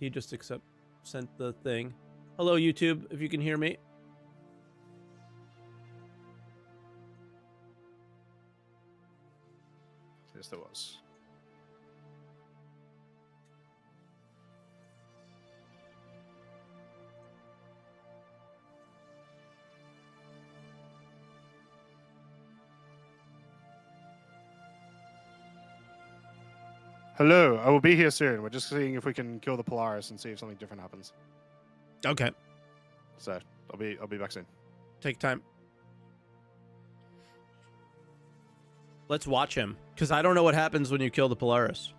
he just sent the thing. Hello, YouTube, if you can hear me. Yes, there was. Hello, I will be here soon. We're just seeing if we can kill the Polaris and see if something different happens. Okay. So I'll be back soon. Take time. Let's watch him, because I don't know what happens when you kill the Polaris.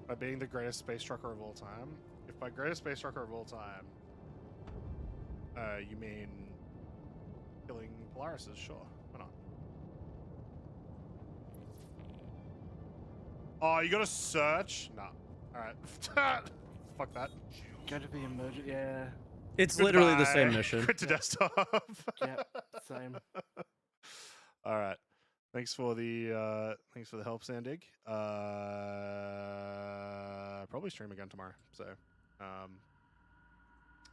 By being the greatest space trucker of all time. If by greatest space trucker of all time, you mean killing Polarises, sure. Why not? Oh, you gotta search? Nah. Alright. Fuck that. Go to the emergent, yeah. It's Goodbye. literally the same mission. Quit to desktop. Yeah, same. Alright. Thanks for the help, Sandig. Probably stream again tomorrow. So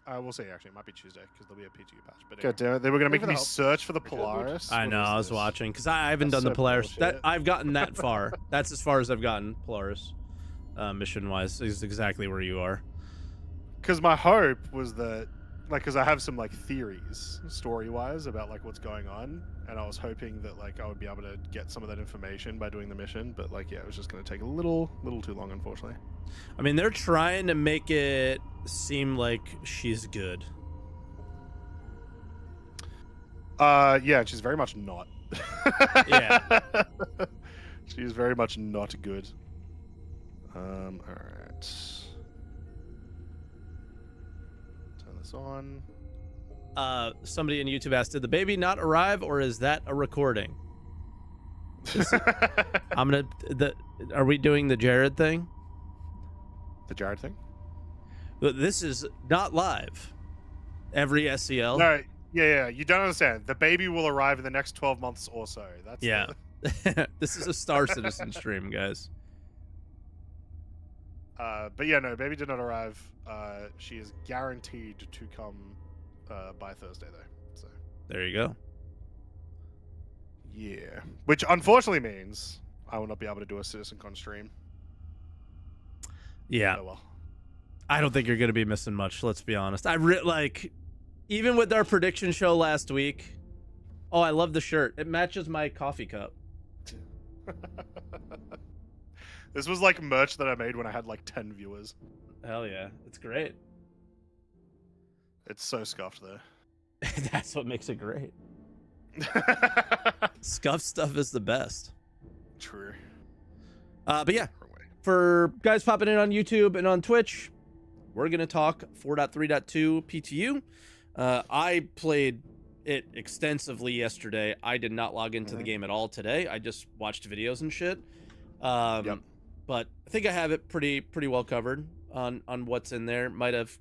we'll see. Actually, it might be Tuesday because there'll be a PTU patch. But God damn it, they were gonna make me search for the Polaris. I know. I was watching because I haven't done the Polaris. That I've gotten that far. That's as far as I've gotten Polaris, mission wise. Is exactly where you are. Because my hope was that, like, because I have some like theories story wise about like what's going on, and I was hoping that like I would be able to get some of that information by doing the mission. But like, yeah, it was just gonna take a little too long, unfortunately. I mean, they're trying to make it seem like she's good. Yeah, she's very much not. Yeah. She's very much not good. All right. Turn this on. Somebody in YouTube asked, did the baby not arrive, or is that a recording? Are we doing the Jared thing? The Jared thing? This is not live. Every SCL. No, yeah. You don't understand. The baby will arrive in the next 12 months or so. That's yeah. This is a Star Citizen stream, guys. But yeah, no, baby did not arrive. She is guaranteed to come by Thursday, though. So there you go. Yeah, which unfortunately means I will not be able to do a CitizenCon stream. Yeah. Oh, well. I don't think you're going to be missing much, let's be honest. Like, even with our prediction show last week. Oh, I love the shirt. It matches my coffee cup. This was like merch that I made when I had like 10 viewers. Hell yeah. It's great. It's so scuffed, though. That's what makes it great. Scuffed stuff is the best. True. But yeah. For guys popping in on YouTube and on Twitch, we're going to talk 4.3.2 PTU. I played it extensively yesterday. I did not log into the game at all today. I just watched videos and shit. But I think I have it pretty well covered on what's in there. Might have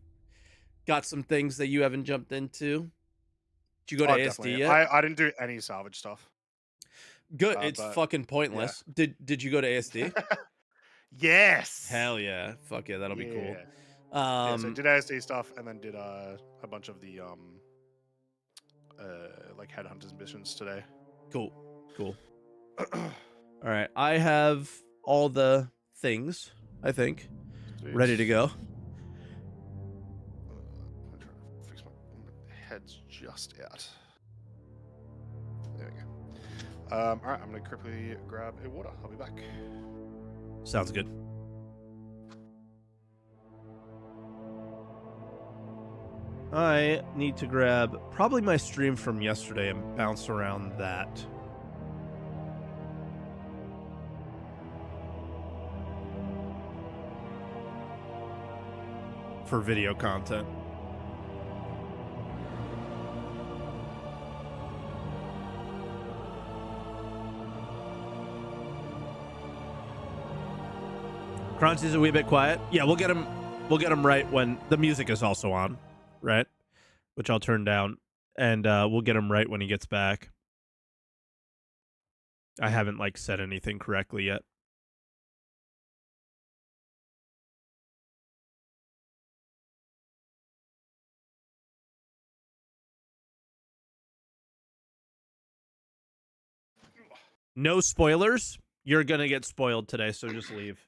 got some things that you haven't jumped into. Did you go to ASD definitely. yet? I didn't do any salvage stuff. Good. It's fucking pointless. Yeah. Did you go to ASD? Yes. Hell yeah. Fuck yeah, that'll be cool. So I did ASD stuff and then did a bunch of the like headhunters missions today. Cool. All right, I have all the things, I think, ready to go. I'm trying to fix my head's just out. There we go. All right, I'm gonna quickly grab a water. I'll be back. Sounds good. I need to grab probably my stream from yesterday and bounce around that. For video content. Croncy's a wee bit quiet. Yeah, we'll get him right when the music is also on, right? Which I'll turn down, and we'll get him right when he gets back. I haven't like said anything correctly yet. No spoilers. You're gonna get spoiled today, so just leave.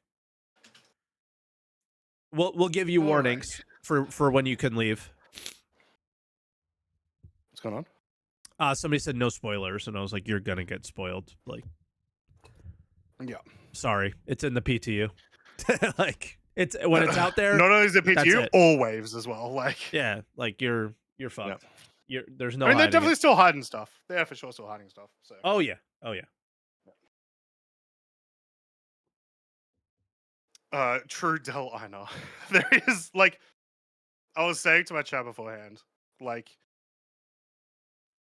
We'll give you warnings for when you can leave. What's going on? Somebody said no spoilers, and I was like, you're gonna get spoiled. Like, Yeah. sorry, it's in the PTU. Like, it's when it's out there. Not only is it that's PTU, it. all waves as well. Like, Yeah, like you're fucked. There's no. I mean, they're hiding definitely it. still hiding stuff. They're for sure still hiding stuff. So. Oh yeah. True Del Einar. There is like, I was saying to my chat beforehand, like,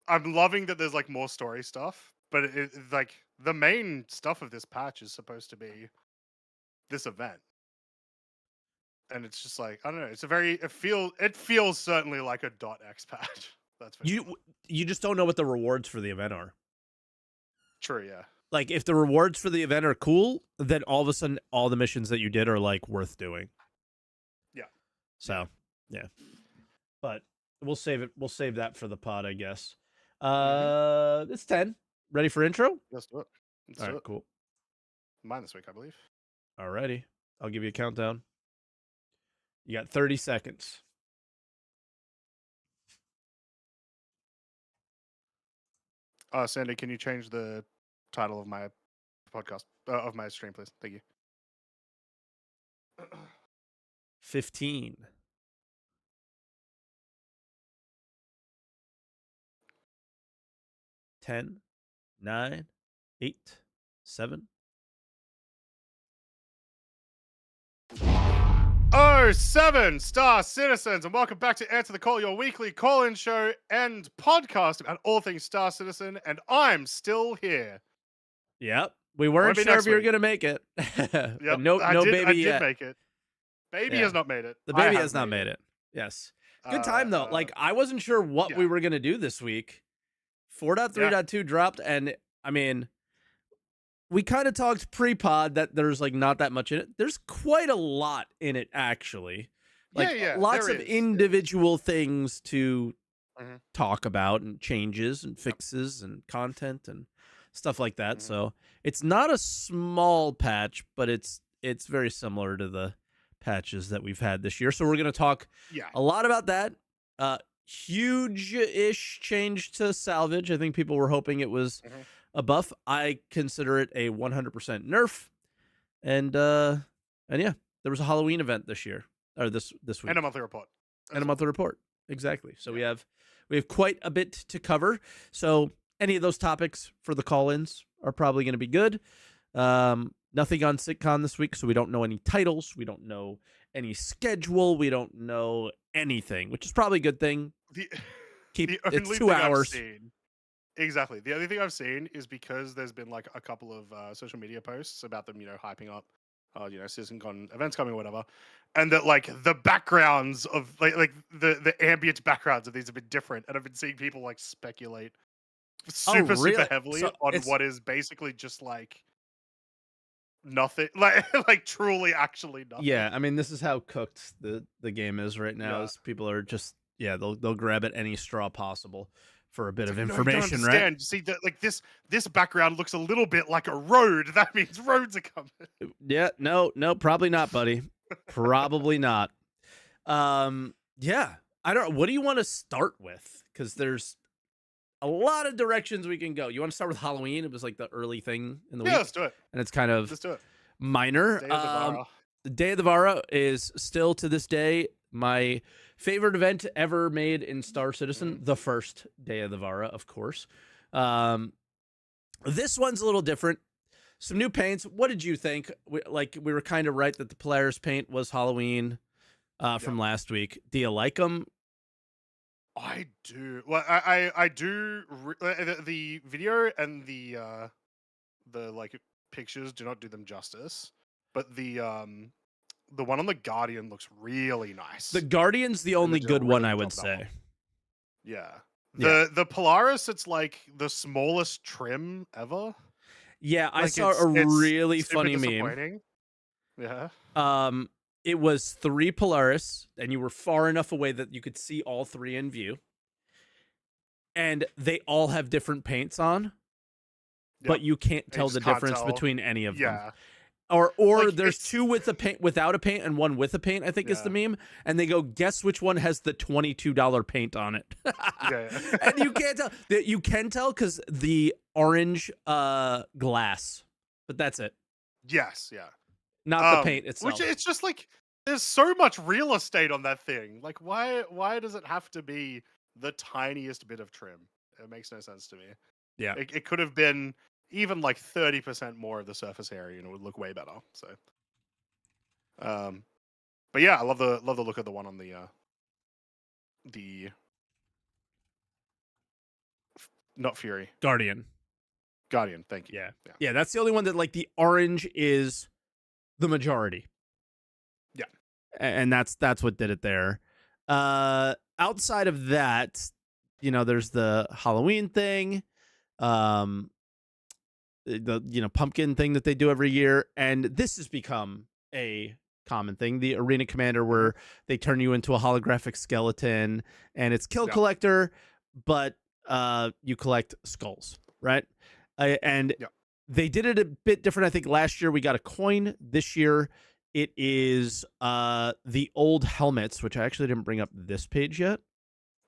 I'm loving that there's like more story stuff, but like the main stuff of this patch is supposed to be this event, and it's just like I don't know. It's a very it feels certainly like a .x patch. That's for sure. You just don't know what the rewards for the event are. True, yeah. Like if the rewards for the event are cool, then all of a sudden all the missions that you did are like worth doing. Yeah. So, yeah. But we'll save it. We'll save that for the pod, I guess. It's 10. Ready for intro? Let's do it. All right, cool. Mine this week, I believe. Alrighty. I'll give you a countdown. You got 30 seconds. Sandy, can you change the title of my podcast of my stream, please? Thank you. 15. 10, 9, 8, 7. Oh, 7-star citizens, and welcome back to Answer the Call, your weekly call-in show and podcast about all things Star Citizen, and I'm still here. Yep. We weren't sure if you were going to make it. Yep. No baby yet. I did yet. make it. Baby has not made it. The baby has not made it. Yes. Good time, though. Like, I wasn't sure what we were going to do this week. 4.3.2 dropped, and, I mean, we kind of talked pre-pod that there's, like, not that much in it. There's quite a lot in it, actually. Like, lots of individual things to talk about, and changes, and fixes, and content, and stuff like that. So, it's not a small patch, but it's very similar to the patches that we've had this year. So we're going to talk a lot about that. Huge-ish change to salvage. I think people were hoping it was a buff. I consider it a 100% nerf. And yeah, there was a Halloween event this year, or this week. And a monthly report. And a monthly report. Exactly. So we have quite a bit to cover. So any of those topics for the call-ins are probably going to be good. Nothing on SitCon this week, so we don't know any titles. We don't know any schedule. We don't know anything, which is probably a good thing. It's 2 hours. Exactly. The only thing I've seen is because there's been like a couple of social media posts about them, hyping up, CitizenCon events coming or whatever, and that like the backgrounds of like the ambient backgrounds of these have been different, and I've been seeing people like speculate super heavily on what is basically just like nothing, like truly actually nothing. Yeah, I mean, this is how cooked the game is right now. Is people are just they'll grab at any straw possible for a bit of information, right? See that like this background looks a little bit like a road. That means roads are coming. Yeah, no, probably not, buddy. Probably not. Yeah, I don't. What do you want to start with? Because there's a lot of directions we can go. You want to start with Halloween? It was like the early thing in the week. Yeah, let's do it. And it's kind of minor. The Day of the Vara is still to this day my favorite event ever made in Star Citizen. The first Day of the Vara, of course. This one's a little different. Some new paints. What did you think? We were kind of right that the Polaris paint was Halloween from last week. Do you like them? I do. Well, I do. The video and the like pictures do not do them justice. but the one on the Guardian looks really nice. The Guardian's the And only they did a good one, really I good would job with that say. one. Yeah. Yeah. The Polaris, it's like the smallest trim ever. Yeah, I Like, saw a it's really super funny meme. disappointing. Yeah. It was 3 Polaris, and you were far enough away that you could see all 3 in view. And they all have different paints on, but Yep. you can't And you tell just the can't difference tell. between any of them. Yeah. Or Like, there's it's- 2 with a paint without a paint and 1 with a paint, I think is the Yeah. meme. And they go, guess which one has the $22 paint on it. Yeah. And you can't tell. You can tell because the orange glass, but that's it. Yes, yeah. Not the paint itself. Which it's just like there's so much real estate on that thing. Like why does it have to be the tiniest bit of trim? It makes no sense to me. Yeah. It could have been even like 30% more of the surface area and it would look way better. So but yeah, I love the look of the one on the not Fury. Guardian. Guardian, thank you. Yeah. Yeah, that's the only one that like the orange is the majority. Yeah. And that's what did it there. Outside of that, there's the Halloween thing, the pumpkin thing that they do every year, and this has become a common thing, the arena commander where they turn you into a holographic skeleton and it's kill collector, but you collect skulls, right? And they did it a bit different. I think last year we got a coin. This year it is the old helmets, which I actually didn't bring up this page yet.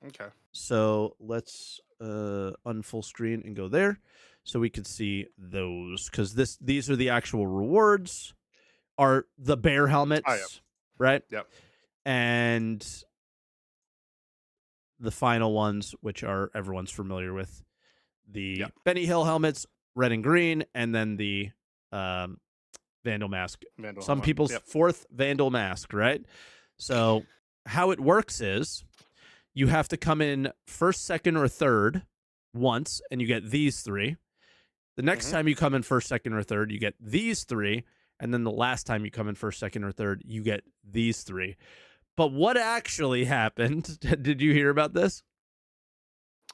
Okay. So let's unfull screen and go there so we could see those, because these are the actual rewards, are the bear helmets, right? Yep. And the final ones, which are everyone's familiar with, the Benny Hill helmets, red and green, and then the Vandal mask. Some people's fourth Vandal mask, right? So how it works is you have to come in first, second, or third once, and you get these 3. The next time you come in first, second, or third, you get these 3. And then the last time you come in first, second, or third, you get these 3. But what actually happened? Did you hear about this?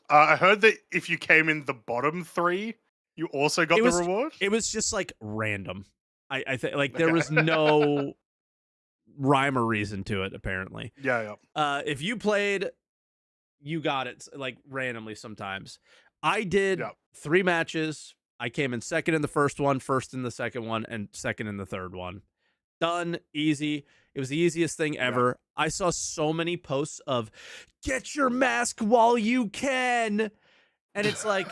I heard that if you came in the bottom 3, you also got the reward. It was just like random. I think like there was no rhyme or reason to it. Apparently, yeah. If you played, you got it like randomly. Sometimes I did 3 matches. I came in second in the first one, first in the second one, and second in the third one. Done, easy. It was the easiest thing ever. I saw so many posts of get your mask while you can. And it's like,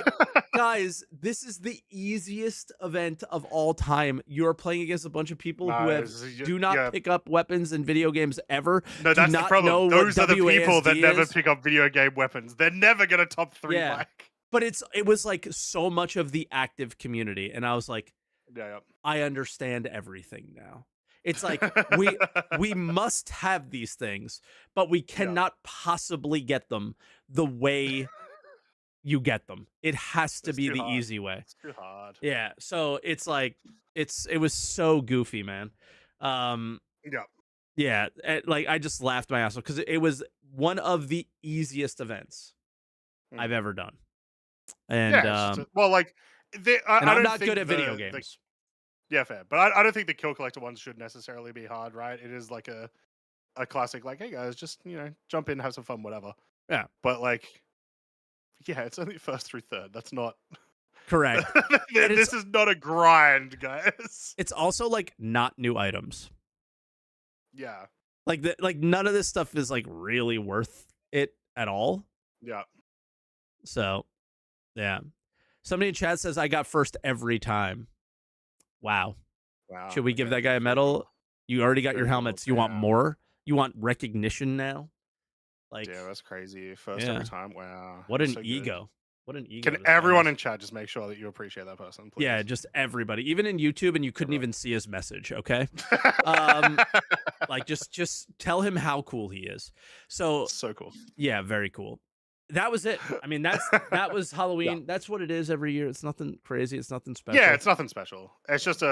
guys, this is the easiest event of all time. You're playing against a bunch of people who do not pick up weapons in video games ever. No, that's the problem. Those are the people that never is. pick up video game weapons. They're never going to top 3 Mike. But it was like so much of the active community. And I was like, I understand everything now. It's like we must have these things, but we cannot possibly get them the way you get them. It has to be the easy way. It's too hard. Yeah. So it's like it was so goofy, man. Yeah. Like I just laughed my ass off because it was one of the easiest events I've ever done. And well, like I'm not good at video games. Yeah, fair. But I don't think the kill collector ones should necessarily be hard, right? It is like a classic, like, hey guys, just jump in, have some fun, whatever. Yeah. But like, yeah, it's only first through third. That's not correct. This is not a grind, guys. It's also like not new items. Yeah. Like none of this stuff is like really worth it at all. Yeah. So, yeah. Somebody in chat says I got first every time. Wow. Should we give that guy a medal? You already got your helmets. You want more? You want recognition now? Like, yeah, that's crazy. First every time. Wow. What an ego. What an ego. Can everyone in chat just make sure that you appreciate that person, please? Yeah, just everybody. Even in YouTube, and you couldn't even see his message, okay? Like, just tell him how cool he is. So cool. Yeah, very cool. That was it. I mean, that was Halloween. That's what it is every year. It's nothing crazy. It's nothing special. Yeah, it's nothing special. It's just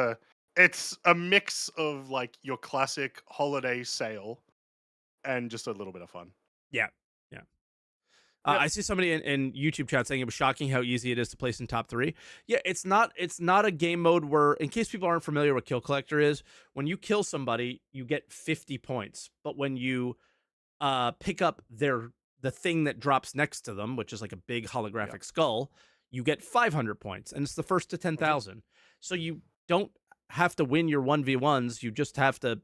It's a mix of like your classic holiday sale and just a little bit of fun. Yeah. Yeah. Yep. I see somebody in YouTube chat saying it was shocking how easy it is to place in top 3. Yeah, it's not a game mode where, in case people aren't familiar what Kill Collector is, when you kill somebody, you get 50 points. But when you pick up the thing that drops next to them, which is like a big holographic skull, you get 500 points, and it's the first to 10,000. So you don't have to win your 1v1s. You just have to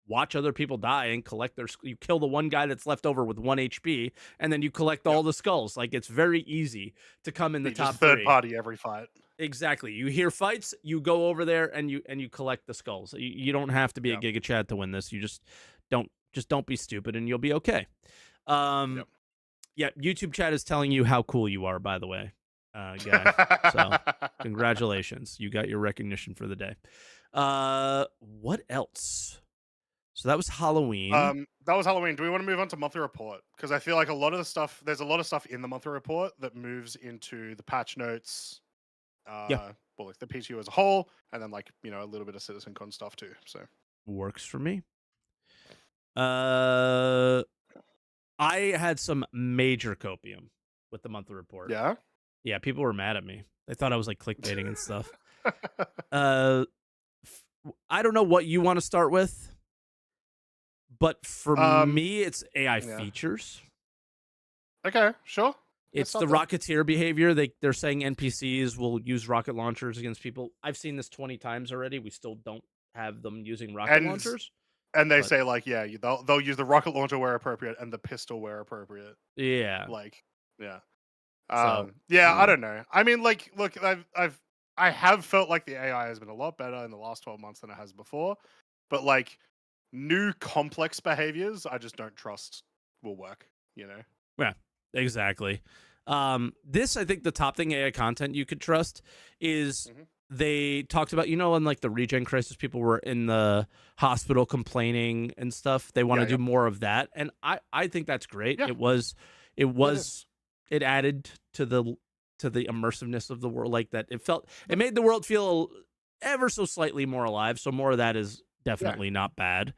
watch other people die and collect their. You kill the one guy that's left over with 1 HP, and then you collect all the skulls. Like, it's very easy to come in the top just third 3. party every fight. Exactly. You hear fights, you go over there and you collect the skulls. You don't have to be a Giga Chad to win this. You just don't be stupid and you'll be okay. Yeah, YouTube chat is telling you how cool you are, by the way, guy. So congratulations. You got your recognition for the day. What else? So that was Halloween. That was Halloween. Do we want to move on to monthly report? Because I feel like there's a lot of stuff in the monthly report that moves into the patch notes. Well, like the PTU as a whole, and then like, you know, a little bit of CitizenCon stuff too. So works for me. I had some major copium with the monthly report. Yeah, people were mad at me. They thought I was like clickbaiting and stuff. I don't know what you want to start with, but for me, it's AI features. Okay, sure. It's the Rocketeer behavior. They're saying NPCs will use rocket launchers against people. I've seen this 20 times already. We still don't have them using rocket launchers. And they say like, they'll use the rocket launcher where appropriate and the pistol where appropriate. Yeah. Like, yeah. So, I don't know. I mean, like, look, I have felt like the AI has been a lot better in the last 12 months than it has before, but like new complex behaviors, I just don't trust will work, you know? Yeah, exactly. This, I think the top thing AI content you could trust is they talked about, you know, in like the regen crisis, people were in the hospital complaining and stuff. They want to do more of that. And I think that's great. Yeah. It added to the immersiveness of the world, like that. It made the world feel ever so slightly more alive. So more of that is definitely not bad.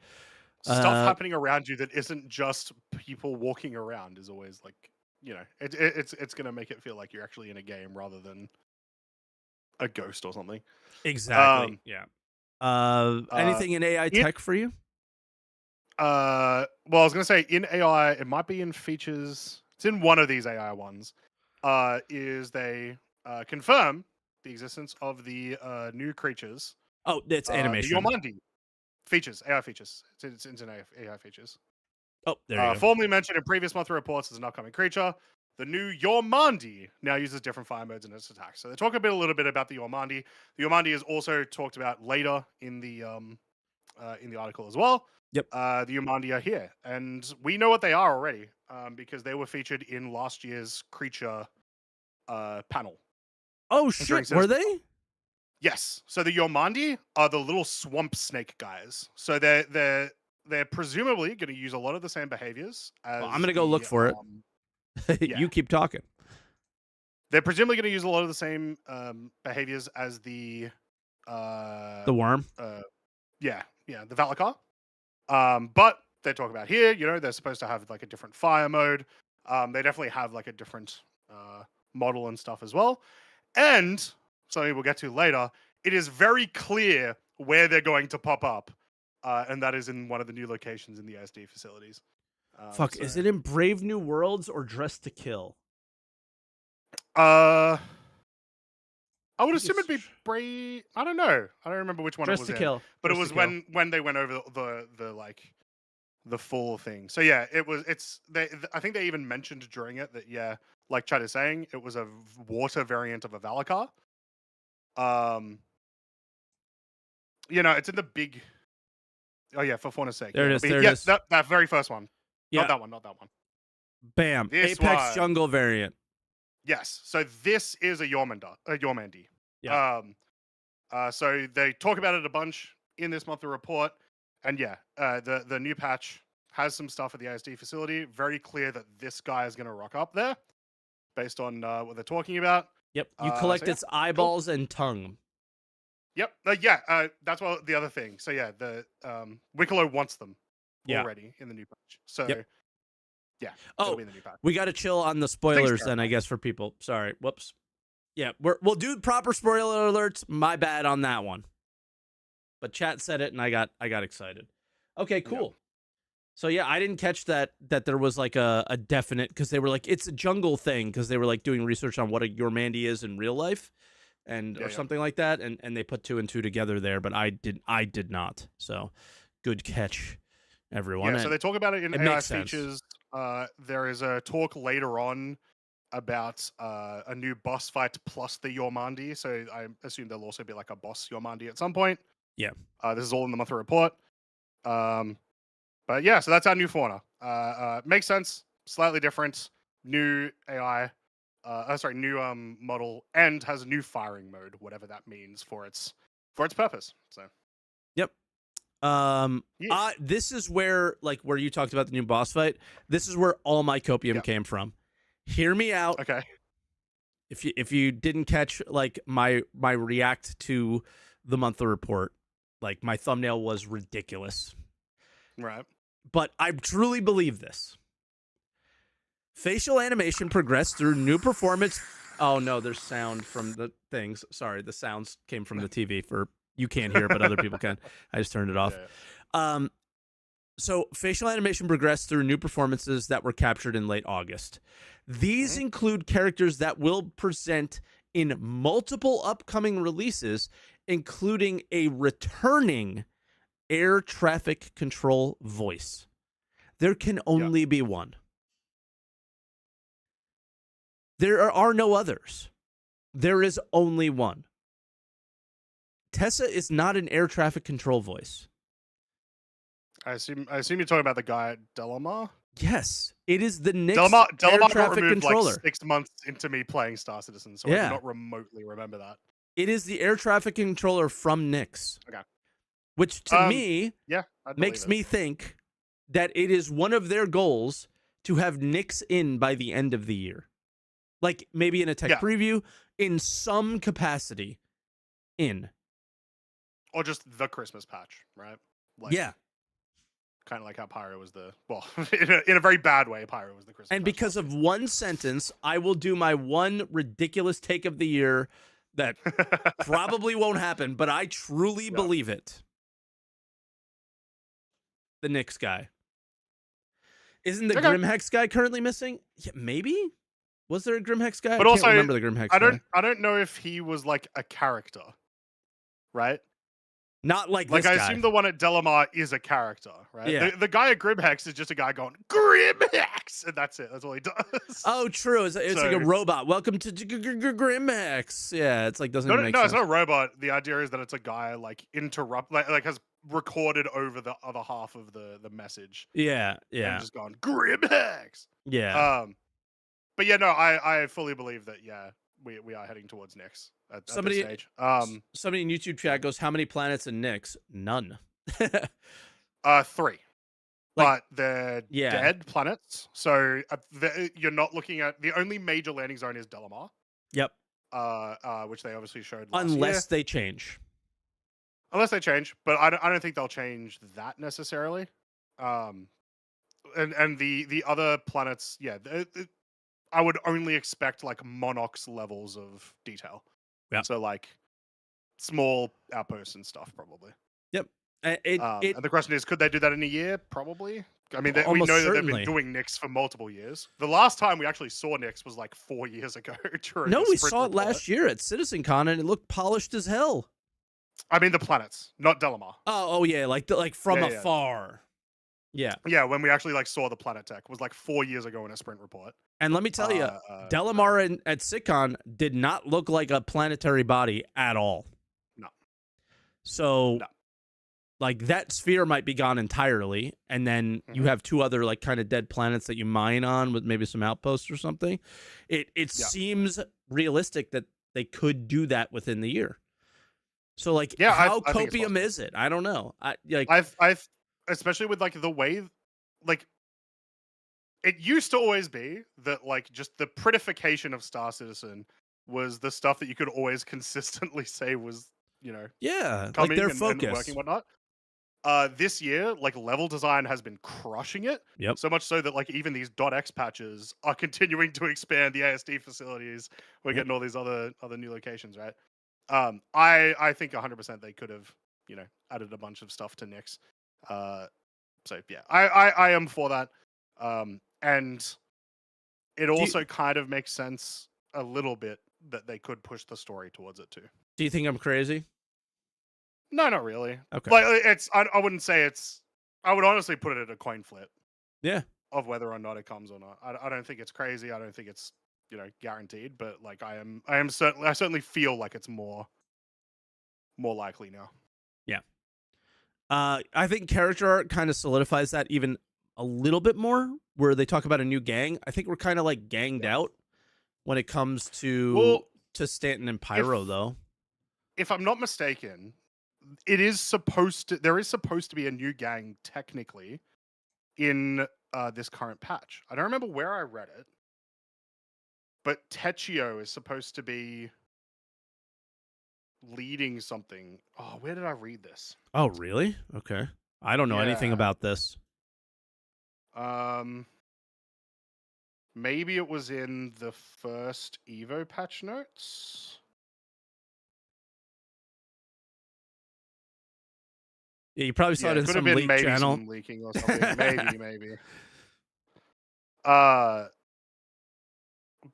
Stuff happening around you that isn't just people walking around is always like, you know, it's going to make it feel like you're actually in a game rather than a ghost or something. Exactly. Anything in AI tech for you? Well, I was going to say in AI, it might be in features. It's in one of these AI ones. Is they confirm the existence of the new creatures. Oh, it's animation. The Yomandi features, AI features. It's in AI features. Oh, there you go. Formerly mentioned in previous monthly reports as an upcoming creature, the new Yomandi now uses different fire modes in its attacks. So they talk a little bit about the Yomandi. The Yomandi is also talked about later in the article as well. Yep. The Yomandi are here, and we know what they are already because they were featured in last year's creature panel. Oh shit! Were they? Yes. So the Yomandi are the little swamp snake guys. So they're presumably going to use a lot of the same behaviors. As I'm going to go look for it. You keep talking. They're presumably going to use a lot of the same behaviors as the worm. The Valakar. But they talk about here, you know, they're supposed to have like a different fire mode. They definitely have like a different model and stuff as well. And something we'll get to later, it is very clear where they're going to pop up. And that is in one of the new locations in the ASD facilities. Is it in Brave New Worlds or Dress to Kill? I would assume it'd be Brave. I don't know. I don't remember which one Dress it was to in. Kill. But it was when they went over the full thing. So yeah, I think they even mentioned during it that like Chad is saying, it was a water variant of a Valakar. You know, it's in the big. Oh yeah, for faunus sake. There it is. There it is. That very first one. Yeah. Not that one. Bam. This Apex Jungle variant. Yes. So this is a Yormandi. Yeah. So they talk about it a bunch in this monthly report, and the new patch has some stuff at the ASD facility. Very clear that this guy is going to rock up there, based on what they're talking about. Yep. You collect its eyeballs and tongue. Yep. That's what the other thing. So yeah, the Wicklow wants them Yeah. already in the new patch. So Yep. yeah, Oh, it'll be in the new patch. we got to chill on the spoilers then, I guess, for people. Sorry. Whoops. Yeah, we'll do proper spoiler alerts. My bad on that one. But chat said it, and I got excited. Okay, cool. Yep. So yeah, I didn't catch that there was like a definite, because they were like, it's a jungle thing, because they were like doing research on what a Yormandi is in real life, and or something like that, and they put 2 and 2 together there, but I did not. So good catch, everyone. Yeah, so they talk about it in it AI makes sense. features. There is a talk later on about a new boss fight plus the Yormandi. So I assume there'll also be like a boss Yormandi at some point. Yeah. This is all in the monthly report. But yeah, so that's our new fauna. Makes sense. Slightly different. New AI. New model, and has a new firing mode, whatever that means for its purpose. So. Yep. This is where you talked about the new boss fight. This is where all my copium came from. Hear me out. Okay. If you didn't catch like my react to the monthly report, like my thumbnail was ridiculous. Right. But I truly believe this. Facial animation progressed through new performance. Oh no, there's sound from the things. Sorry, the sounds came from the TV. You can't hear, but other people can. I just turned it off. Yeah. So facial animation progressed through new performances that were captured in late August. These include characters that will present in multiple upcoming releases, including a returning air traffic control voice. There can only be one. There are no others. There is only one. Tessa is not an air traffic control voice. I assume you're talking about the guy at Delamar? Yes, it is the Nyx Delamar air traffic removed controller. Like 6 months into me playing Star Citizen, so I do not remotely remember that. It is the air traffic controller from Nyx. Okay. Which to me makes me think that it is one of their goals to have Nyx in by the end of the year. Like maybe in a tech preview, in some capacity in. Or just the Christmas patch, right? Like, kind of like how Pyro was in a very bad way, Pyro was the Christmas patch. And because of one sentence, I will do my one ridiculous take of the year that probably won't happen, but I truly believe it. The Nyx guy. Isn't the Grimhex guy currently missing? Yeah, maybe? Was there a Grimhex guy? But I also, can't remember the Grimhex guy. I don't know if he was like a character, right? Not like this guy. I assume the one at Delamar is a character, right? Yeah. The guy at Grimhex is just a guy going, Grimhex! And that's it. That's all he does. Oh, true. It's like a robot. Welcome to Grimhex. Yeah, it's like doesn't make sense. No, it's not a robot. The idea is that it's a guy like has recorded over the other half of the message. Yeah. And just gone, Grimhex! Yeah. But yeah, no, I fully believe that, we are heading towards Nyx at this stage. Somebody in YouTube chat goes, how many planets in Nyx? None. 3. But they're dead planets. So you're not looking at... The only major landing zone is Delamar. Yep. Which they obviously showed last Unless year. they change. Unless they change. But I don't think they'll change that necessarily. And the other planets, I would only expect like Monarchs levels of detail. Yeah. So like small outposts and stuff, probably. Yep. And the question is, could they do that in a year? Probably. I mean, we know that they've been doing Nyx for multiple years. The last time we actually saw Nyx was like 4 years ago. We saw it last year at CitizenCon, and it looked polished as hell. I mean, the planets, not Delamar. Oh yeah, like from afar. Yeah. Yeah, when we actually like saw the planet tech was like 4 years ago in a sprint report. And let me tell you, Delamar at SitCon did not look like a planetary body at all. No. So, like, that sphere might be gone entirely, and then you have 2 other, like, kind of dead planets that you mine on with maybe some outposts or something. It seems realistic that they could do that within the year. So, like, how copium is it? I don't know. I've especially with, like, the way, like, it used to always be that, like, just the prettification of Star Citizen was the stuff that you could always consistently say was you know, Yeah, like coming their and focus. working whatnot. This year, like level design has been crushing it. Yep. So much so that like even these .x patches are continuing to expand the ASD facilities. We're Yep. getting all these other new locations, right? I think 100% they could have, you know, added a bunch of stuff to Nyx. So yeah, I am for that. And it also kind of makes sense a little bit that they could push the story towards it too. Do you think I'm crazy? No, not really. Okay. Like it's, I wouldn't say it's. I would honestly put it at a coin flip Yeah. of whether or not it comes or not. I don't think it's crazy. I don't think it's, you know, guaranteed. But like I certainly feel like it's more likely now. Yeah. I think character art kind of solidifies that even a little bit more, where they talk about a new gang. I think we're kind of like ganged out when it comes to Stanton and Pyro, though. If I'm not mistaken, it is supposed to. There is supposed to be a new gang technically in this current patch. I don't remember where I read it, but Techio is supposed to be leading something. Oh, where did I read this? Oh, really? Okay. I don't know anything about this. Maybe it was in the first Evo patch notes. Yeah, you probably saw it in could some have been leak channel. Some leaking or something. maybe.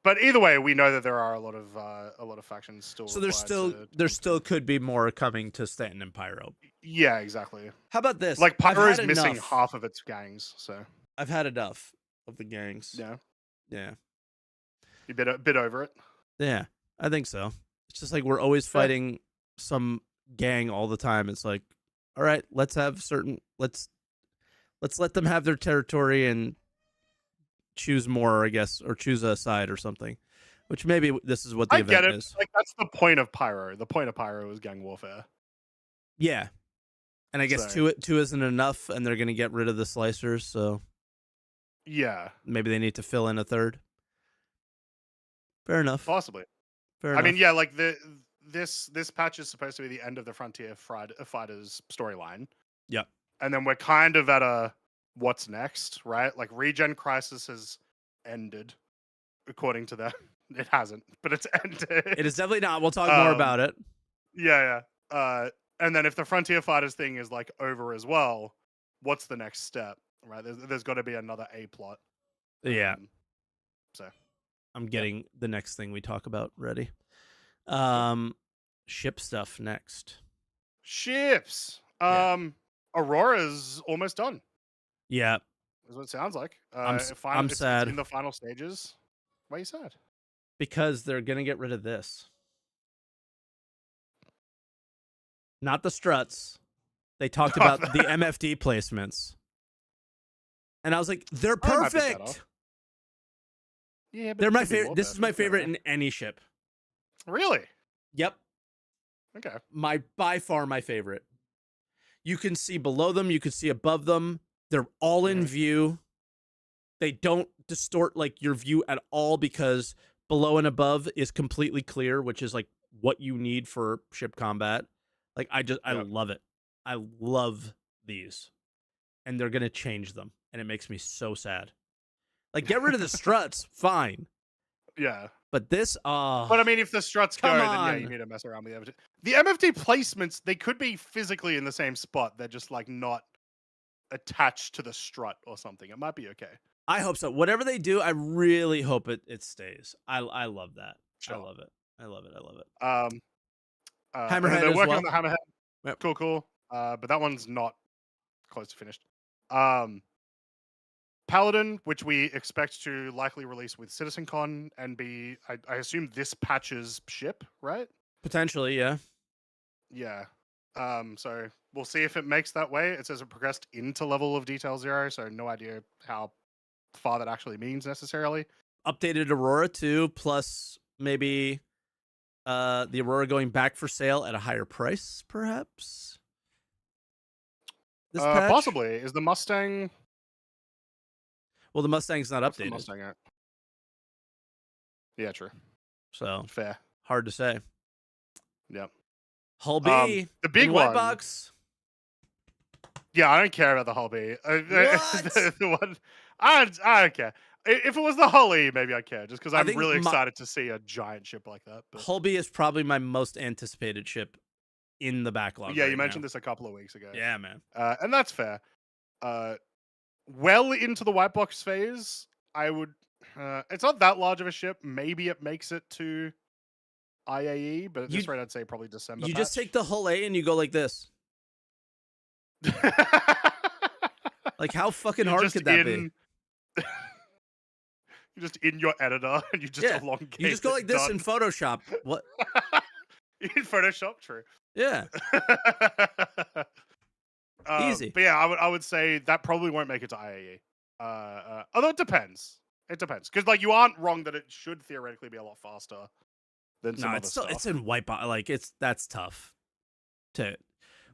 But either way, we know that there are a lot of factions still. So there still could be more coming to Stanton and Pyro. Yeah, exactly. How about this? Like Pyro is missing half of its gangs, so I've had enough of the gangs. Yeah. You bit over it. Yeah, I think so. It's just like we're always fighting some gang all the time. It's like, all right, let's let them have their territory and choose more, I guess, or choose a side or something. Which maybe this is what the event is. Like that's the point of Pyro. The point of Pyro is gang warfare. Yeah, and I guess two isn't enough, and they're gonna get rid of the slicers. So yeah, maybe they need to fill in a third. Fair enough. Possibly. Fair enough. I mean, yeah, like this patch is supposed to be the end of the Frontier Fighters storyline. Yep. And then we're kind of at a what's next, right? Like Regen Crisis has ended, according to them. It hasn't, but it's ended. It is definitely not. We'll talk more about it. Yeah. And then if the Frontier Fighters thing is like over as well, what's the next step, right? There's got to be another A plot. Yeah. So I'm getting the next thing we talk about ready. Ship stuff next. Ships. Aurora's almost done. Yeah. That's what it sounds like. I'm sad. It's in the final stages. Why are you sad? Because they're going to get rid of this. Not the struts. They talked about the MFD placements. And I was like, they're perfect. Yeah, but they're my favorite. This is my favorite in any ship. Really? Yep. Okay. By far my favorite. You can see below them. You can see above them. They're all in view. They don't distort like your view at all because below and above is completely clear, which is like what you need for ship combat. Like I love it. I love these. And they're going to change them. And it makes me so sad. Like get rid of the struts. Fine. Yeah. But this, But I mean, if the struts go, then yeah, you need to mess around with the MFT. The MFT placements, they could be physically in the same spot. They're just like not attached to the strut or something. It might be okay. I hope so. Whatever they do, I really hope it stays. I love that. Sure. I love it. Hammerhead they're working on the Hammerhead. Yep. Cool. But that one's not close to finished. Paladin, which we expect to likely release with CitizenCon and be, I assume, this patch's ship, right? Potentially, yeah. Yeah. So we'll see if it makes that way. It says it progressed into level of detail 0, so no idea how far that actually means necessarily. Updated Aurora too, plus maybe the Aurora going back for sale at a higher price, perhaps. This patch? Possibly. Is the Mustang? Well, the Mustang's not updated. The Mustang at? Yeah, true. So fair. Hard to say. Yep. Hull B. The big in white one. box. Yeah, I don't care about the Hull B. What? The one, I don't care. If it was the Hull E, maybe I'd care, just because I I'm think really excited to see a giant ship like that. But Hull B is probably my most anticipated ship in the backlog. yeah, right you mentioned now. this a couple of weeks ago. Yeah, man. And that's fair. Well into the white box phase, I would. It's not that large of a ship. Maybe it makes it to IAE, but at this rate, I'd say probably December. You just take the Hull A and you go like this. Like, how fucking hard could that be? You're just in your editor and you just elongate. You just go like this in Photoshop. What? In Photoshop, true. Yeah. Easy. But yeah, I would say that probably won't make it to IAE. Although it depends. It depends, because like you aren't wrong that it should theoretically be a lot faster than some other stuff. It's in white box. Like that's tough. But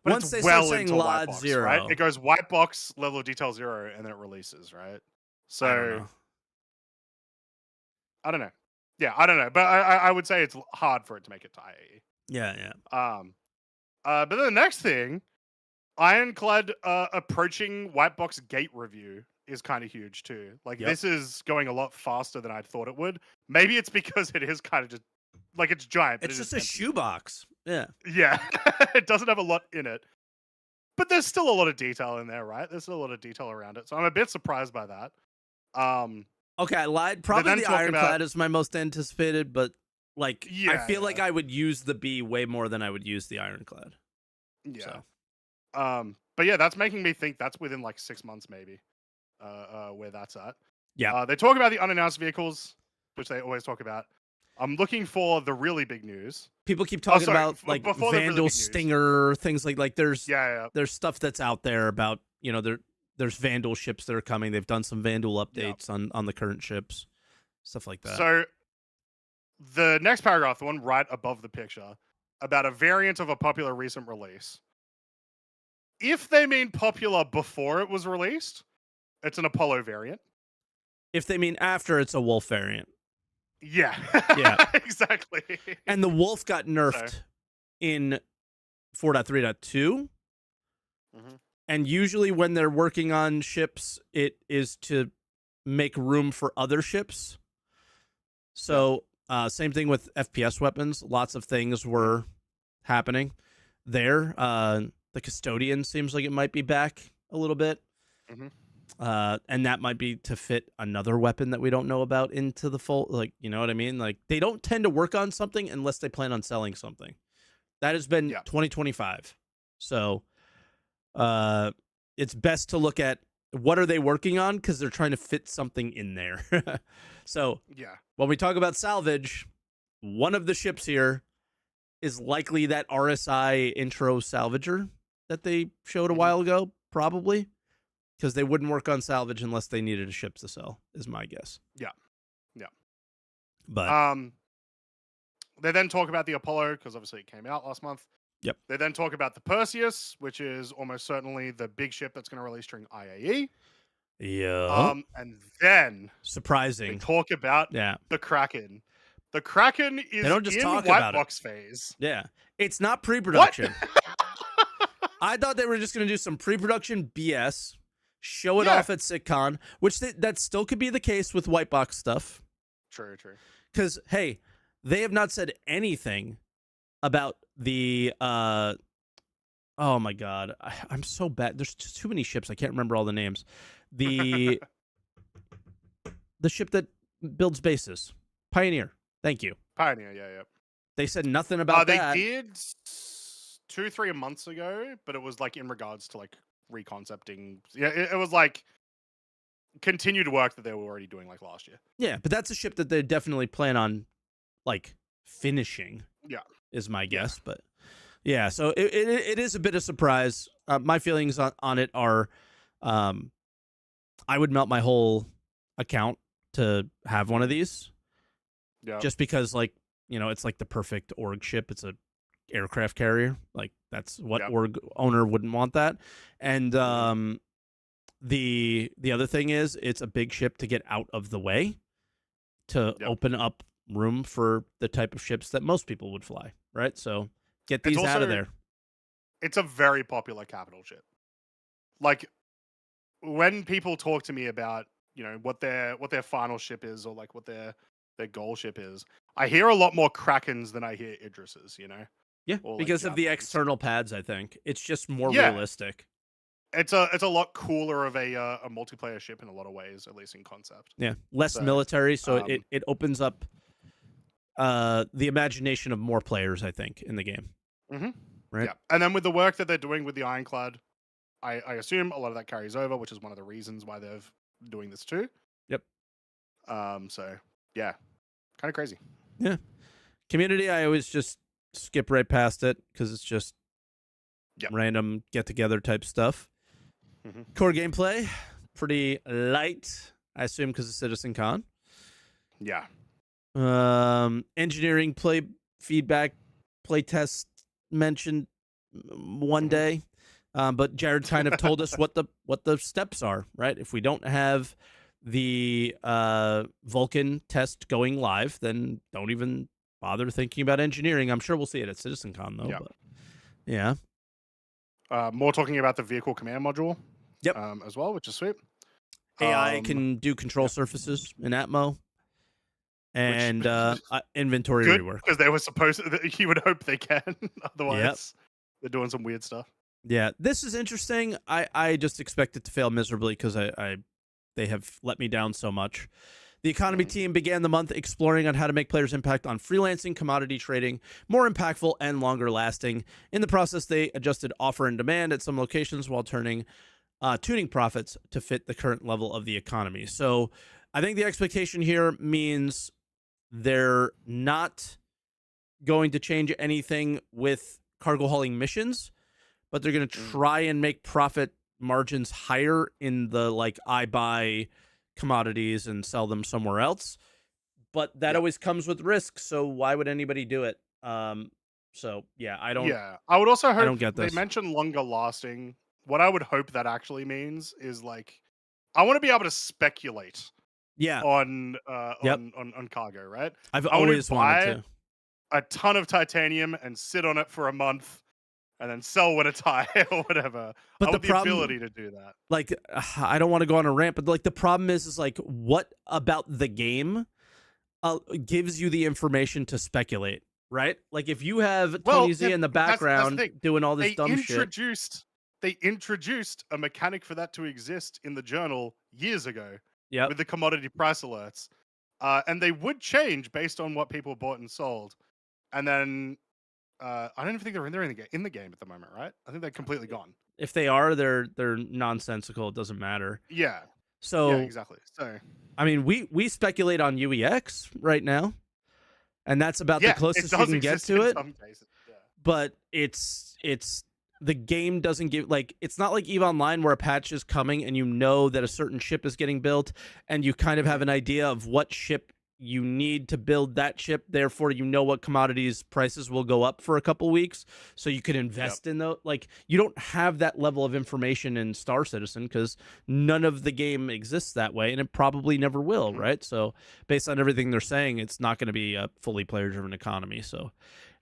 once they well start saying into LOD box, 0, right? It goes white box, level of detail 0, and then it releases, right? So I don't know. Yeah, I don't know, but I would say it's hard for it to make it to IAE. Yeah. But then the next thing, Ironclad approaching white box gate review is kind of huge too. Like this is going a lot faster than I thought it would. Maybe it's because it is kind of just like it's giant. But it's just a shoebox. Yeah. Yeah. It doesn't have a lot in it. But there's still a lot of detail in there, right? There's still a lot of detail around it. So I'm a bit surprised by that. Okay, I lied. Probably the Ironclad is my most anticipated, but like I feel like I would use the B way more than I would use the Ironclad. Yeah. So. But yeah, that's making me think that's within like 6 months maybe. Where that's at. Yeah. They talk about the unannounced vehicles, which they always talk about. I'm looking for the really big news. People keep talking about like Vandal Stinger, things like there's stuff that's out there about, you know, there's Vandal ships that are coming. They've done some Vandal updates on the current ships, stuff like that. So the next paragraph, the one right above the picture, about a variant of a popular recent release. If they mean popular before it was released, it's an Apollo variant. If they mean after, it's a Wolf variant. Yeah. Exactly. And the Wolf got nerfed in 4.3.2. And usually when they're working on ships, it is to make room for other ships. So same thing with FPS weapons. Lots of things were happening there. The Custodian seems like it might be back a little bit. And that might be to fit another weapon that we don't know about into the fold. Like, you know what I mean? Like, they don't tend to work on something unless they plan on selling something. That has been 2025. So it's best to look at what are they working on, because they're trying to fit something in there. So when we talk about salvage, one of the ships here is likely that RSI intro salvager that they showed a while ago, probably. Because they wouldn't work on salvage unless they needed a ship to sell, is my guess. Yeah. But they then talk about the Apollo, because obviously it came out last month. Yep. They then talk about the Perseus, which is almost certainly the big ship that's going to release during IAE. Yeah. And then surprising. They talk about the Kraken. The Kraken is they don't just in talk white about box phase. Yeah. It's not pre-production. I thought they were just going to do some pre-production BS. Show it off at SitCon, which that still could be the case with white box stuff. True. Because, hey, they have not said anything about the... oh, my God. I'm so bad. There's just too many ships. I can't remember all the names. The ship that builds bases. Pioneer. Thank you. Pioneer, yeah. They said nothing about that. They did 2-3 months ago, but it was like in regards to like reconcepting. Yeah, it was like continued work that they were already doing like last year. Yeah, but that's a ship that they definitely plan on like finishing. Yeah, is my guess. But yeah, so it is a bit of surprise. My feelings on it are, I would melt my whole account to have one of these. Yeah, just because like, you know, it's like the perfect org ship. It's a aircraft carrier. Like that's what org owner wouldn't want that. And the other thing is it's a big ship to get out of the way to open up room for the type of ships that most people would fly, right? So Get these out of there. It's a very popular capital ship. Like when people talk to me about, you know, what their final ship is, or like what their goal ship is, I hear a lot more Krakens than I hear Idrises, you know? Yeah, Or, like, because of the javelins. external pads, I think. It's just more Yeah. realistic. It's a lot cooler of a multiplayer ship in a lot of ways, at least in concept. Yeah, less So, military, so it opens up the imagination of more players, I think, in the game. Mm-hmm. Right? Yeah, and then with the work that they're doing with the Ironclad, I assume a lot of that carries over, which is one of the reasons why they're doing this too. Yep. So yeah, kind of crazy. Yeah. Community, I always just skip right past it because it's just random get together type stuff. Mm-hmm. Core gameplay, pretty light, I assume, because of Citizen Con. Yeah. Engineering play feedback, play test mentioned one day, but Jared kind of told us what the steps are, right? If we don't have the Vulcan test going live, then don't even bother thinking about engineering. I'm sure we'll see it at CitizenCon though. Yep. But yeah. More talking about the vehicle command module. Yep. As well, which is sweet. AI can do control surfaces in Atmo. And inventory good, rework. Because they were supposed to, you would hope they can. Otherwise, they're doing some weird stuff. Yeah, this is interesting. I just expect it to fail miserably because they have let me down so much. The economy team began the month exploring on how to make players' impact on freelancing, commodity trading more impactful and longer lasting. In the process, they adjusted offer and demand at some locations while tuning profits to fit the current level of the economy. So I think the expectation here means they're not going to change anything with cargo hauling missions, but they're going to try and make profit margins higher in the, like, I buy commodities and sell them somewhere else. But that always comes with risk, so why would anybody do it? So yeah, I don't. Yeah, I would also hope I don't get this. They mentioned longer lasting. What I would hope that actually means is, like, I want to be able to speculate. Yeah. On cargo, right? I've always wanted to. A ton of titanium and sit on it for a month, and then sell when it's high or whatever. But the ability to do that. Like, I don't want to go on a rant, but like the problem is like, what about the game gives you the information to speculate, right? Like if you have Tony Z in the background doing all this dumb shit. They introduced a mechanic for that to exist in the journal years ago. Yeah, with the commodity price alerts, and they would change based on what people bought and sold. And then I don't even think they're in the game at the moment, right? I think they're completely gone. If they are, they're nonsensical. It doesn't matter. Yeah. So yeah, exactly. So I mean, we speculate on UEX right now, and that's about the closest you can get to it. But it's the game doesn't give, like, it's not like EVE Online where a patch is coming and you know that a certain ship is getting built and you kind of have an idea of what ship you need to build that ship. Therefore, you know what commodities prices will go up for a couple weeks, so you can invest in those. Like, you don't have that level of information in Star Citizen because none of the game exists that way, and it probably never will, right? So based on everything they're saying, it's not going to be a fully player-driven economy. So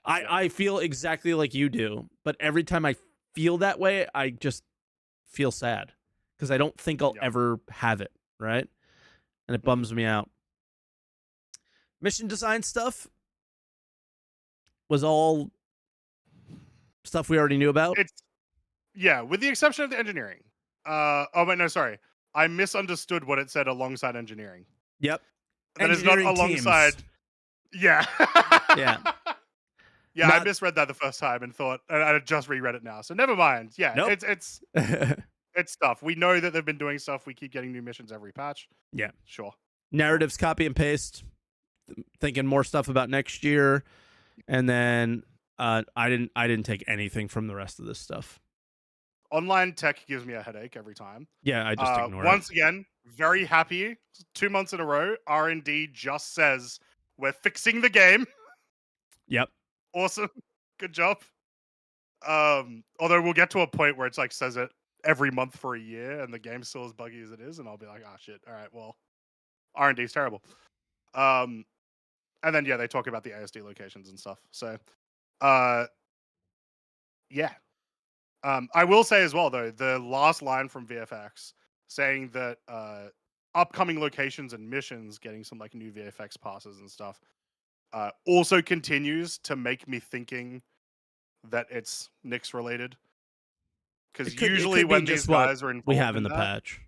I feel exactly like you do, but every time I feel that way, I just feel sad because I don't think I'll ever have it, right? And it bums me out. Mission design stuff was all stuff we already knew about. With the exception of the engineering. Sorry. I misunderstood what it said alongside engineering. Yep. That is not alongside. Teams. Yeah. Yeah. Yeah, I misread that the first time and thought, and I just reread it now. So never mind. Yeah, it's it's stuff. We know that they've been doing stuff. We keep getting new missions every patch. Yeah, sure. Narratives, copy and paste. Thinking more stuff about next year, and then I didn't take anything from the rest of this stuff. Online tech gives me a headache every time. Yeah, I just ignore it. Once again, very happy. 2 months in a row, R&D just says we're fixing the game. Yep. Awesome. Good job. Although we'll get to a point where it's like says it every month for a year and the game's still as buggy as it is, and I'll be like, shit. All right, well, R&D is terrible. And then they talk about the ASD locations and stuff. So Yeah. I will say as well, though, the last line from VFX saying that upcoming locations and missions getting some like new VFX passes and stuff also continues to make me thinking that it's Nyx related. Because usually could be when just these what guys are involved we have in the that, patch.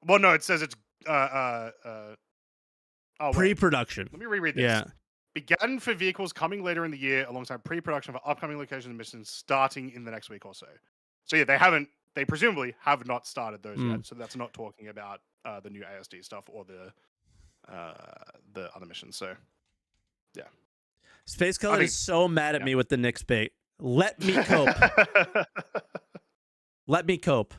well, no, it says it's oh, wait. Pre-production. Let me reread this. Yeah. Began for vehicles coming later in the year alongside pre-production for upcoming locations and missions starting in the next week or so. So yeah, they presumably have not started those yet. So that's not talking about the new ASD stuff or the other missions. So yeah. Space Color is so mad at me with the Nyx bait. Let me cope. Let me cope.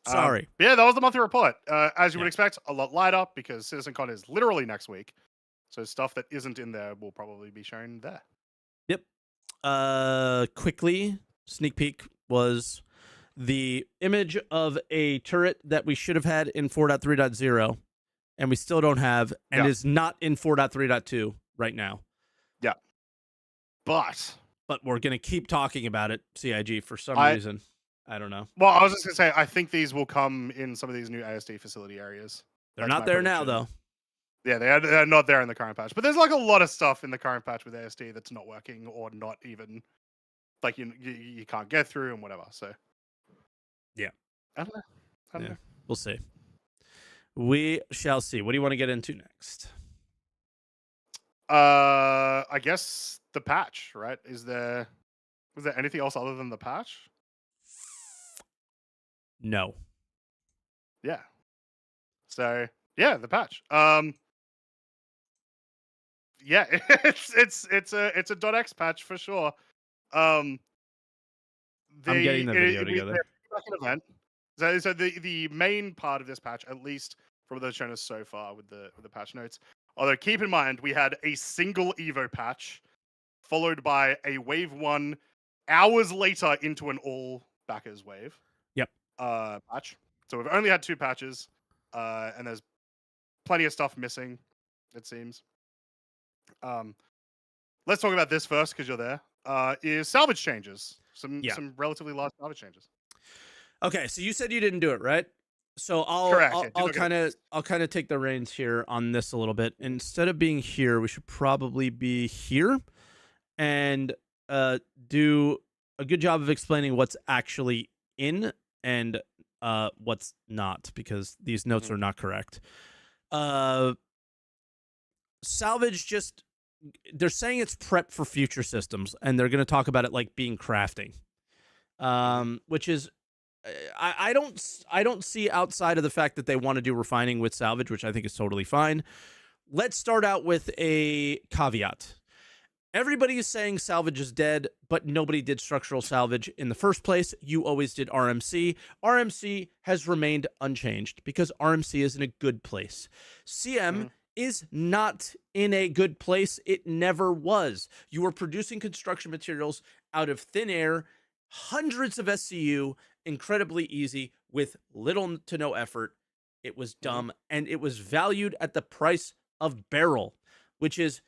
Sorry. Yeah, that was the monthly report. As you would expect, a lot lighter because CitizenCon is literally next week. So stuff that isn't in there will probably be shown there. Yep. Quickly, sneak peek was the image of a turret that we should have had in 4.3.0 and we still don't have and is not in 4.3.2 right now. Yeah. But we're going to keep talking about it, CIG, for some reason. I don't know. Well, I was just going to say, I think these will come in some of these new ASD facility areas. They're not there now, though. Yeah, they're not there in the current patch. But there's like a lot of stuff in the current patch with ASD that's not working or not even, like, you can't get through and whatever. So, yeah. I don't know. We'll see. We shall see. What do you want to get into next? I guess the patch, right? Was there anything else other than the patch? No. Yeah. So yeah, the patch. Yeah, it's a .x patch for sure. I'm getting the video together. Event. So the main part of this patch, at least from what they've shown us so far with the patch notes. Although keep in mind we had a single Evo patch, followed by a wave 1 hours later into an all backers wave. Yep. Patch. So we've only had 2 patches, and there's plenty of stuff missing, it seems. Let's talk about this first because you're there. Is salvage changes. Some relatively large salvage changes. Okay, so you said you didn't do it, right? So I'll kind of take the reins here on this a little bit. Instead of being here, we should probably be here and do a good job of explaining what's actually in and what's not, because these notes are not correct. Salvage they're saying it's prep for future systems, and they're going to talk about it like being crafting, which is I don't see outside of the fact that they want to do refining with salvage, which I think is totally fine. Let's start out with a caveat. Everybody is saying salvage is dead, but nobody did structural salvage in the first place. You always did RMC. RMC has remained unchanged because RMC is in a good place. CM is not in a good place. It never was. You were producing construction materials out of thin air, hundreds of SCU, incredibly easy with little to no effort. It was dumb, and it was valued at the price of barrel, which is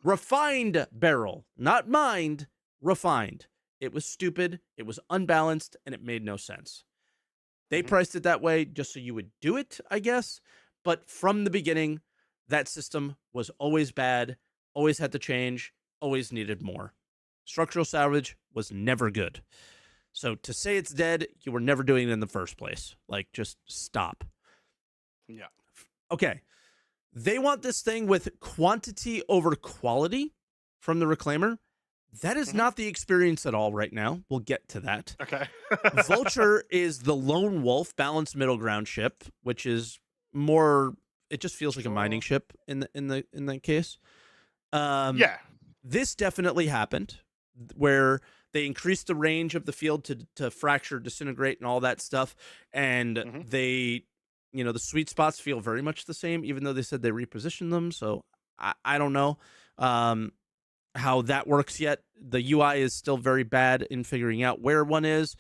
refined barrel, not mined, refined. It was stupid, it was unbalanced, and it made no sense. They priced it that way just so you would do it, I guess. But from the beginning, that system was always bad, always had to change, always needed more. Structural salvage was never good. So to say it's dead, you were never doing it in the first place. Like, just stop. Yeah. Okay. They want this thing with quantity over quality from the Reclaimer. That is not the experience at all right now. We'll get to that. Okay. Vulture is the lone wolf balanced middle ground ship, which is more. It just feels like a mining ship in that case. This definitely happened, where they increased the range of the field to fracture, disintegrate, and all that stuff, and they. You know, the sweet spots feel very much the same, even though they said they repositioned them. So I don't know how that works yet. The UI is still very bad in figuring out where one is.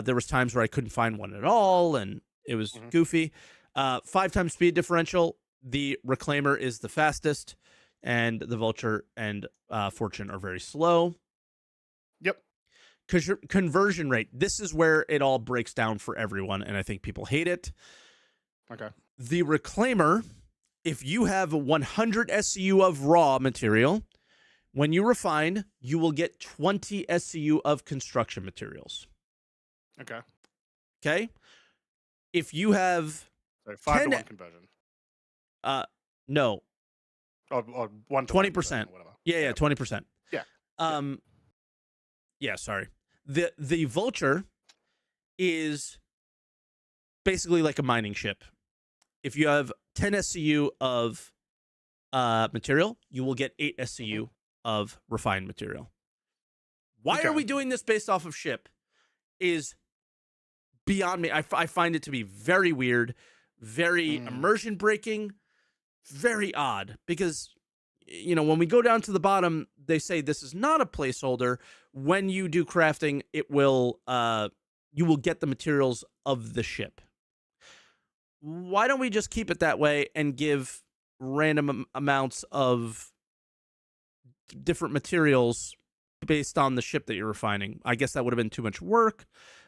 There was times where I couldn't find one at all, and it was goofy. 5 times speed differential. The Reclaimer is the fastest. and the Vulture and Fortune are very slow. Yep. Conversion rate. This is where it all breaks down for everyone, and I think people hate it. Okay. The Reclaimer, if you have 100 SCU of raw material, when you refine, you will get 20 SCU of construction materials. Okay. Okay? If you have So 5 10 to 1 conversion. no, Or 1 to 20%. 1%, whatever. Yeah, 20%. Yeah. Yeah, sorry. The Vulture is basically like a mining ship. If you have 10 SCU of material, you will get 8 SCU of refined material. Why Okay. are we doing this based off of ship is beyond me. I find it to be very weird, very immersion breaking, very odd, because when we go down to the bottom, they say this is not a placeholder. When you do crafting, it will you will get the materials of the ship. Why don't we just keep it that way and give random amounts of different materials based on the ship that you're refining? I guess that would have been too much work.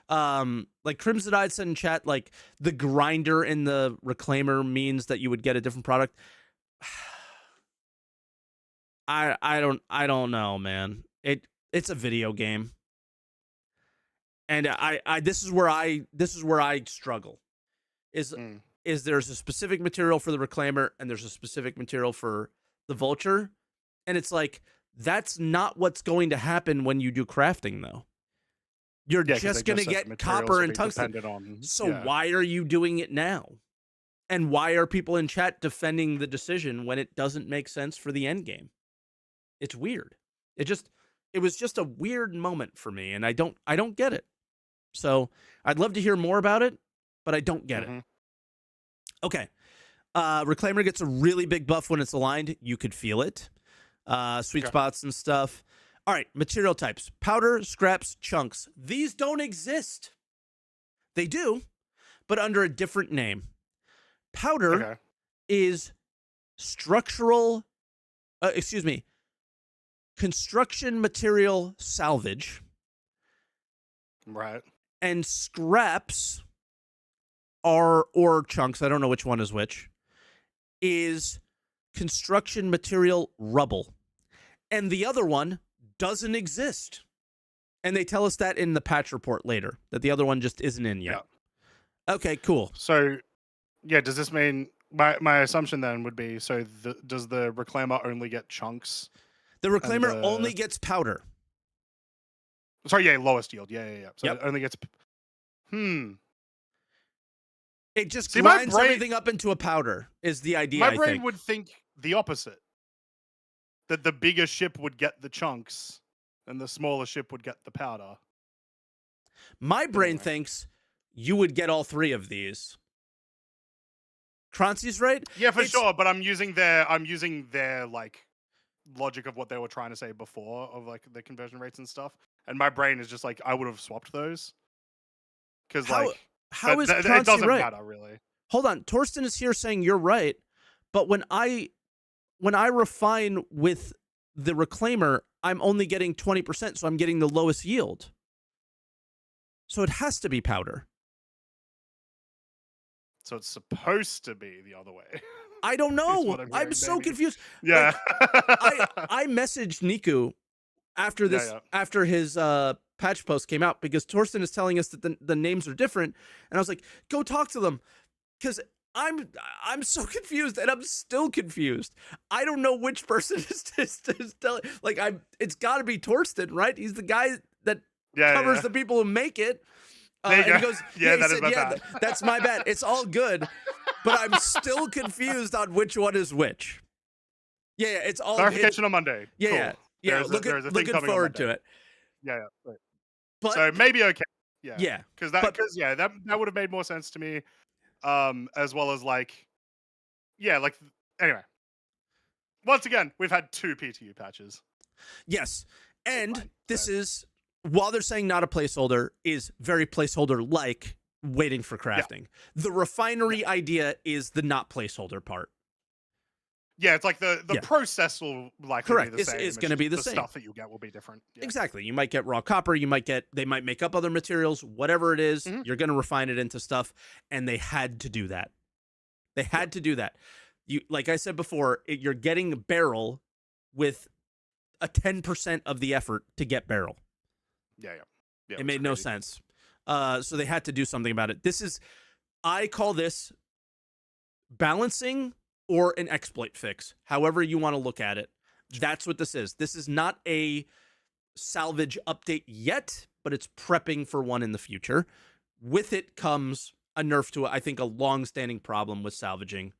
Like Crimsonide said in chat, like the grinder in the Reclaimer means that you would get a different product. I don't know, man. It's a video game. And this is where I struggle. Is there's a specific material for the Reclaimer and there's a specific material for the Vulture, and it's like that's not what's going to happen when you do crafting, though. You're just going to get copper and tungsten. So why are you doing it now? And why are people in chat defending the decision when it doesn't make sense for the end game? It's weird. It was just a weird moment for me, and I don't get it. So I'd love to hear more about it, but I don't get it. Okay. Reclaimer gets a really big buff when it's aligned. You could feel it. Sweet spots and stuff. All right, material types. Powder, scraps, chunks. These don't exist. They do, but under a different name. Powder is construction material salvage. Right. And scraps or chunks, I don't know which one is which, is construction material rubble. And the other one doesn't exist. And they tell us that in the patch report later, that the other one just isn't in yet. Yeah. Okay, cool. So, yeah, does this mean, my assumption then would be, so does the Reclaimer only get chunks? The Reclaimer only gets powder. Sorry, yeah, lowest yield. Yeah. So it only gets... It just grinds everything up into a powder, is the idea, My brain would think the opposite. That the bigger ship would get the chunks, and the smaller ship would get the powder. My brain thinks you would get all 3 of these. Croncy's right? Yeah, for sure, but I'm using their like logic of what they were trying to say before, of like the conversion rates and stuff. And my brain is just like, I would have swapped those. Because how is Croncy it doesn't right? matter really. Hold on, Torsten is here saying you're right, but when I refine with the Reclaimer, I'm only getting 20%, so I'm getting the lowest yield. So it has to be powder. So it's supposed to be the other way. I don't know. I'm so confused. Yeah. Like, I messaged Niku after this, after his patch post came out, because Torsten is telling us that the names are different, and I was like, go talk to them, because I'm so confused, and I'm still confused. I don't know which person is telling. Like, it's got to be Torsten, right? He's the guy that covers the people who make it. And he goes, that's my bad. It's all good, but I'm still confused on which one is which. Yeah, it's all clarification on Monday. Yeah, cool. Yeah. Looking forward to it. Yeah. Right. But, so maybe okay. Yeah. Because that would have made more sense to me. As well as anyway. Once again, we've had 2 PTU patches. Yes, and this is, while they're saying not a placeholder, is very placeholder-like, waiting for crafting. The refinery idea is the not placeholder part. Yeah, it's like the Yeah. process will likely Correct. be the It's same. gonna just be the the same. stuff that you'll get will be different. Yeah. Exactly. You might get raw copper. They might make up other materials, whatever it is, Mhm. you're going to refine it into stuff. And they had to do that. They had to do that. Like I said before, you're getting barrel with a 10% of the effort to get barrel. Yeah. Yeah. It made no sense. So they had to do something about it. I call this balancing or an exploit fix, however you want to look at it. That's what this is. This is not a salvage update yet, but it's prepping for one in the future. With it comes a nerf to, I think, a long-standing problem with salvaging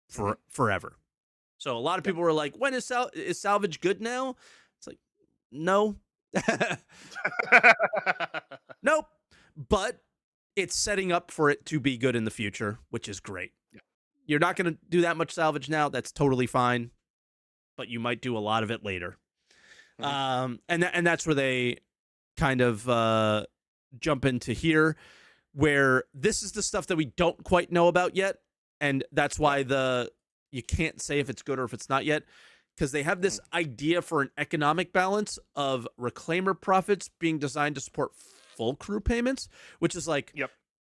for forever. So a lot of people were like, when is salvage good now? It's like, no. Nope. But it's setting up for it to be good in the future, which is great. Yeah. You're not going to do that much salvage now. That's totally fine. But you might do a lot of it later. And that's where they kind of jump into here, where this is the stuff that we don't quite know about yet. And that's why you can't say if it's good or if it's not yet, because they have this idea for an economic balance of reclaimer profits being designed to support full crew payments, which is like,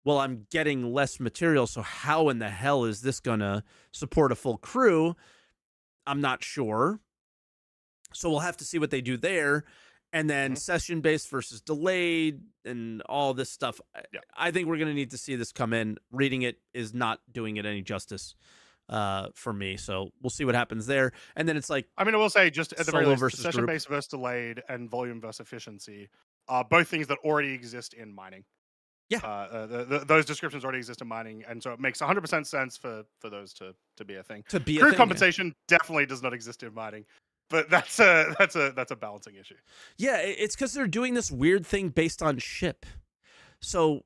well, I'm getting less material, so how in the hell is this going to support a full crew? I'm not sure. So we'll have to see what they do there. And then session-based versus delayed and all this stuff. I think we're going to need to see this come in. Reading it is not doing it any justice for me. So we'll see what happens there. And then it's like, I mean, I will say, just at the very least, session-based group versus delayed and volume versus efficiency are both things that already exist in mining. Yeah. Those descriptions already exist in mining, and so it makes 100% sense for those to be a thing. Crew compensation definitely does not exist in mining. But that's a balancing issue. Yeah, it's because they're doing this weird thing based on ship. So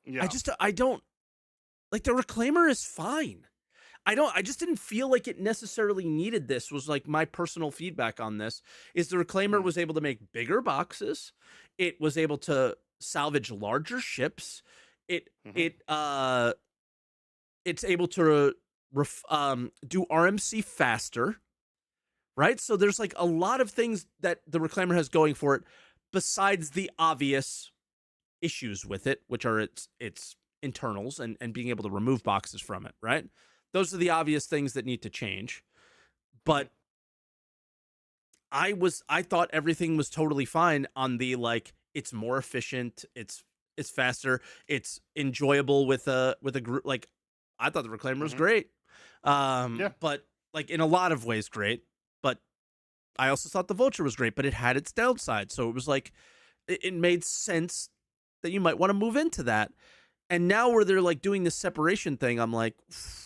I don't like the reclaimer is fine. I just didn't feel like it necessarily needed this. Was like my personal feedback on this is the reclaimer was able to make bigger boxes. It was able to salvage larger ships. It's able to do RMC faster. Right? So there's like a lot of things that the reclaimer has going for it besides the obvious issues with it, which are its internals and being able to remove boxes from it, right? Those are the obvious things that need to change. But I thought everything was totally fine on the like it's more efficient, it's faster, it's enjoyable with a group. Like I thought the reclaimer was great. But like in a lot of ways great. But I also thought the vulture was great, but it had its downside. So it was like, it made sense that you might want to move into that. And now where they're like doing this separation thing, I'm like,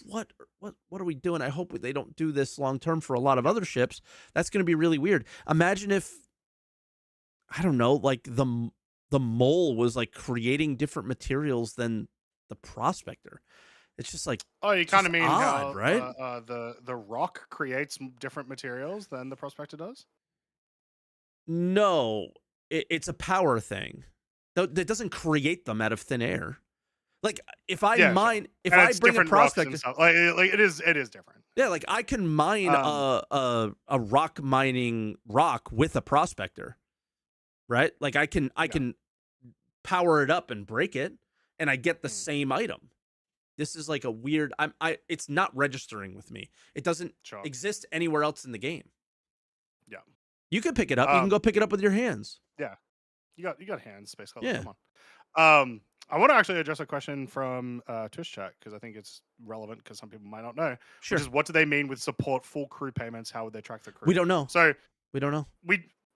what are we doing? I hope they don't do this long-term for a lot of other ships. That's going to be really weird. Imagine if, I don't know, like the mole was like creating different materials than the prospector. It's just like, you kind of mean odd, how right? The rock creates different materials than the prospector does? No, it's a power thing. That doesn't create them out of thin air. Like if I mine, if I bring a prospector, like it is different. Yeah, like I can mine a rock mining rock with a prospector, right? Like I can power it up and break it, and I get the same item. This is like a weird. It's not registering with me. It doesn't exist anywhere else in the game. Yeah, you can pick it up. You can go pick it up with your hands. Yeah, you got hands, basically. Yeah. Come on. I want to actually address a question from Twitch chat because I think it's relevant because some people might not know. Sure. Which is, what do they mean with support full crew payments? How would they track the crew? We don't know. So we don't know.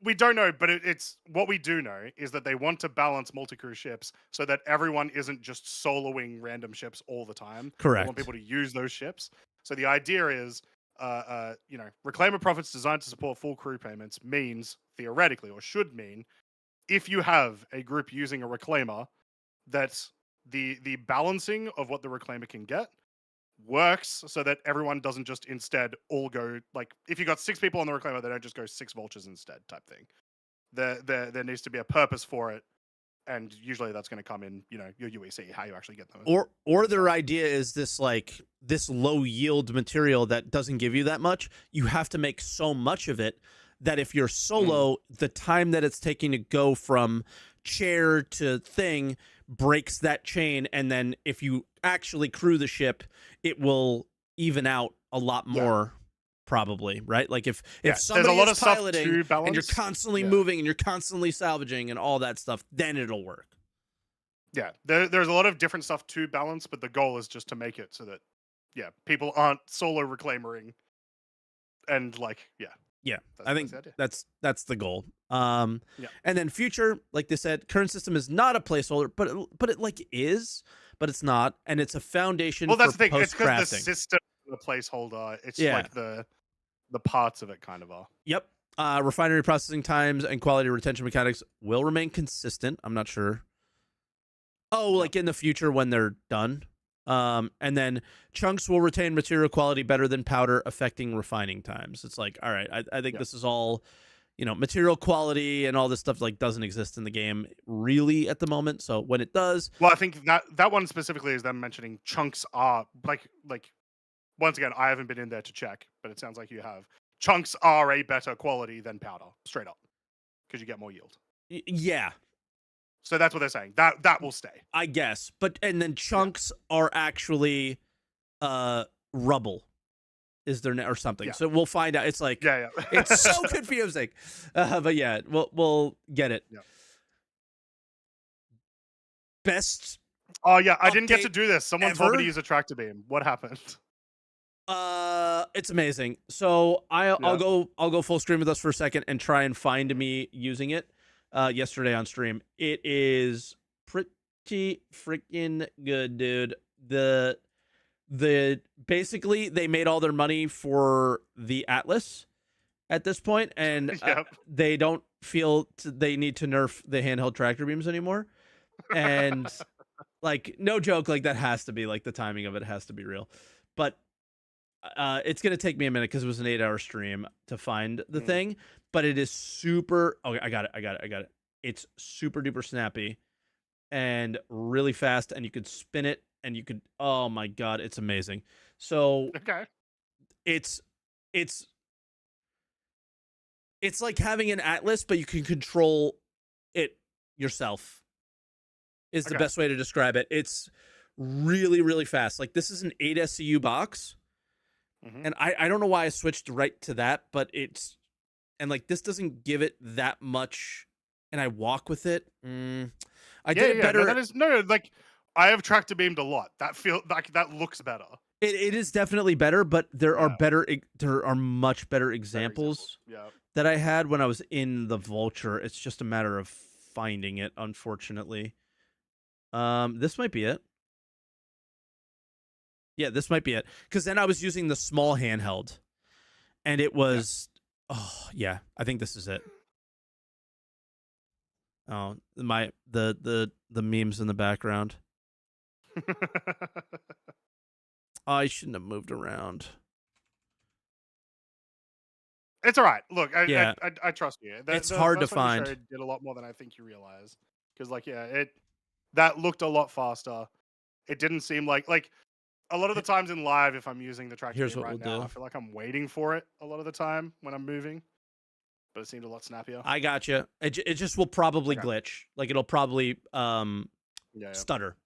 We don't know, but it's what we do know is that they want to balance multi-crew ships so that everyone isn't just soloing random ships all the time. Correct. They want people to use those ships. So the idea is, reclaimer profits designed to support full crew payments means, theoretically, or should mean, if you have a group using a reclaimer, that the balancing of what the reclaimer can get works so that everyone doesn't just instead all go, like, if you got 6 people on the reclaimer, they don't just go 6 vultures instead type thing. There needs to be a purpose for it, and usually that's going to come in, your UEC, how you actually get them. Or their idea is this low yield material that doesn't give you that much. You have to make so much of it that if you're solo, the time that it's taking to go from chair to thing breaks that chain, and then if you actually crew the ship, it will even out a lot more. Probably, right? Like if somebody there's a lot is of piloting stuff to balance, and you're constantly moving and you're constantly salvaging and all that stuff, then it'll work. Yeah, there's a lot of different stuff to balance, but the goal is just to make it so that, people aren't solo reclaimering, and I think that's the goal. And then future, like they said, current system is not a placeholder, but it is, but it's not, and it's a foundation. Well, that's for the thing. It's because the post-crafting. system, the placeholder. It's like the parts of it kind of are. Yep. Refinery processing times and quality retention mechanics will remain consistent. I'm not sure. Oh, like in the future when they're done. And then chunks will retain material quality better than powder, affecting refining times. It's like, all right, I think this is all, material quality and all this stuff doesn't exist in the game really at the moment. So when it does, well, I think that one specifically is them mentioning chunks are like. Once again, I haven't been in there to check, but it sounds like you have. Chunks are a better quality than powder, straight up, because you get more yield. Yeah. So that's what they're saying. That will stay, I guess. And then chunks are actually rubble. Is there or something? Yeah. So we'll find out. It's like it's so confusing. But yeah, we'll get it. Yeah. Best. Oh yeah, I didn't get to do this. Someone told me ever? to use a tractor beam. What happened? It's amazing. So I'll go full screen with us for a second and try and find me using it. Yesterday on stream, it is pretty freaking good, dude. The basically they made all their money for the Atlas at this point, and they don't feel they need to nerf the handheld tractor beams anymore. And no joke, that has to be the timing of it has to be real, but. It's gonna take me a minute because it was an 8-hour stream to find the thing, but it is super. Okay, I got it. It's super duper snappy and really fast, and you could spin it, and you could. Oh my god, it's amazing. So it's like having an Atlas, but you can control it yourself. Is the best way to describe it. It's really really fast. This is an 8 SCU box. And I don't know why I switched right to that, but this doesn't give it that much, and I walk with it. I did it better. I have tractor beamed a lot. That looks better. It is definitely better, but there are much better examples that I had when I was in the Vulture. It's just a matter of finding it, unfortunately. This might be it. Yeah, this might be it. Because then I was using the small handheld, and it was, I think this is it. Oh, the memes in the background. I shouldn't have moved around. It's all right. Look, I trust you. It's hard to find. Did a lot more than I think you realize. Because that looked a lot faster. It didn't seem like a lot of the times in live, if I'm using the tractor beam right now, I feel like I'm waiting for it a lot of the time when I'm moving. But it seemed a lot snappier. I gotcha. It just will probably glitch. It'll probably stutter.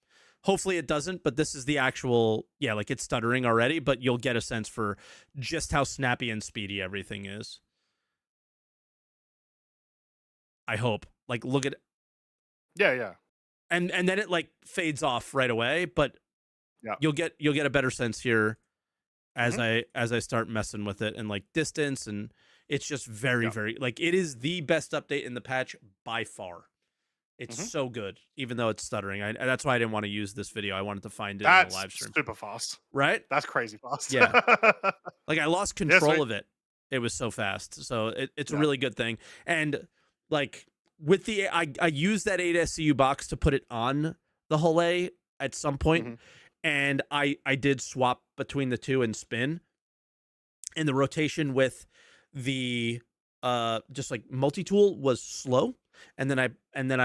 Hopefully it doesn't, but this is the actual, it's stuttering already, but you'll get a sense for just how snappy and speedy everything is. I hope. Look at it. Yeah. And then it fades off right away, but you'll get a better sense here as I start messing with it and distance, and it's just very very it is the best update in the patch by far. It's so good, even though it's stuttering. That's why I didn't want to use this video. I wanted to find it in the live stream. Super fast, right? That's crazy fast. Yeah, I lost control of it. It was so fast. So it's a really good thing. And with the I used that 8 SCU box to put it on the Hull A at some point. And I did swap between the two and spin. And the rotation with the just like multi-tool was slow, and then I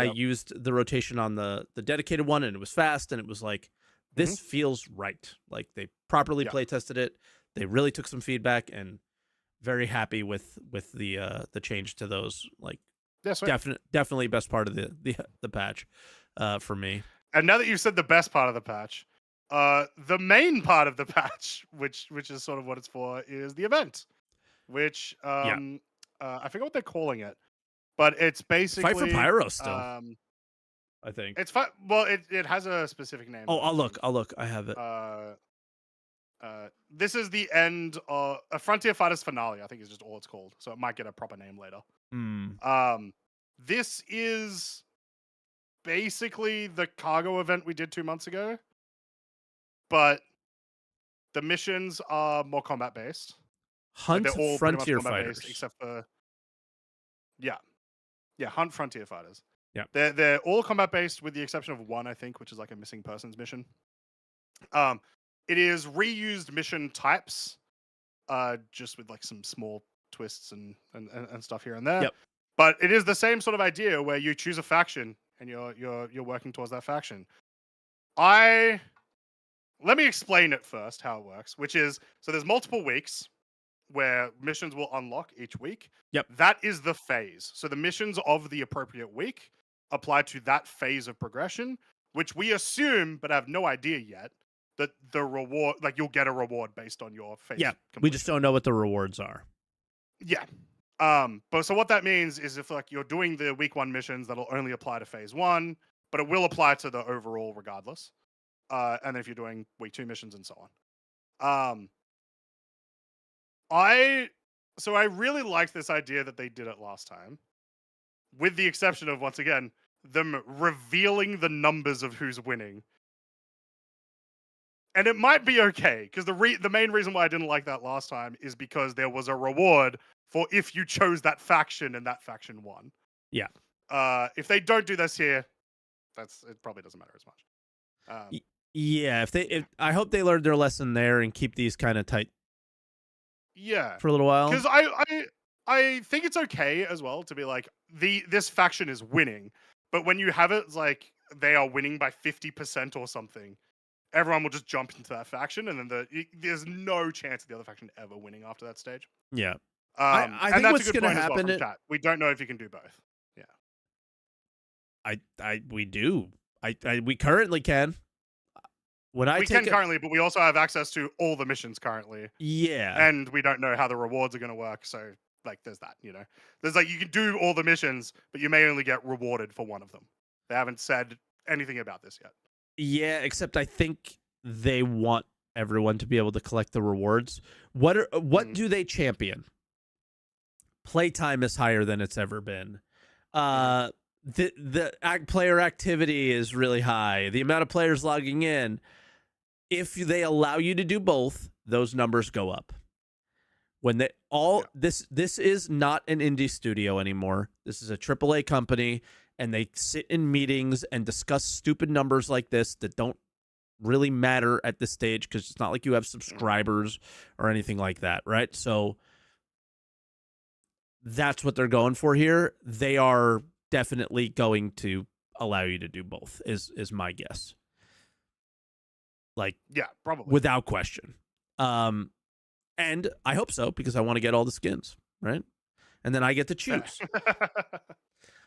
Yep. used the rotation on the dedicated one, and it was fast, and it was like, this feels right. Like they properly Yeah. play tested it. They really took some feedback, and very happy with the change to those. Like Yeah, sweet. definitely best part of the patch for me. And now that you've said the best part of the patch, the main part of the patch, which is sort of what it's for, is the event, which I forget what they're calling it, but it's basically Fight for Pyro still. I think it's fight. Well, it has a specific name. Oh, I'll look. I have it. This is the end of a Frontier Fighters finale. I think is just all it's called, so it might get a proper name later. This is basically the cargo event we did 2 months ago, but the missions are more combat based. Hunt they're all Frontier combat Fighters, based, except for Hunt Frontier Fighters. Yeah, they're all combat based with the exception of one, I think, which is like a missing persons mission. It is reused mission types, just with like some small twists and stuff here and there. Yep. But it is the same sort of idea where you choose a faction and you're working towards that faction. Let me explain it first how it works, which is, so there's multiple weeks where missions will unlock each week. Yep. That is the phase. So the missions of the appropriate week apply to that phase of progression, which we assume, but have no idea yet, that the reward, like you'll get a reward based on your phase. Yeah, completion. we just don't know what the rewards are. Yeah. But so what that means is if like you're doing the week 1 missions, that'll only apply to phase 1, but it will apply to the overall regardless. And then if you're doing week 2 missions and so on. I really liked this idea that they did it last time, with the exception of, once again, them revealing the numbers of who's winning. And it might be okay, because the main reason why I didn't like that last time is because there was a reward for if you chose that faction and that faction won. Yeah. If they don't do this here, it probably doesn't matter as much. Yeah, I hope they learned their lesson there and keep these kind of tight. Yeah. For a little while. Because I think it's okay as well to be like, this faction is winning, but when you have it like they are winning by 50% or something, everyone will just jump into that faction, and then there's no chance of the other faction ever winning after that stage. Yeah. I think what's going to happen is we don't know if you can do both. Yeah. We do. We currently can. We can currently, but we also have access to all the missions currently. Yeah. And we don't know how the rewards are going to work, so like there's that, There's like you can do all the missions, but you may only get rewarded for one of them. They haven't said anything about this yet. Yeah, except I think they want everyone to be able to collect the rewards. What do they champion? Playtime is higher than it's ever been. The player activity is really high. The amount of players logging in. If they allow you to do both, those numbers go up. When this is not an indie studio anymore. This is a AAA company, and they sit in meetings and discuss stupid numbers like this that don't really matter at this stage, because it's not like you have subscribers or anything like that, right? So that's what they're going for here. They are definitely going to allow you to do both, is my guess. Like, yeah, probably without question. And I hope so, because I want to get all the skins, right? And then I get to choose.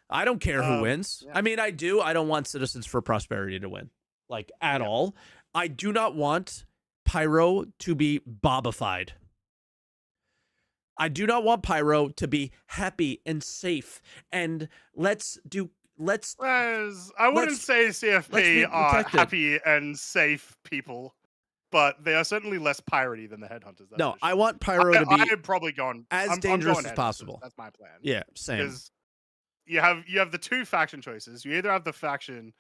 I don't care who wins. Yeah. I mean, I do. I don't want Citizens for Prosperity to win, like, at all. I do not want Pyro to be Bobified. I do not want Pyro to be happy and safe. And I wouldn't say CFP are happy and safe people, but they are certainly less piratey than the Headhunters. No, I want Pyro to be I'm probably going as dangerous as possible. That's my plan. Yeah, same. Because you have the two faction choices. You either have the faction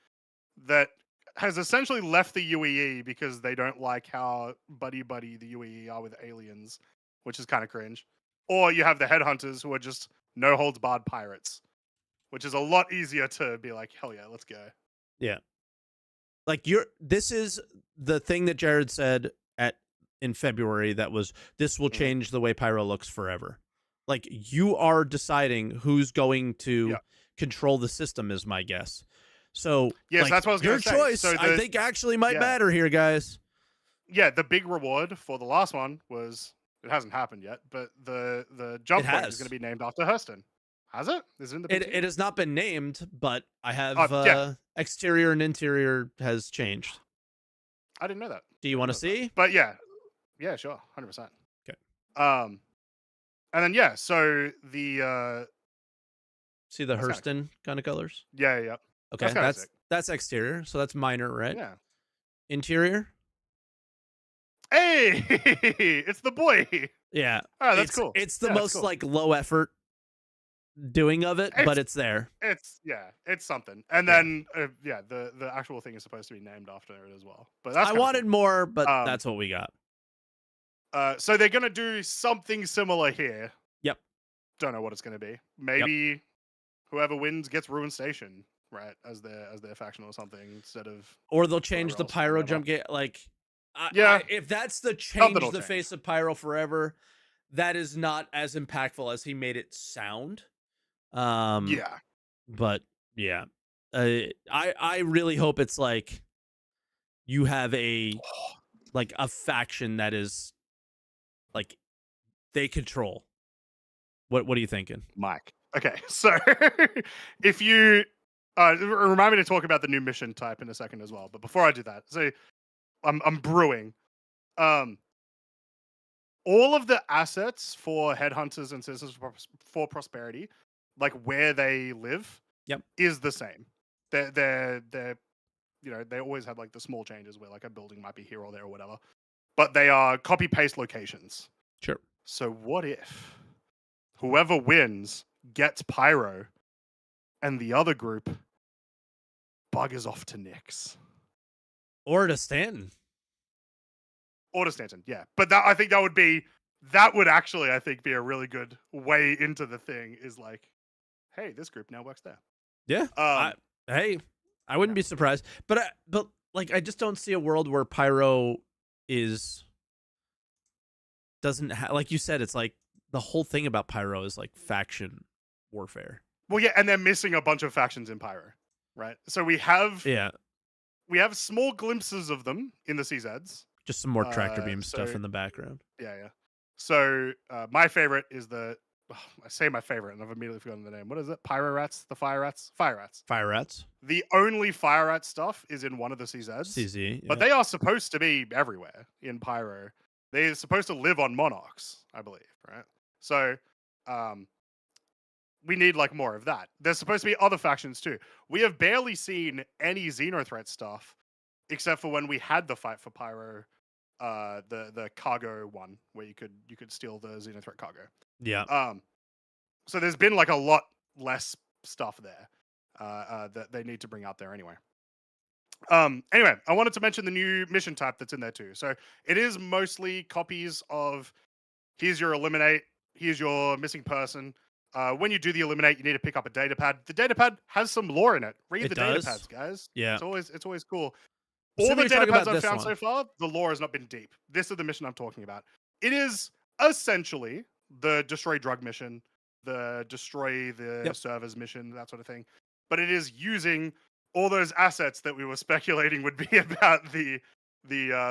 that has essentially left the UEE because they don't like how buddy the UEE are with aliens, which is kind of cringe. Or you have the Headhunters, who are just no holds barred pirates, which is a lot easier to be like, hell yeah, let's go. Yeah. Like, this is the thing that Jared said in February that was, this will change the way Pyro looks forever. like you are deciding who's going to Yeah. control the system is my guess. So Yes, like, that's what I was your gonna say. choice, So I think actually might yeah. matter here, guys. Yeah, the big reward for the last one was, it hasn't happened yet, but the jump It point has. is going to be named after Hurston. Has it? Is it in the PTU? It has not been named, but I have Yeah. exterior and interior has changed. I didn't know that. Do you want to see? But yeah, sure, 100%. Okay. And then yeah, so the See the That's kinda Hurston kind of colors? yeah. Okay, kinda sick. that's exterior, so that's minor, right? Yeah. Interior? Hey, it's the boy. Yeah. Oh, that's cool. It's the Yeah, that's most cool. like low effort doing of it, but it's there. It's something. And then the actual thing is supposed to be named after it as well. But that's I kinda wanted more, but Um, that's what we got. cool. So they're gonna do something similar here. Yep. Don't know what it's gonna be. Maybe whoever wins gets Ruined Station, right, as their faction or something, instead of Or they'll change the else or pyro whatever. jump gate. Like, Yeah. if that's the Something change will the change. face of pyro forever, that is not as impactful as he made it sound. Yeah. But yeah, I really hope it's like you have a faction that is like they control. What are you thinking? Mike. Okay, so if you remind me to talk about the new mission type in a second as well. But before I do that, so I'm brewing. All of the assets for headhunters and citizens for prosperity, like where they live, Yep. is the same. They're they always have like the small changes where like a building might be here or there or whatever, but they are copy paste locations. Sure. So what if whoever wins gets pyro, and the other group buggers off to Nyx Or to Stanton. or to Stanton? Yeah, but I think that would actually, I think, be a really good way into the thing. Is like, hey, this group now works there. Yeah. Hey, I wouldn't be surprised, but like I just don't see a world where pyro doesn't have, like you said, it's like the whole thing about pyro is like faction warfare. Well, yeah, and they're missing a bunch of factions in pyro, right? So we have small glimpses of them in the CZs. Just some more tractor beam stuff in the background. Yeah. So my favorite is I say my favorite, and I've immediately forgotten the name. What is it? Pyro Rats? The Fire Rats? Fire Rats. Fire Rats. The only Fire Rat stuff is in one of the CZs. CZ. Yeah. But they are supposed to be everywhere in Pyro. They're supposed to live on Monarchs, I believe, right? So we need like more of that. There's supposed to be other factions too. We have barely seen any Xenothreat stuff, except for when we had the fight for Pyro, the cargo one where you could steal the Xenothreat cargo. Yeah. So there's been like a lot less stuff there that they need to bring out there anyway. Anyway, I wanted to mention the new mission type that's in there too. So it is mostly copies of here's your eliminate, here's your missing person. When you do the eliminate, you need to pick up a data pad. The data pad has some lore in it. Read the data pads, guys. Yeah. It's always cool. All the data pads I've found so far, the lore has not been deep. This is the mission I'm talking about. It is essentially the destroy drug mission, the destroy the servers mission, that sort of thing. But it is using all those assets that we were speculating would be about the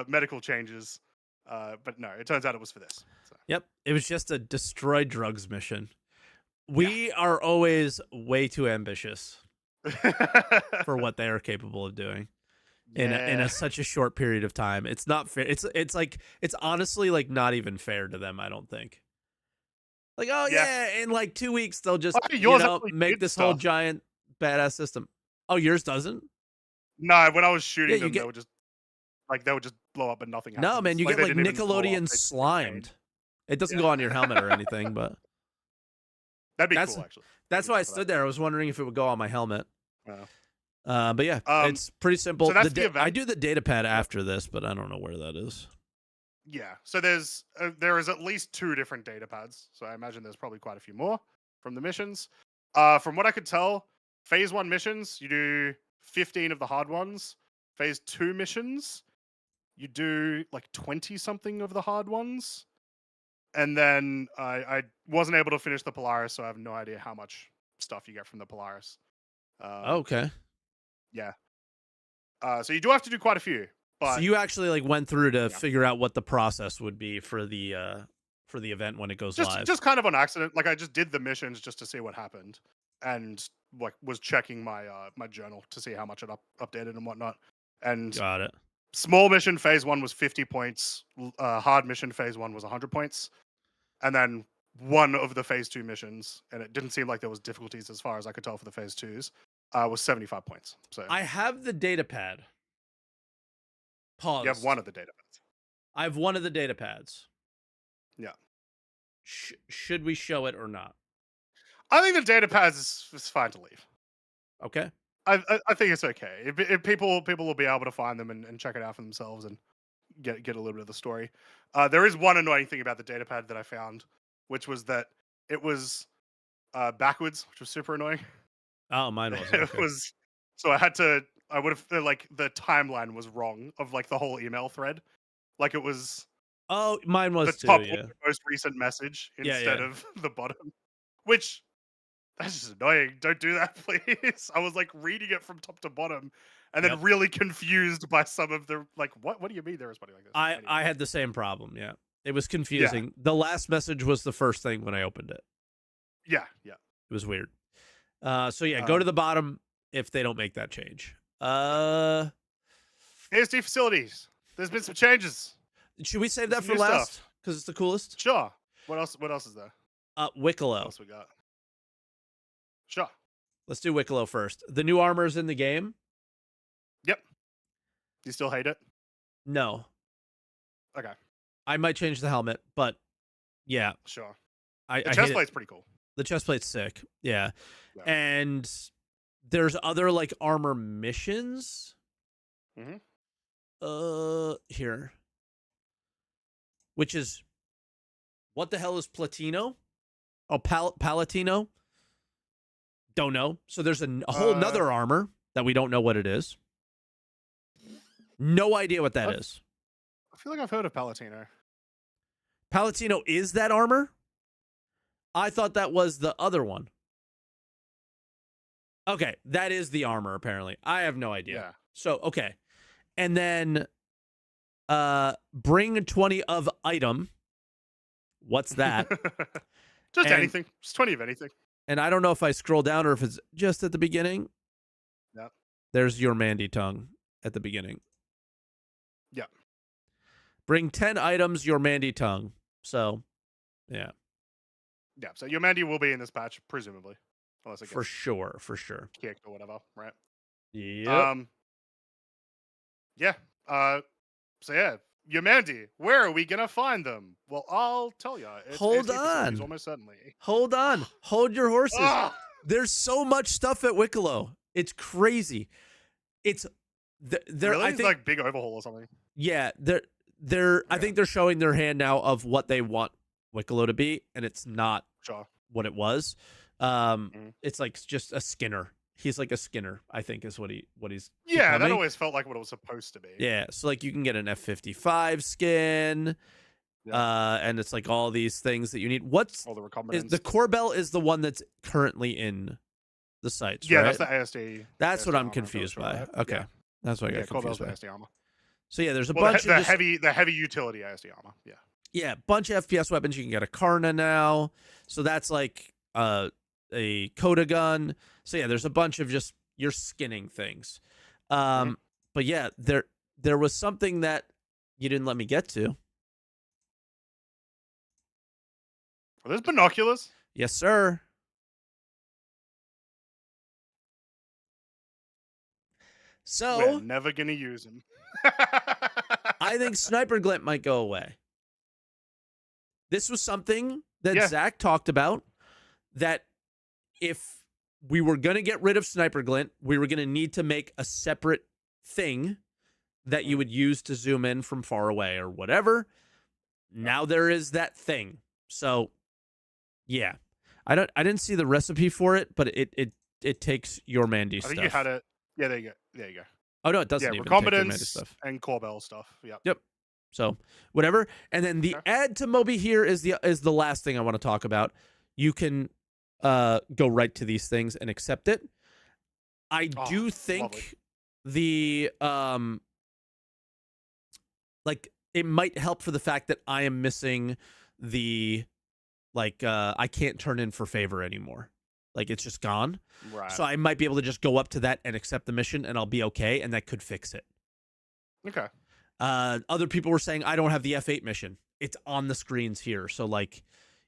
medical changes. But no, it turns out it was for this. So. Yep. It was just a destroy drugs mission. We are always way too ambitious for what they are capable of doing in such a short period of time. It's not fair. It's like, it's honestly like not even fair to them, I don't think. Like, in like 2 weeks they'll just make this whole giant badass system. Oh, yours doesn't? No, when I was shooting them, they would just blow up and nothing happens. No, man, you get like Nickelodeon slimed. It doesn't go on your helmet or anything, but that'd be cool, actually. That's why I stood there. I was wondering if it would go on my helmet. Oh. But yeah, it's pretty simple. So that's the event. I do the data pad after this, but I don't know where that is. Yeah, so there is at least 2 different data pads. So I imagine there's probably quite a few more from the missions. From what I could tell, Phase 1 missions, you do 15 of the hard ones. Phase 2 missions, you do like 20 something of the hard ones. And then I wasn't able to finish the Polaris, so I have no idea how much stuff you get from the Polaris. Okay. Yeah. So you do have to do quite a few, So but you actually like went through to Yeah. figure out what the process would be for the event when it goes live. just kind of on accident. Like I just did the missions just to see what happened, and like was checking my my journal to see how much it updated and whatnot. And Got it. small mission phase 1 was 50 points. Hard mission phase 1 was 100 points, and then one of the phase 2 missions, and it didn't seem like there was difficulties as far as I could tell for the phase 2s, was 75 points. So I have the data pad. Paused. you have one of the data pads. I have one of the data pads. Yeah. Should we show it or not? I think the data pads is fine to leave. Okay. I think it's okay. If people will be able to find them and check it out for themselves and get a little bit of the story. There is one annoying thing about the data pad that I found, which was that it was backwards, which was super annoying. Oh, mine was. It Okay. was so I would have like the timeline was wrong of like the whole email thread. Like it was Oh, mine was the too. top Yeah. most recent message Yeah, instead yeah. of the bottom, which that's just annoying. Don't do that, please. I was like reading it from top to bottom, and then Yep. really confused by some of the like, what do you mean they're responding like this? Anyway. I had the same problem. Yeah. It was confusing. The last message was the first thing when I opened it. Yeah. It was weird. So yeah, go to the bottom if they don't make that change. ASD facilities. There's been some changes. Should we save that Some for new last? stuff. Because it's the coolest. Sure. What else is there? What Wicklow. else we got? Sure. Let's do Wicklow first. The new armor's in the game. Yep. Do you still hate it? No. Okay. I might change the helmet, but yeah, Sure. I The hate chest it. plate's pretty cool. The chest plate's sick. Yeah. Yeah. And there's other like armor missions. Mhm. Here. Which is what the hell is Platino? Oh, Palatino? Don't know. So there's a whole nother armor that we don't know what it is. No idea what that is. I feel like I've heard of Palatino. Palatino is that armor? I thought that was the other one. Okay, that is the armor, apparently. I have no idea. Yeah. So, okay. And then bring 20 of item. What's that? Just And- anything. Just 20 of anything. And I don't know if I scroll down or if it's just at the beginning. Yep. There's your Mandy tongue at the beginning. Yeah. Bring 10 items, your Mandy tongue. So, yeah. Yeah. So your Mandy will be in this patch, presumably. Unless it For gets sure, for sure. kicked or whatever, right? Yep. Yeah. So yeah, your Mandy, where are we gonna find them? Well, I'll tell you. Hold on. Almost certainly. Hold on. Hold your horses. Ah! There's so much stuff at Wicklow. It's crazy. It's they're Really? I It's think like big overhaul or something. yeah, they're I think they're showing their hand now of what they want Wicklow to be, and it's not Sure. what it was. It's like just a Skinner. He's like a Skinner, I think is what he's Yeah, that becoming. always felt like what it was supposed to be. Yeah, so like you can get an F-55 skin, and it's like all these things that you need. What's All the is recombinants. the Corbel is the one that's currently in the sites, Yeah, right? that's the ASD. That's what ASD I'm armor, confused sure, by. right? Okay, Yeah. that's what I Yeah, got Corbell's confused the by. ASD armor. So yeah, there's a Well, bunch the of just, heavy utility ASD armor. Yeah. yeah, bunch of FPS weapons. You can get a Karna now, so that's like a Coda gun. So yeah, there's a bunch of just you're skinning things. But yeah, there was something that you didn't let me get to. Are those binoculars? Yes, sir. So We're never gonna use them. I think Sniper Glint might go away. This was something that Yeah. Zach talked about, that if we were going to get rid of Sniper Glint, we were going to need to make a separate thing that you would use to zoom in from far away or whatever. Now there is that thing. So yeah. I didn't see the recipe for it, but it takes your Mandy I stuff. think you had it. Yeah, there you go. Oh no, it doesn't Yeah, even take your Mandy recombinants stuff. and Corbell stuff. Yeah. Yep. So whatever. And then the add to Moby here is the last thing I want to talk about. You can go right to these things and accept it. I do think the like it might help for the fact that I am missing the I can't turn in for favor anymore. Like it's just gone. Right. So I might be able to just go up to that and accept the mission and I'll be okay, and that could fix it. Okay. Other people were saying I don't have the F8 mission. It's on the screens here. So like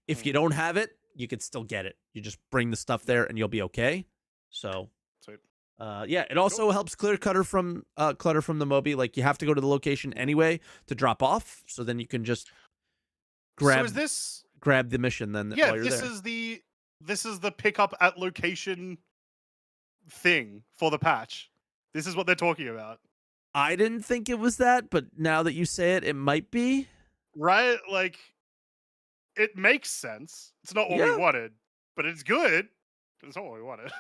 if you don't have it, you could still get it. You just bring the stuff there and you'll be okay. So sweet. Yeah, it also helps clear clutter from the Moby. Like you have to go to the location anyway to drop off, so then you can just grab grab the mission then while you're there. This is the pickup at location thing for the patch. This is what they're talking about. I didn't think it was that, but now that you say it, it might be. Right? Like, it makes sense. It's not what we wanted, but it's good. It's not what we wanted.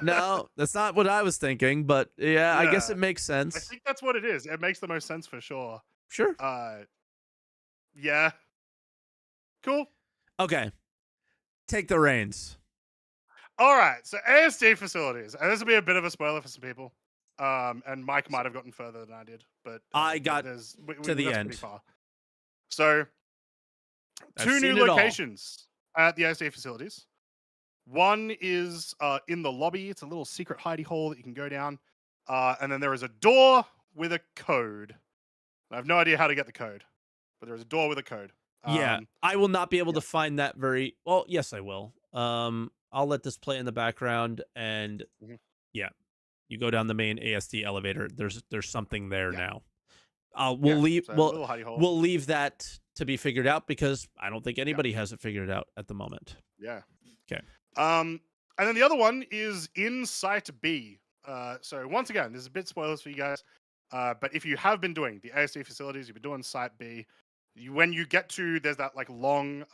No, that's not what I was thinking, but yeah, I guess it makes sense. I think that's what it is. It makes the most sense for sure. Sure. Yeah. Cool. Okay. Take the reins. All right. So ASD facilities. And this will be a bit of a spoiler for some people. And Mike might have gotten further than I did, but I got to the end. Far. So, two new locations at the ASD facilities. One is in the lobby. It's a little secret hidey hole that you can go down. And then there is a door with a code. I have no idea how to get the code, but there is a door with a code. Yeah, I will not be able to find that very well. Yes, I will. I'll let this play in the background, and yeah, you go down the main ASD elevator. There's something there now. We'll leave that to be figured out because I don't think anybody has it figured out at the moment. Yeah. Okay. And then the other one is in Site B. So once again, there's a bit spoilers for you guys. But if you have been doing the ASD facilities, you've been doing Site B. When you get to, there's that like long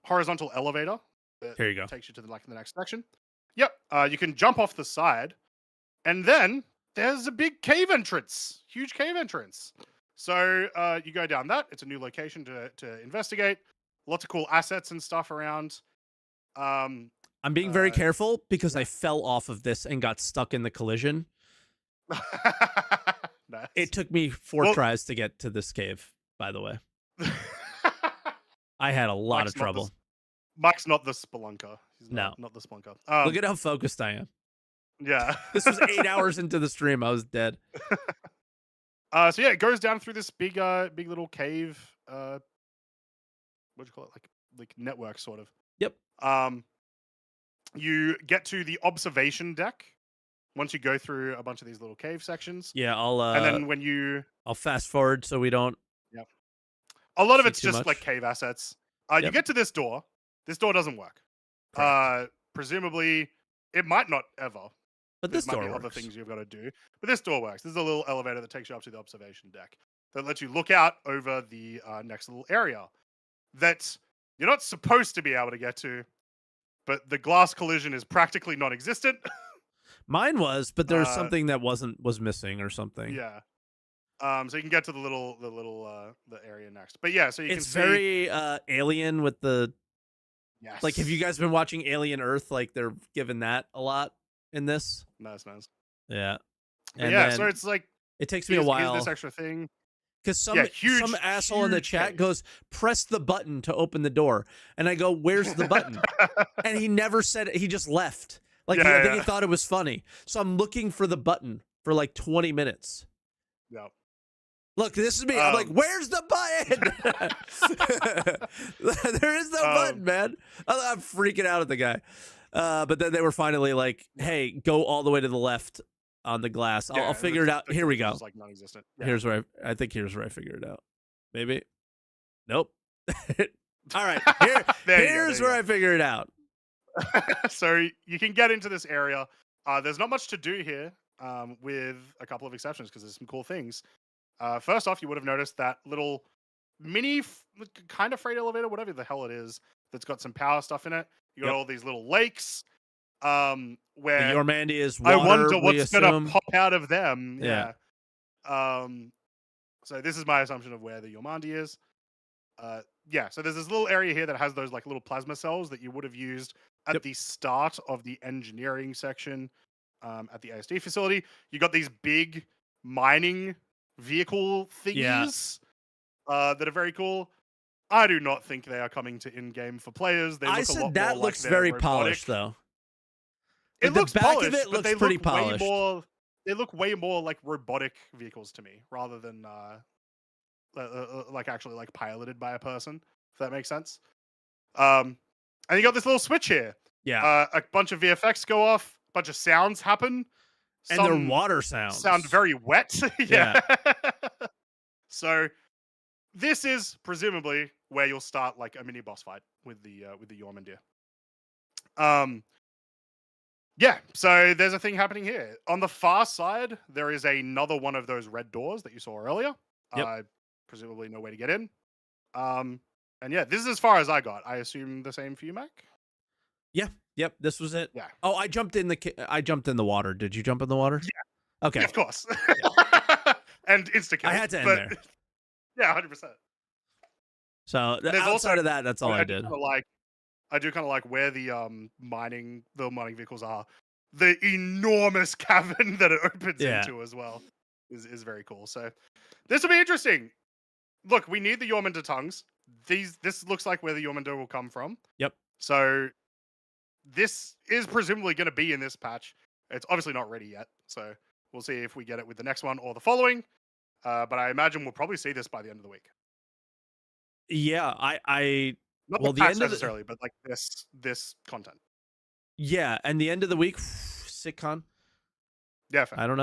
horizontal elevator that Here you go. Takes you to the next section. Yep. You can jump off the side, and then there's a big cave entrance, huge cave entrance. So you go down that. It's a new location to investigate. Lots of cool assets and stuff around. I'm being very careful because I fell off of this and got stuck in the collision. Nice. It took me 4 tries to get to this cave, by the way. I had a lot of trouble. Mike's not the spelunker. He's not the spelunker. Look at how focused I am. Yeah. This was 8 hours into the stream. I was dead. So yeah, it goes down through this big little cave. What do you call it? Like network sort of. Yep. You get to the observation deck once you go through a bunch of these little cave sections. Yeah, and then I'll fast forward so we don't. Yeah. A lot of it's just like cave assets. You get to this door. This door doesn't work. Presumably, it might not ever. But this door might be works. Other things you've got to do. But this door works. This is a little elevator that takes you up to the observation deck that lets you look out over the next little area that you're not supposed to be able to get to, but the glass collision is practically non-existent. Mine was, but there's something that was missing or something. Yeah. So you can get to the area next. But yeah, so you can see... It's very Alien with the... Yes. Like, have you guys been watching Alien Earth? Like, they're giving that a lot in this. Nice. Yeah. And yeah, so it's like... It takes me a while. Here's this extra thing. Because some asshole in the chat goes, press the button to open the door. And I go, where's the button? And he never said it. He just left. Like, I think he thought it was funny. So I'm looking for the button for like 20 minutes. Yeah. Look, this is me. I'm like, where's the button? There is no button, man. I'm freaking out at the guy. But then they were finally like, hey, go all the way to the left on the glass. I'll figure it out. Here we go. Like non-existent. Yeah. Here's where I think here's where I figured it out. Maybe. Nope. All right. Here's where I figured it out. So you can get into this area. There's not much to do here, with a couple of exceptions because there's some cool things. First off, you would have noticed that little mini kind of freight elevator, whatever the hell it is, that's got some power stuff in it. You got all these little lakes. Where the Normandy is water, I wonder what's gonna pop out of them. Yeah. So this is my assumption of where the Yomandi is. Yeah, so there's this little area here that has those like little plasma cells that you would have used at the start of the engineering section at the ASD facility. You got these big mining vehicle thingies that are very cool. I do not think they are coming to in-game for players. They look I a said lot that more looks like they're very robotic. polished, though. It Like, the looks back polished, of it but looks they pretty look polished. way more. They look way more like robotic vehicles to me, rather than like actually like piloted by a person. If that makes sense. And you got this little switch here. Yeah. A bunch of VFX go off. A bunch of sounds happen. And they're Some water sounds. sound very wet. Yeah. So this is presumably where you'll start like a mini boss fight with the Yormandir. Yeah, so there's a thing happening here. On the far side, there is another one of those red doors that you saw earlier. Yep. Presumably no way to get in. And yeah, this is as far as I got. I assume the same for you, Mac? Yep. This was it. Yeah. Oh, I jumped in the water. Did you jump in the water? Yeah. Okay. Yeah, of course. And insta-kill. I had to end there. Yeah, 100%. So There's outside also- of that, that's all I did. I do kind of like where the mining vehicles are. The enormous cavern that it opens Yeah. into as well is very cool. So this will be interesting. Look, we need the Yormander tongues. This looks like where the Yormander will come from. Yep. So this is presumably going to be in this patch. It's obviously not ready yet, so we'll see if we get it with the next one or the following. But I imagine we'll probably see this by the end of the week. Yeah, I Not well, the the patch end of the- necessarily, but like this content. yeah, and the end of the week, sitcon. Yeah, fair. I don't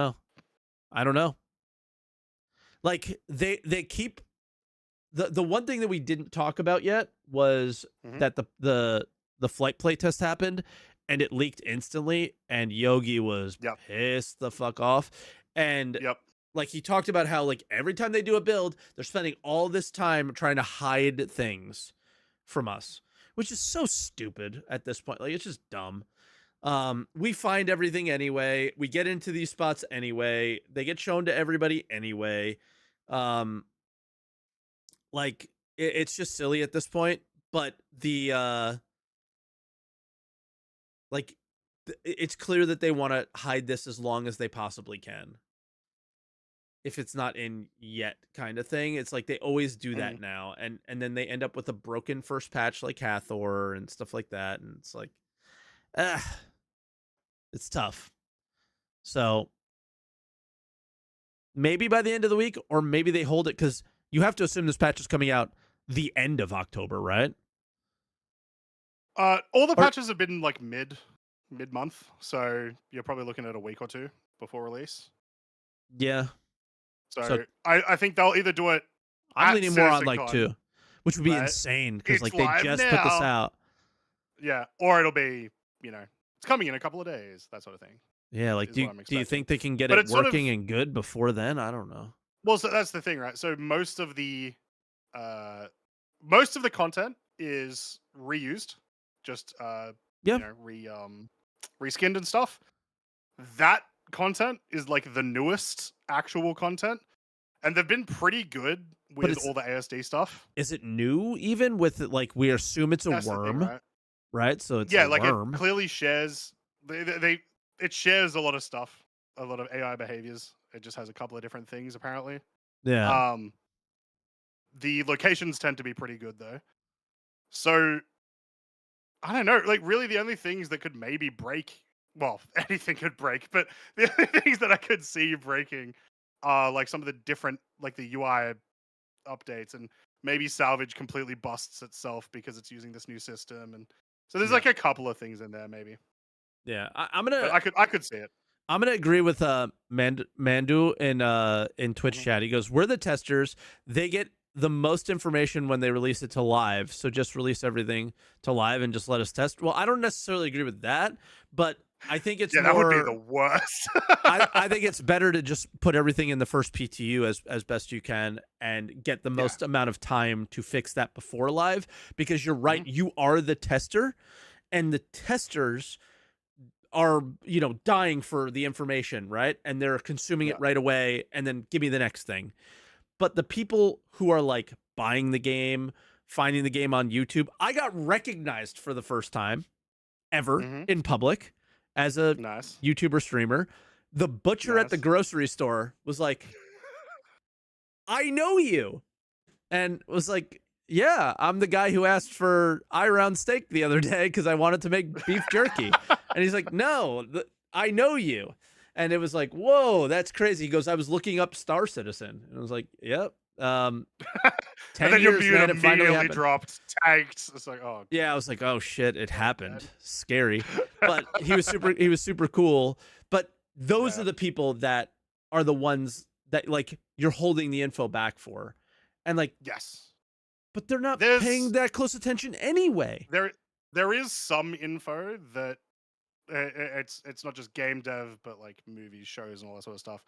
know. Like they keep the one thing that we didn't talk about yet was Mhm. that the flight play test happened and it leaked instantly, and Yogi was Yep. pissed the fuck off. And Yep. like he talked about how like every time they do a build, they're spending all this time trying to hide things from us, which is so stupid at this point. Like it's just dumb. We find everything anyway. We get into these spots anyway. They get shown to everybody anyway. Like it's just silly at this point. But the like it's clear that they want to hide this as long as they possibly can. If it's not in yet, kind of thing. It's like they always do that now, and then they end up with a broken first patch like Hathor and stuff like that, and it's like, it's tough. So maybe by the end of the week, or maybe they hold it, because you have to assume this patch is coming out the end of October, right? All the patches have been like mid-month, so you're probably looking at a week or two before release. Yeah. So I think they'll either do it. I'm at leaning more on like CitizenCon, 2, which would be right? insane, because It's like they live just put this now. out. Yeah, or it'll be, it's coming in a couple of days, that sort of thing. Yeah, like is do what I'm you expecting. think they can get But it it's sort of- working and good before then? I don't know. Well, so that's the thing, right? So most of the content is reused, just reskinned and stuff. That content is like the newest actual content, and they've been pretty good with all the ASD stuff. Is it new even with it, like we assume it's a That's the worm, thing, right? right? So it's Yeah, a like worm. it clearly shares. It shares a lot of stuff, a lot of AI behaviors. It just has a couple of different things apparently. Yeah. The locations tend to be pretty good though. So I don't know. Like really, the only things that could maybe break. Well, anything could break, but the only things that I could see breaking are like some of the different, like the UI updates, and maybe Salvage completely busts itself because it's using this new system, and so there's like a couple of things in there maybe. Yeah. But I could see it. I'm gonna agree with Mandu in Twitch chat. He goes, "We're the testers. They get the most information when they release it to live. So just release everything to live and just let us test." Well, I don't necessarily agree with that, but I think it's that would be the worst. I think it's better to just put everything in the first PTU as best you can and get the most amount of time to fix that before live, because you're right. You are the tester, and the testers are, dying for the information, right? And they're consuming it right away, and then give me the next thing. But the people who are like buying the game, finding the game on YouTube, I got recognized for the first time ever in public as a Nice. YouTuber streamer. The butcher at the Nice. grocery store was like, I know you. And was like, yeah, I'm the guy who asked for eye-round steak the other day because I wanted to make beef jerky. And he's like, no, I know you. And it was like, whoa, that's crazy. He goes, I was looking up Star Citizen. And I was like, yep. 10 and then years, your man, mute it finally immediately happened. dropped, tagged. It's like, oh. Yeah, I was like, oh shit, it happened. Scary. But he was super cool. But those are the people that are the ones that like you're holding the info back for. And like, yes. But they're not paying that close attention anyway. There is some info that it's not just game dev, but like movies, shows, and all that sort of stuff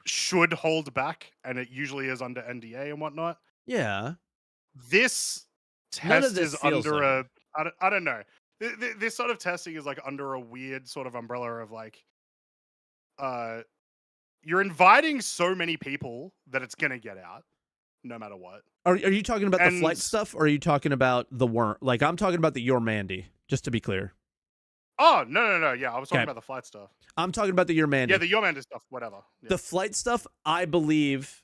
should hold back, and it usually is under NDA and whatnot. Yeah. This None of test this is feels under I don't know. This sort of testing is like under a weird sort of umbrella of like, you're inviting so many people that it's gonna get out, no matter what. Are you talking about the flight stuff, or are you talking about the worm? Like, I'm talking about the Your Mandy, just to be clear. Oh, no. Yeah, I was talking about the flight stuff. I'm talking about the Your Mandy. Yeah, the Your Mandy stuff, whatever. Yeah. The flight stuff, I believe,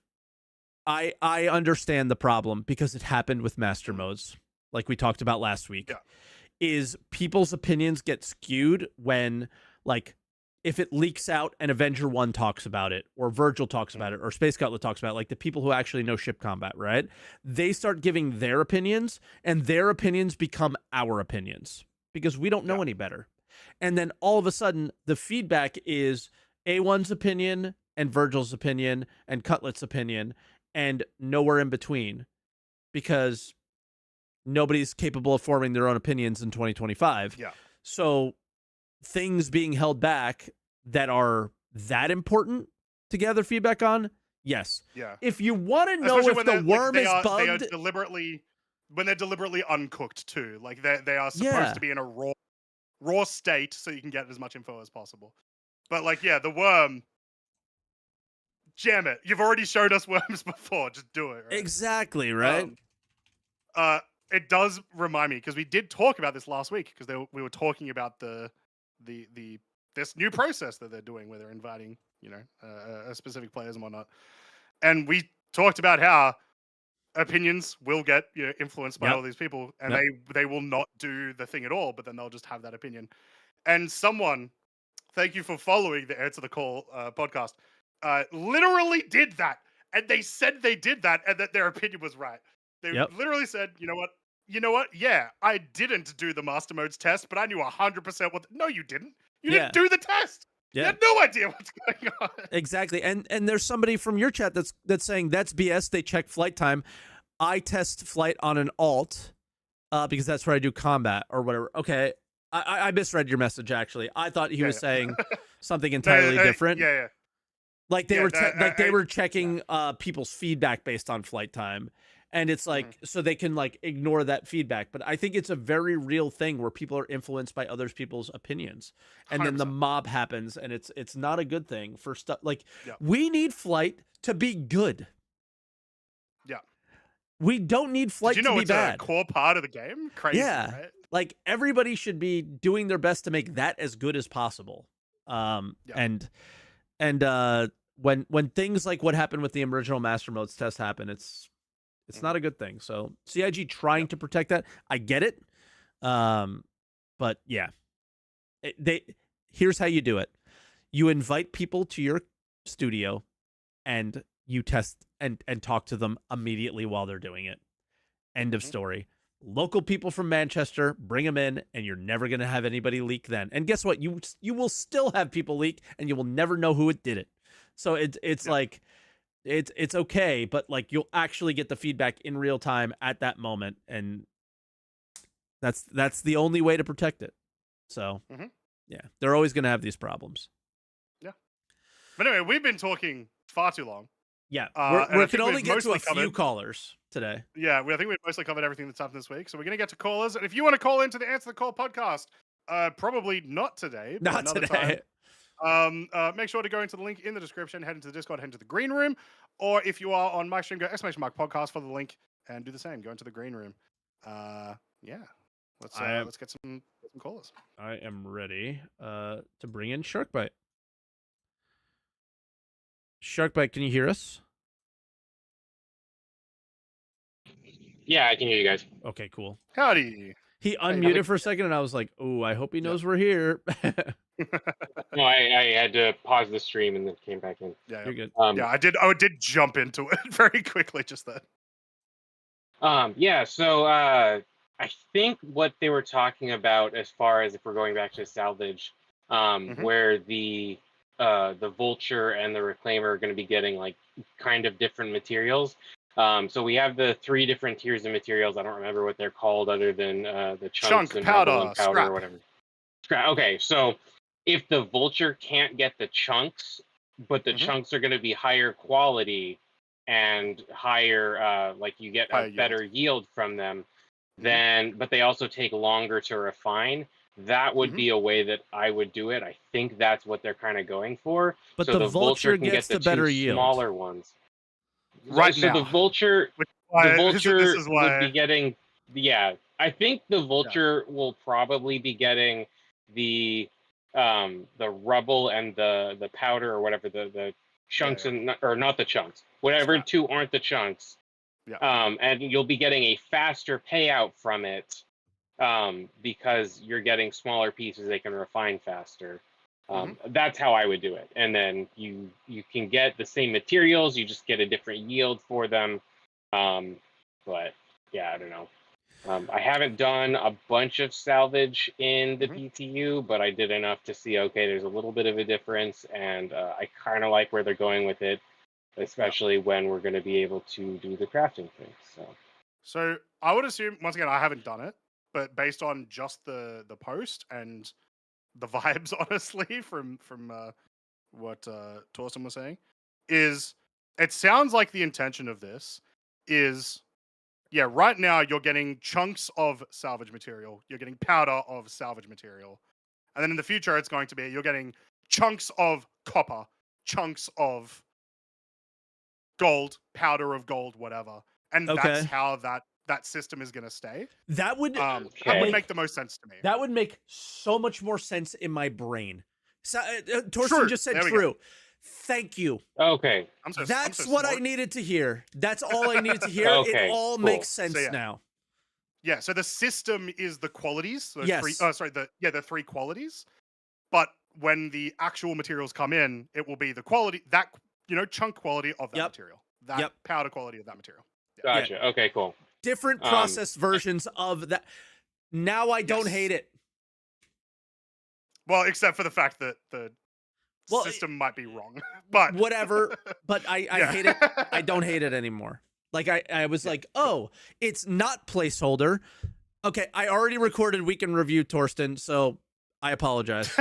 I understand the problem because it happened with master modes, like we talked about last week. Yeah. Is people's opinions get skewed when, like, if it leaks out and Avenger 1 talks about it, or Virgil talks about it, or Space Cutlet talks about it, like the people who actually know ship combat, right? They start giving their opinions, and their opinions become our opinions because we don't know any better. And then all of a sudden, the feedback is A1's opinion and Virgil's opinion and Cutlet's opinion, and nowhere in between, because nobody's capable of forming their own opinions in 2025. Yeah. So things being held back that are that important to gather feedback on, yes. Yeah. If you want to know if the worm is bugged, they are deliberately uncooked too. Like they are supposed to be in a raw state, so you can get as much info as possible. But like, yeah, the worm. Jam it! You've already showed us worms before. Just do it. Right? Exactly right. It does remind me, because we did talk about this last week, because we were talking about this new process that they're doing where they're inviting, specific players and whatnot. And we talked about how opinions will get influenced by all these people, and they will not do the thing at all, but then they'll just have that opinion. And someone, thank you for following the Answer the Call podcast, literally did that. And they said they did that and that their opinion was right. They literally said, you know what? Yeah, I didn't do the master modes test, but I knew 100% what. No, you didn't. You didn't do the test. You had no idea what's going on. Exactly. And there's somebody from your chat that's saying that's BS. They check flight time. I test flight on an alt because that's where I do combat or whatever. Okay. I misread your message, actually. I thought he was saying something entirely different. Yeah. Like they were checking people's feedback based on flight time. And it's like, so they can like ignore that feedback. But I think it's a very real thing where people are influenced by other people's opinions. And 100%. Then the mob happens, and it's not a good thing for stuff. Like, we need flight to be good. Yeah. We don't need flight to be bad. It's a core part of the game? Crazy, right? Like, everybody should be doing their best to make that as good as possible. And when things like what happened with the original Master Modes test happen, it's not a good thing. So CIG trying to protect that, I get it. But yeah, here's how you do it. You invite people to your studio and you test and talk to them immediately while they're doing it. End of story. Local people from Manchester, bring them in, and you're never going to have anybody leak then. And guess what? You will still have people leak, and you will never know who it did it. So it's like, it's okay, but like you'll actually get the feedback in real time at that moment, and that's the only way to protect it. So yeah, they're always going to have these problems. Yeah. But anyway, we've been talking far too long. Yeah, we can only get to a few callers today. Yeah, I think we've mostly covered everything that's happened this week, so we're going to get to callers. And if you want to call into the Answer the Call podcast, probably not today. Not today. Time. Make sure to go into the link in the description, head into the Discord, head into the green room, or if you are on my stream, go !Mike podcast for the link and do the same. Go into the green room. Yeah, let's get some callers. I am ready to bring in Sharkbite. Sharkbite, can you hear us? Yeah, I can hear you guys. Okay, cool. Howdy. He unmuted for a second, and I was like, "Oh, I hope he knows we're here." No, I had to pause the stream and then came back in. Yeah, You're good. yeah, I did jump into it very quickly just then. Yeah, so I think what they were talking about, as far as if we're going back to salvage, where the vulture and the reclaimer are going to be getting like kind of different materials. So we have the 3 different tiers of materials. I don't remember what they're called other than the chunks and powder, and powder or whatever. Scrap. Okay, so if the vulture can't get the chunks, but the chunks are going to be higher quality and higher, like you get a better yield from them, then, but they also take longer to refine. That would be a way that I would do it. I think that's what they're kind of going for. But so the vulture can gets get the better 2 yield. smaller ones. Right so now. the vulture would be getting, I think the vulture will probably be getting the rubble and the powder or whatever, the chunks or not the chunks, whatever 2 aren't the chunks. And you'll be getting a faster payout from it because you're getting smaller pieces they can refine faster. That's how I would do it. And then you can get the same materials, you just get a different yield for them. But yeah, I don't know. I haven't done a bunch of salvage in the PTU, but I did enough to see, okay, there's a little bit of a difference, and I kind of like where they're going with it, especially when we're going to be able to do the crafting thing. So I would assume, once again, I haven't done it, but based on just the post and the vibes, honestly, from what Torsten was saying, is it sounds like the intention of this is, right now you're getting chunks of salvage material, you're getting powder of salvage material, and then in the future it's going to be you're getting chunks of copper, chunks of gold, powder of gold, whatever, and that's how that system is going to stay. That would that would make the most sense to me. That would make so much more sense in my brain. So, Torsten just said true. Thank you. Okay. That's what I needed to hear. That's all I needed to hear. It all makes sense now. Yeah, so the system is the qualities. So yes. The 3 qualities. But when the actual materials come in, it will be the quality, that, chunk quality of that material. That powder quality of that material. Gotcha. Okay, cool. Different process versions of that. Now I don't hate it. Well, except for the fact that the system might be wrong. But whatever. But I hate it. I don't hate it anymore. Like I was like, oh, it's not placeholder. Okay, I already recorded Week in Review, Torsten, so I apologize.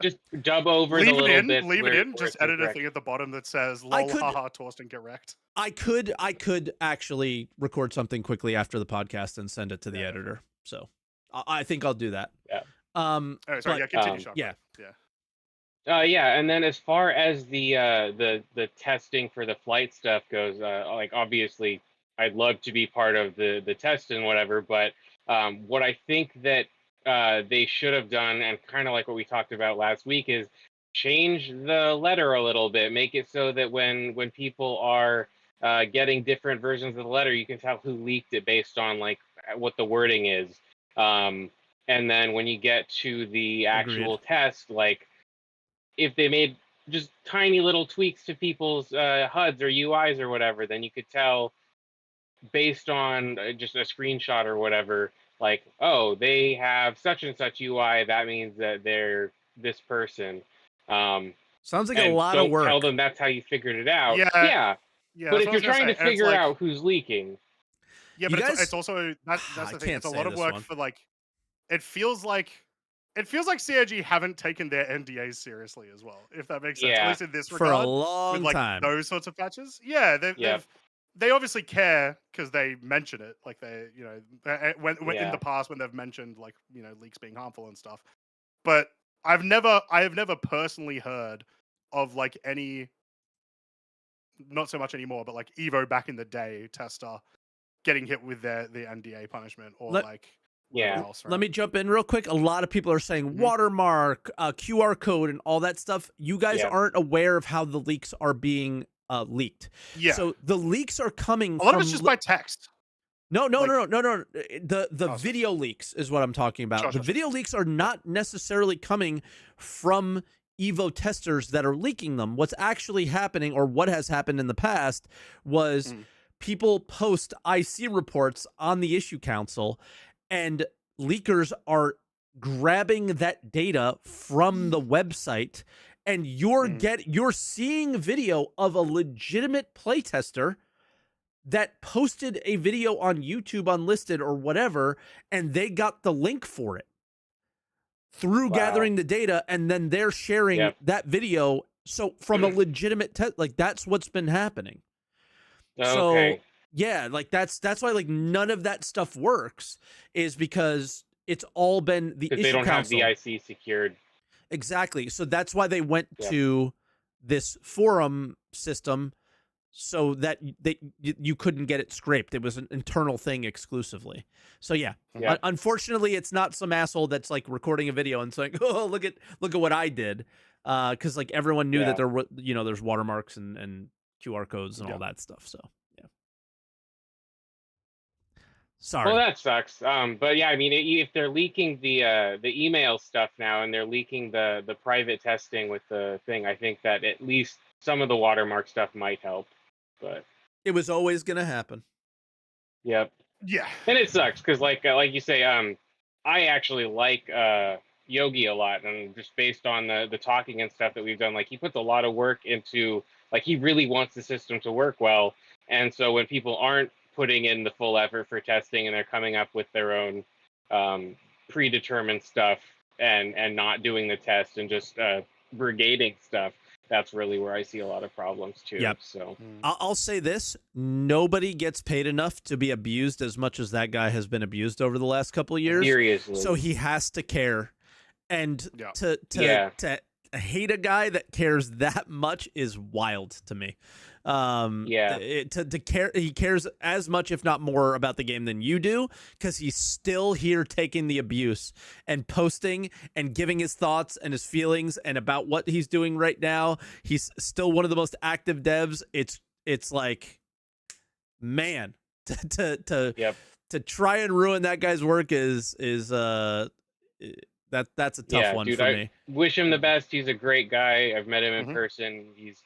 Just dub over the little bit. Leave it in. Just edit a thing at the bottom that says "lol haha Torsten get wrecked." I could actually record something quickly after the podcast and send it to the editor. So I think I'll do that. Yeah. Continue, Sean. Yeah, and then as far as the testing for the flight stuff goes, like obviously I'd love to be part of the test and whatever, but what I think that they should have done, and kind of like what we talked about last week, is change the letter a little bit, make it so that when people are getting different versions of the letter, you can tell who leaked it based on like what the wording is. And then when you get to the actual test, like if they made just tiny little tweaks to people's HUDs or UIs or whatever, then you could tell based on just a screenshot or whatever, like, oh, they have such and such UI, that means that they're this person. Sounds like a lot of work. Tell them that's how you figured it out. Yeah. But if you're trying to figure out who's leaking, but it's also that's the thing. It's a lot of work for like. It feels like CIG haven't taken their NDAs seriously as well, if that makes sense. At least in this regard, for a long with, time. Those sorts of patches. Yeah, they obviously care because they mention it. Like they, when in the past when they've mentioned like leaks being harmful and stuff. But I have never personally heard of like any, not so much anymore, but like Evo back in the day tester getting hit with the NDA punishment or like whatever Yeah. else. Right? Let me jump in real quick. A lot of people are saying Mhm. watermark, QR code, and all that stuff. You guys Yeah. aren't aware of how the leaks are being leaked. Yeah. So the leaks are coming A lot from of it's just by text. No. Like- The Oh, video leaks is what I'm talking about. Sure, The sure, video leaks are not necessarily coming from Evo testers that are leaking them. What's actually happening, or what has happened in the past, was people post IC reports on the issue council, and leakers are grabbing that data from the website, and you're seeing video of a legitimate playtester that posted a video on YouTube unlisted or whatever, and they got the link for it through gathering the data, and then they're sharing that video. So from a legitimate test, like that's what's been happening. Okay. So yeah, like that's why like none of that stuff works, is because it's all been the issue they don't council. have the IC secured. Exactly. So that's why they went to this forum system, so that you couldn't get it scraped. It was an internal thing exclusively. So yeah. Unfortunately, it's not some asshole that's like recording a video and saying, "Oh, look at what I did," because like everyone knew that there were, there's watermarks and QR codes and all that stuff. So yeah. Sorry. Well, that sucks. But yeah, I mean, if they're leaking the email stuff now, and they're leaking the private testing with the thing, I think that at least some of the watermark stuff might help. But it was always gonna happen. Yep. Yeah. And it sucks because, like you say, I actually like Yogi a lot, and just based on the talking and stuff that we've done, like he puts a lot of work into, like he really wants the system to work well. And so when people aren't putting in the full effort for testing and they're coming up with their own predetermined stuff and not doing the test and just brigading stuff, that's really where I see a lot of problems too. Yep. So I'll say this: nobody gets paid enough to be abused as much as that guy has been abused over the last couple of years. Seriously. So he has to care, and to hate a guy that cares that much is wild to me. To care, he cares as much, if not more, about the game than you do, because he's still here taking the abuse and posting and giving his thoughts and his feelings and about what he's doing right now. He's still one of the most active devs. It's like, man, to try and ruin that guy's work is that's a tough one dude, for me. Wish him the best. He's a great guy. I've met him in person. He's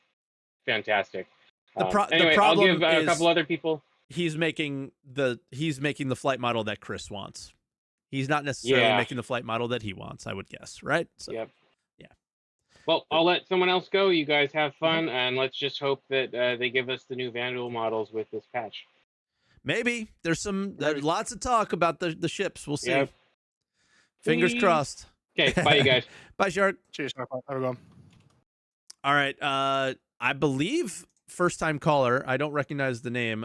fantastic. Anyway, the problem I'll give a couple other people. He's making the flight model that Chris wants. He's not necessarily making the flight model that he wants, I would guess, right? So, yeah. Well, I'll let someone else go. You guys have fun, and let's just hope that they give us the new Vandal models with this patch. Maybe there's lots of talk about the ships. We'll see. Fingers crossed. Okay, bye, you guys. Bye, Shark. Cheers, Shark. Have a good one. All right. I believe first time caller. I don't recognize the name,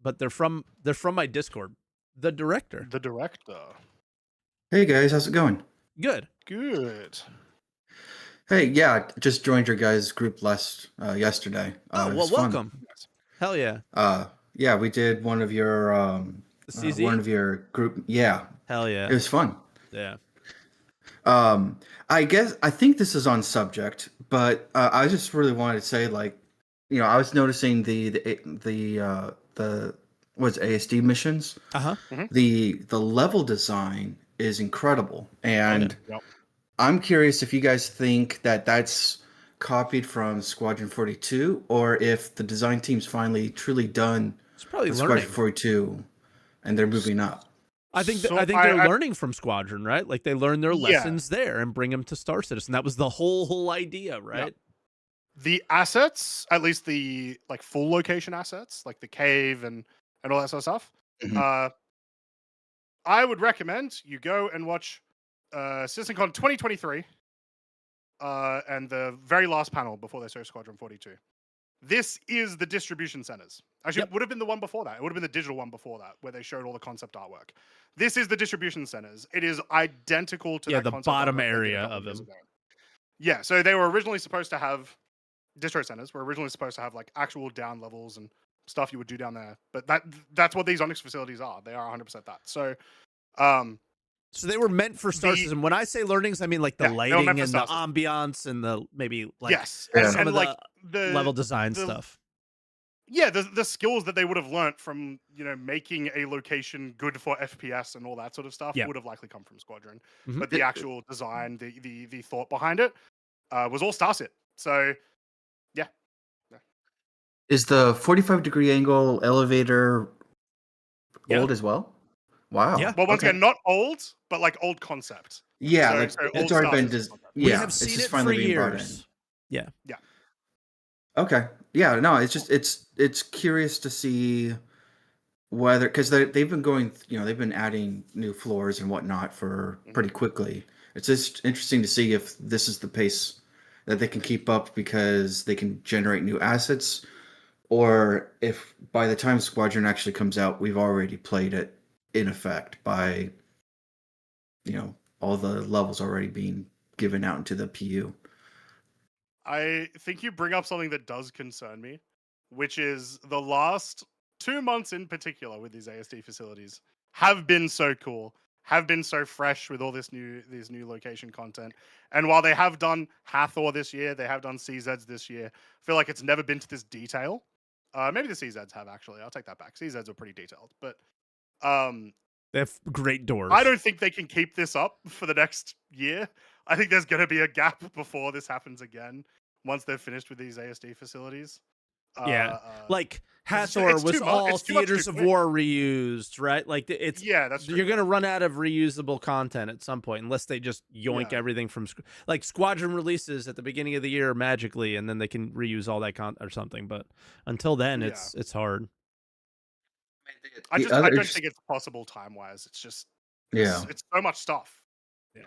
but they're from my Discord. The director. The director. Hey guys, how's it going? Good. Good. Hey, yeah, just joined your guys' group yesterday. Oh, well, welcome. Fun. Hell yeah. Yeah, we did one of your one of your group. Yeah. Hell yeah. It was fun. Yeah. I think this is on subject, but I just really wanted to say, like, I was noticing the what's ASD missions. The level design is incredible, and I'm curious if you guys think that that's copied from Squadron 42, or if the design team's finally truly done with Squadron 42, and they're moving up. I think they're learning from Squadron, right? Like they learn their lessons there and bring them to Star Citizen. That was the whole idea, right? The assets, at least the like full location assets, like the cave and all that sort of stuff. I would recommend you go and watch CitizenCon 2023 and the very last panel before they show Squadron 42. This is the distribution centers. Actually, it would have been the one before that. It would have been the digital one before that, where they showed all the concept artwork. This is the distribution centers. It is identical to that the concept bottom artwork they did a area couple of years them. ago. Yeah, so they were originally supposed to have distro centers. Were originally supposed to have like actual down levels and stuff you would do down there. But that's what these Onyx facilities are. They are 100% that. So, so they were meant for Star System. When I say learnings, I mean like the lighting and the ambiance and the maybe like some of the level design stuff. Yeah, the skills that they would have learnt from, making a location good for FPS and all that sort of stuff would have likely come from Squadron. Mm-hmm. But the actual design, the thought behind it was all Starset. So, yeah. Is the 45-degree angle elevator old as well? Wow. Yeah. Well, once again, not old, but like old concept. Yeah, so it's already been we have seen it for years. Yeah. Yeah. Okay. Yeah. No, it's just it's curious to see whether, because they've been going, they've been adding new floors and whatnot for pretty quickly. It's just interesting to see if this is the pace that they can keep up because they can generate new assets, or if by the time Squadron actually comes out, we've already played it in effect by, all the levels already being given out into the PU. I think you bring up something that does concern me, which is the last 2 months in particular with these ASD facilities have been so cool, have been so fresh with all this new location content. And while they have done Hathor this year, they have done CZs this year, I feel like it's never been to this detail. Maybe the CZs have, actually. I'll take that back. CZs are pretty detailed, but they have great doors. I don't think they can keep this up for the next year. I think there's going to be a gap before this happens again once they're finished with these ASD facilities. Like Hathor was all theaters of war reused, right? Like it's that's true. You're going to run out of reusable content at some point unless they just yoink everything from like Squadron releases at the beginning of the year magically, and then they can reuse all that content or something. But until then, it's hard. I don't think it's possible time-wise. It's just it's so much stuff. Yeah.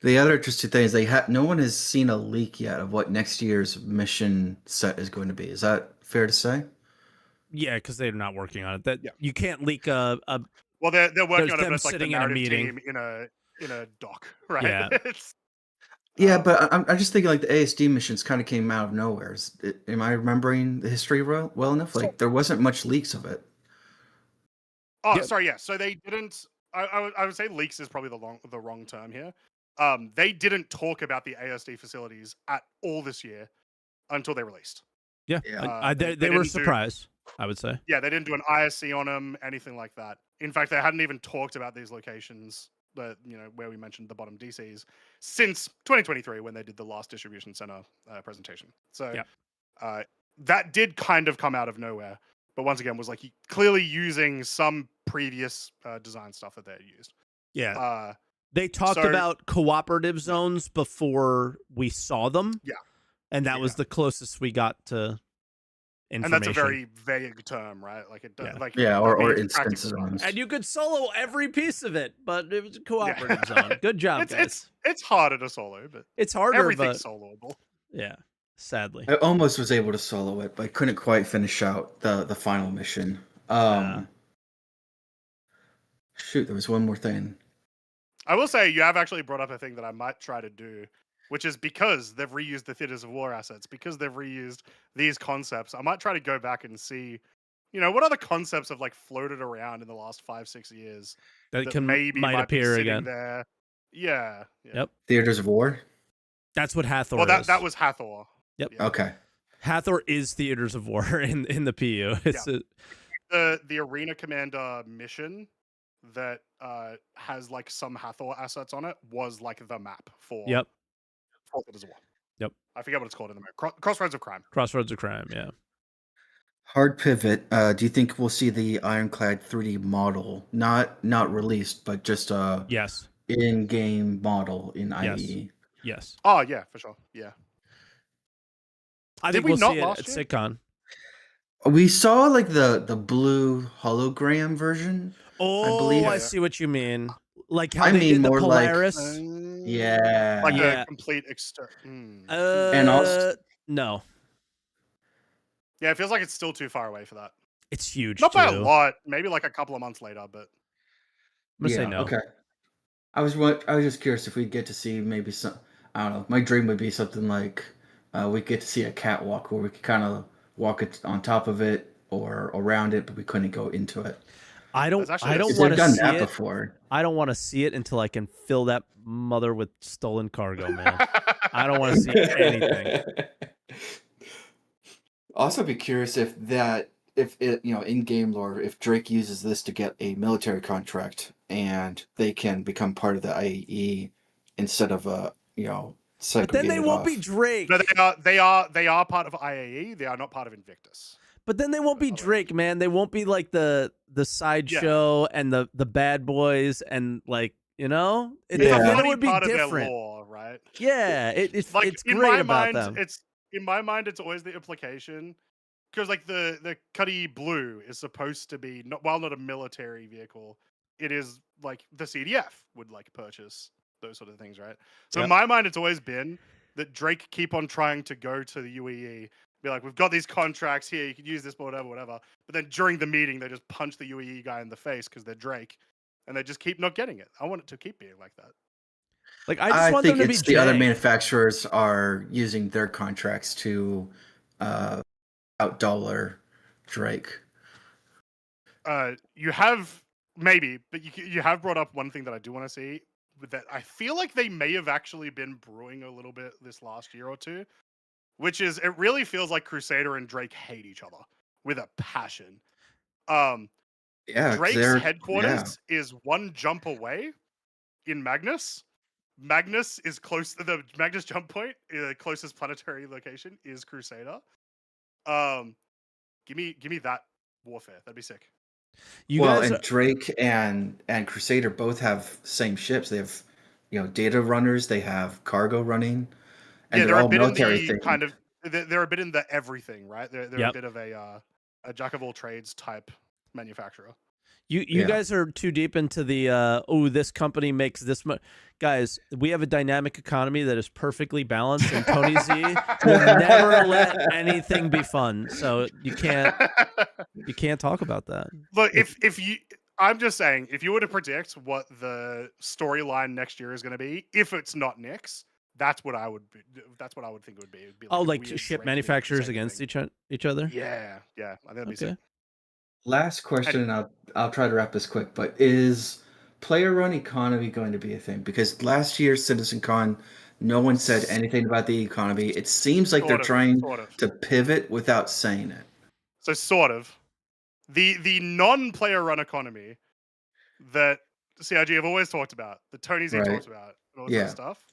The other interesting thing is no one has seen a leak yet of what next year's mission set is going to be. Is that fair to say? Yeah, because they're not working on it. You can't leak a well, they're working on it, but it's like sitting the in a meeting team in a dock, right? Yeah. Yeah, but I'm just thinking like the ASD missions kind of came out of nowhere. Am I remembering the history well enough? Like there wasn't much leaks of it. Oh, sorry. Yeah. So they didn't. I would say leaks is probably the wrong term here. They didn't talk about the ASD facilities at all this year until they released. Yeah. They were surprised, I would say. Yeah, they didn't do an ISC on them, anything like that. In fact, they hadn't even talked about these locations that where we mentioned the bottom DCs since 2023 when they did the last distribution center presentation. So that did kind of come out of nowhere. But once again, was like clearly using some previous design stuff that they had used. Yeah. They talked about cooperative zones before we saw them. Yeah. And that was the closest we got to information. And that's a very vague term, right? Like it does, or instance zones. And you could solo every piece of it, but it was a cooperative zone. Good job, guys. It's harder to solo, but it's harder. Everything's soloable. Yeah. Sadly, I almost was able to solo it, but I couldn't quite finish out the final mission. Shoot, there was one more thing. I will say you have actually brought up a thing that I might try to do, which is because they've reused the Theaters of War assets, because they've reused these concepts. I might try to go back and see, what other concepts have like floated around in the last 5-6 years that might appear again. There. Yeah. Yep. Theaters of War. That's what Hathor is. That was Hathor. Yep. Yeah. Okay. Hathor is Theaters of War in the PU. It's the Arena Commander mission that has like some Hathor assets on it was like the map for Theaters of War. Yep. I forget what it's called in the map. Crossroads of Crime. Crossroads of Crime. Yeah. Hard pivot. Do you think we'll see the Ironclad 3D model not released, but just yes, in-game model in IE? Yes. Oh yeah, for sure. Yeah. I think we'll see it at SitCon. We saw like the blue hologram version. Oh, I believe. I see what you mean. Like how they did the Polaris. Like, a complete and also No. Yeah, it feels like it's still too far away for that. It's huge. Not by a too. lot. Maybe like a couple of months later, but I'm gonna say no. Okay. I was just curious if we'd get to see maybe some. I don't know. My dream would be something like we get to see a catwalk where we could kind of walk it on top of it or around it, but we couldn't go into it. I don't want to see that it before. I don't want to see it until I can fill that mother with stolen cargo, man. I don't want to see anything. Also, be curious if it, in game lore, if Drake uses this to get a military contract and they can become part of the IAE instead of But then they won't be Drake. No, they are part of IAE. They are not part of Invictus. But then they won't be Drake, man. They won't be like the sideshow and the bad boys and like, it would be part different. Of their lore, right? Yeah, it's like it's great about them. It's in my mind, it's always the implication because like the Cuddy Blue is supposed to be while not a military vehicle, it is like the CDF would like purchase those sort of things, right? So in my mind, it's always been that Drake keep on trying to go to the UEE, be like, we've got these contracts here, you can use this, whatever. But then during the meeting, they just punch the UEE guy in the face because they're Drake, and they just keep not getting it. I want it to keep being like that. Like I just want them to be the other manufacturers are using their contracts to outdollar Drake. You have maybe, but you have brought up one thing that I do want to see. That I feel like they may have actually been brewing a little bit this last year or two, which is it really feels like Crusader and Drake hate each other with a passion. Drake's headquarters is one jump away in Magnus. Magnus is close. The Magnus jump point, the closest planetary location is Crusader. Give me that warfare. That'd be sick. And Drake and Crusader both have same ships. They have, data runners. They have cargo running, and they're all military things. Kind of. They're a bit in the everything, right? They're a bit of a jack of all trades type manufacturer. You guys are too deep into the this company makes this much. Guys, we have a dynamic economy that is perfectly balanced, and Tony Z will never let anything be fun. So you can't talk about that. Look, I'm just saying, if you were to predict what the storyline next year is going to be, if it's not Nyx, that's what I would think it would be. It'd be like ship manufacturers against each other. Yeah, I think that'd be sick. Last question, and I'll try to wrap this quick. But is player-run economy going to be a thing? Because last year's CitizenCon, no one said anything about the economy. It seems like they're trying to pivot without saying it. So sort of. The non-player-run economy that CIG have always talked about, that Tony Z talks about, and all that stuff,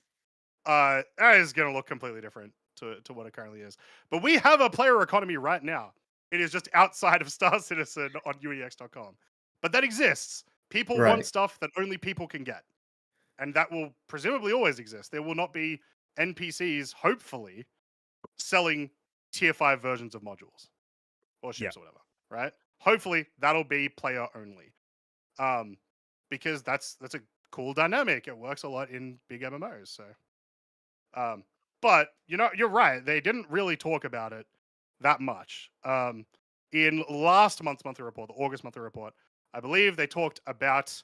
that is going to look completely different to what it currently is. But we have a player economy right now. It is just outside of Star Citizen on UEX.com. But that exists. People want stuff that only people can get. And that will presumably always exist. There will not be NPCs, hopefully, selling tier 5 versions of modules or ships or whatever, right? Hopefully, that'll be player only. Because that's a cool dynamic. It works a lot in big MMOs. So, but, you're right. They didn't really talk about it that much. In last month's monthly report, the August monthly report, I believe they talked about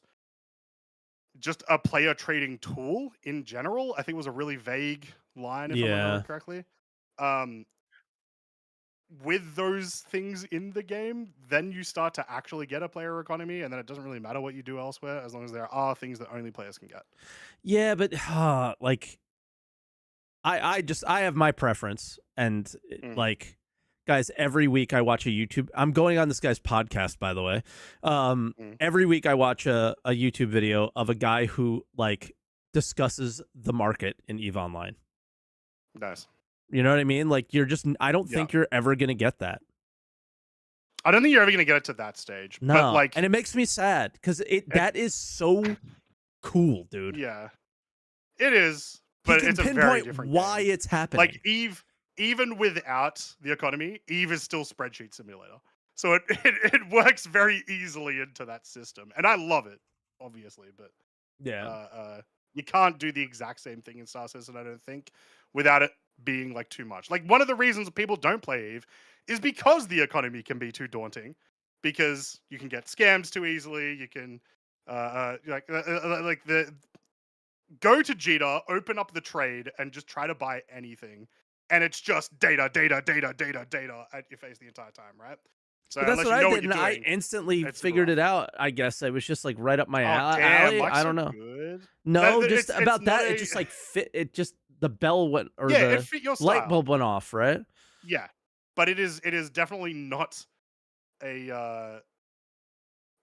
just a player trading tool in general. I think it was a really vague line, if I remember correctly. With those things in the game, then you start to actually get a player economy, and then it doesn't really matter what you do elsewhere, as long as there are things that only players can get. Yeah, but I have my preference, and guys, every week I watch a YouTube. I'm going on this guy's podcast, by the way. Every week I watch a YouTube video of a guy who discusses the market in EVE Online. Nice. You know what I mean? I don't think you're ever gonna get that. I don't think you're ever gonna get it to that stage. No, but and it makes me sad because that is so cool, dude. Yeah, it is. But it's a very different why game. It's happening. Like EVE. Even without the economy, EVE is still spreadsheet simulator. So it works very easily into that system. And I love it, obviously. But You can't do the exact same thing in Star Citizen, I don't think, without it being like too much. Like one of the reasons people don't play Eve is because the economy can be too daunting, because you can get scammed too easily. You can like the go to Jita, open up the trade, and just try to buy anything, and it's just data at your face the entire time, right? So But that's unless what you know I what did, you're and I doing, instantly it's figured it rough. out. I guess it was just like right up my Oh damn, alley. Mike's I so don't know. good. No, That- just it's about not that. It a- just like fit. It just the bell went or yeah, it the fit your light style. bulb went off, right? Yeah, but it is definitely not a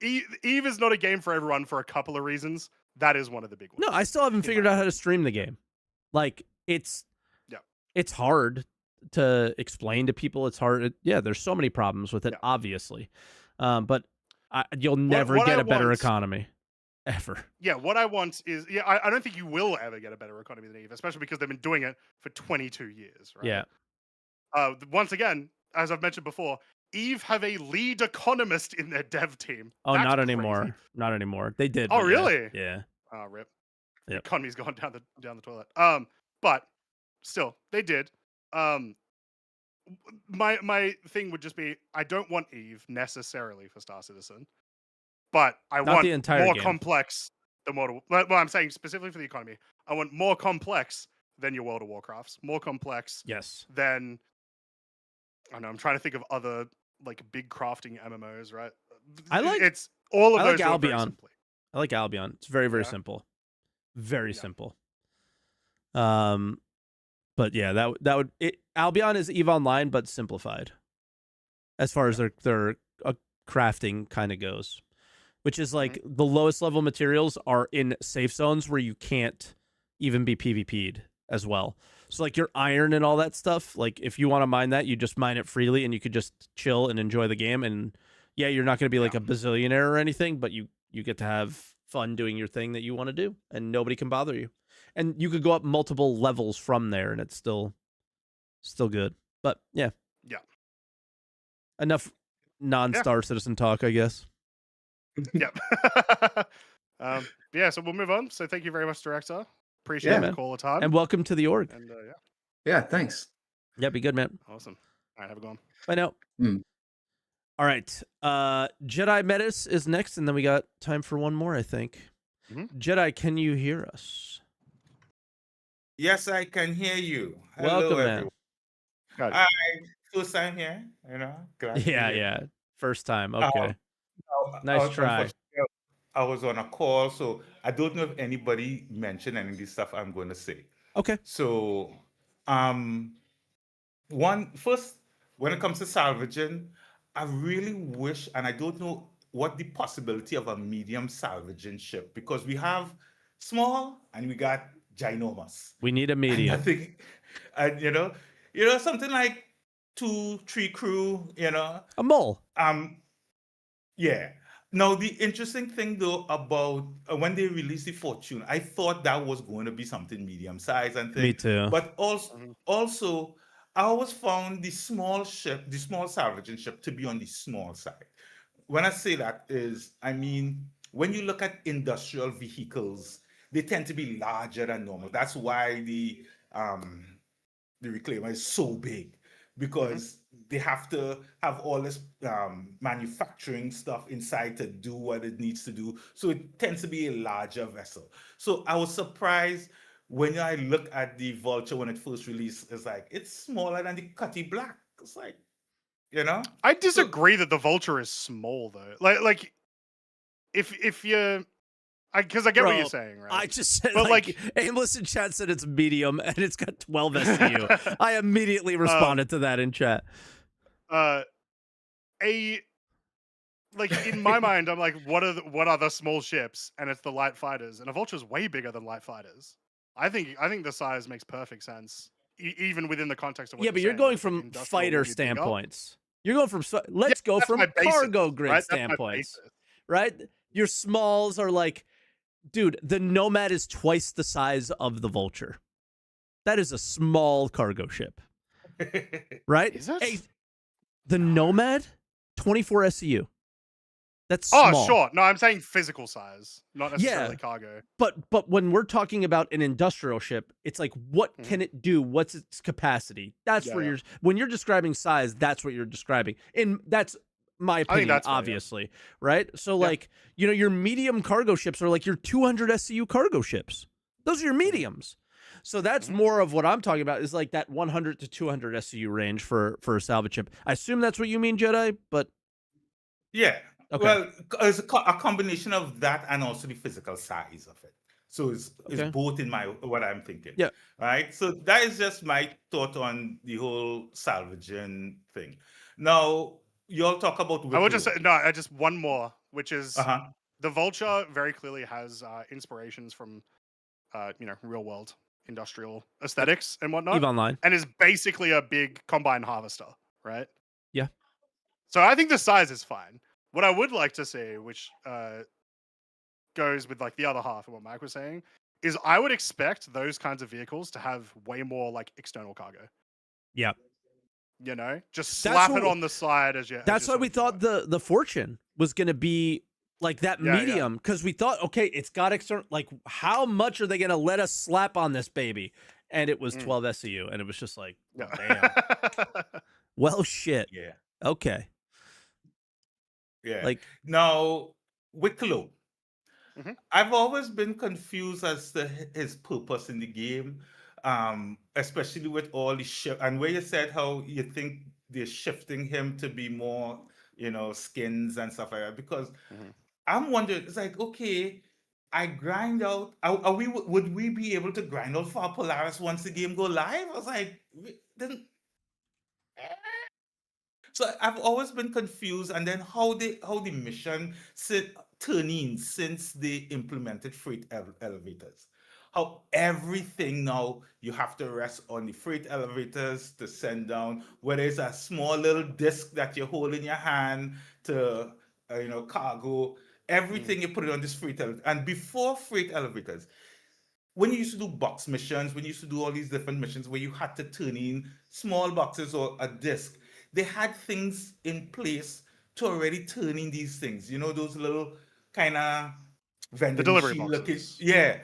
Eve is not a game for everyone for a couple of reasons. That is one of the big ones. No, I still haven't figured out how to stream the game. Like it's hard to explain to people. It's hard. There's so many problems with it, obviously, but you'll never get a better economy ever. Yeah, what I want is I don't think you will ever get a better economy than Eve, especially because they've been doing it for 22 years, right? Yeah. Once again, as I've mentioned before, Eve have a lead economist in their dev team. Oh, That's not crazy. anymore. Not anymore. They did. Oh, but really? Yeah. Oh, rip. The Yep. economy's gone down the toilet. But still, they did. My thing would just be, I don't want Eve necessarily for Star Citizen, but I Not want the entire more game. complex the model. Well, I'm saying specifically for the economy, I want more complex than your World of Warcrafts, more complex Yes. than I don't know. I'm trying to think of other like big crafting MMOs, right? It's all of those. I like Albion. I like Albion. It's very, very Yeah. simple. Very simple. But yeah, that would Albion is EVE Online, but simplified as far as their crafting kind of goes, which is like the lowest level materials are in safe zones where you can't even be PvP'd as well. So like your iron and all that stuff, like if you want to mine that, you just mine it freely and you could just chill and enjoy the game. And yeah, you're not going to be like a bazillionaire or anything, but you get to have fun doing your thing that you want to do and nobody can bother you. And you could go up multiple levels from there and it's still good. But yeah. Yeah. Enough non-Star Citizen talk, I guess. Yep. Yeah, so we'll move on. So thank you very much, Director. Appreciate the call a ton. And welcome to the org. And yeah, thanks. Yeah, be good, man. Awesome. All right, have a good one. Bye now. All right. Jedi Metis is next, and then we got time for one more, I think. Jedi, can you hear us? Yes, I can hear you. Welcome, everyone. man. Hi, first time here, Glad yeah. First time. Okay. Nice try. I was on a call, so I don't know if anybody mentioned any of the stuff I'm going to say. Okay. So, first, when it comes to salvaging, I really wish, and I don't know what the possibility of a medium salvaging ship, because we have small and we got ginormous. We need a medium. And I think, something like 2-3 crew, a mole. Yeah. Now, the interesting thing, though, about when they released the Fortune, I thought that was going to be something medium size and things. Me too. But also, I always found the small salvaging ship, to be on the small side. When I say that is, I mean, when you look at industrial vehicles, they tend to be larger than normal. That's why the Reclaimer is so big, because they have to have all this manufacturing stuff inside to do what it needs to do. So it tends to be a larger vessel. So I was surprised when I look at the Vulture when it first released. It's like, it's smaller than the Cutty Black. It's like, I disagree that the Vulture is small though. Like if you, because I get what you're saying, right? I just said, but like Aimless in chat said it's medium and it's got 12 SCU. I immediately responded to that in chat. In my mind, I'm like, what are the small ships? And it's the light fighters, and a Vulture's way bigger than light fighters. I think the size makes perfect sense, even within the context of what but you're going from fighter standpoints. You're going from let's go from cargo grid standpoints, right? Your smalls are like, dude, the Nomad is twice the size of the Vulture. That is a small cargo ship, right? Is it? The Nomad, 24 SCU. That's small. Oh, sure. No, I'm saying physical size, not necessarily cargo. But when we're talking about an industrial ship, it's like, what can it do? What's its capacity? That's where when you're describing size, that's what you're describing. And that's my opinion, that's obviously, right? So like, you know, your medium cargo ships are like your 200 SCU cargo ships. Those are your mediums. So that's more of what I'm talking about, is like that 100 to 200 SCU range for a salvage ship. I assume that's what you mean, Jedi, but yeah. Okay. Well, it's a combination of that and also the physical size of it. So it's both in what I'm thinking. Yeah. Right. So that is just my thought on the whole salvaging thing. Now, you all talk about. I will just say, just one more, which is the Vulture very clearly has inspirations from, you know, real world industrial aesthetics and whatnot. EVE Online. And is basically a big combine harvester, right? Yeah. So I think the size is fine. What I would like to see, which goes with like the other half of what Mike was saying, is I would expect those kinds of vehicles to have way more like external cargo. Yeah. You know, just slap it on the side as you. That's why we thought the Fortune was going to be like that medium, because we thought, okay, it's got external. Like, how much are they going to let us slap on this baby? And it was 12 SCU, and it was just like, damn. Well, shit. Yeah. Okay. Yeah. Like, now, Wicklow. I've always been confused as to his purpose in the game, especially with all the shift, and where you said how you think they're shifting him to be more, you know, skins and stuff like that. Because I'm wondering, it's like, okay, I grind out. Would we be able to grind out for Polaris once the game go live? I was like, then. So I've always been confused, and then how the mission turning since they implemented freight elevators. How everything now you have to rest on the freight elevators to send down, whether it's a small little disc that you hold in your hand to you know, cargo, everything you put it on this freight elevator. And before freight elevators, when you used to do box missions, when you used to do all these different missions where you had to turn in small boxes or a disc, they had things in place to already turn in these things. You know, those little kind of vending machine looking. Yeah.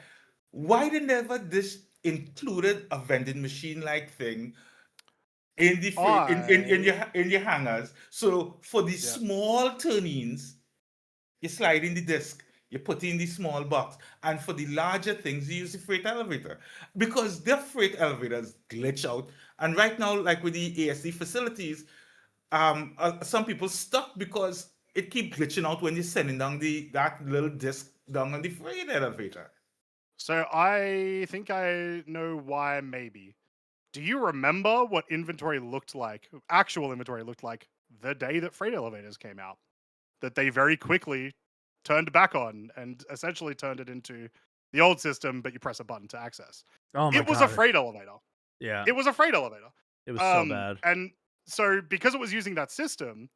Why they never this included a vending machine like thing in the in your hangars? So for the small turn-ins, you slide in the disc, you put in the small box, and for the larger things, you use the freight elevator, because their freight elevators glitch out. And right now, like with the ASD facilities, some people stuck because it keep glitching out when you're sending down that little disc down on the freight elevator. So I think I know why. Maybe. Do you remember what inventory looked like? Actual inventory looked like the day that freight elevators came out. That they very quickly turned back on and essentially turned it into the old system, but you press a button to access. Oh my God. It was a freight elevator. Yeah. It was a freight elevator. It was so bad. And so because it was using that system,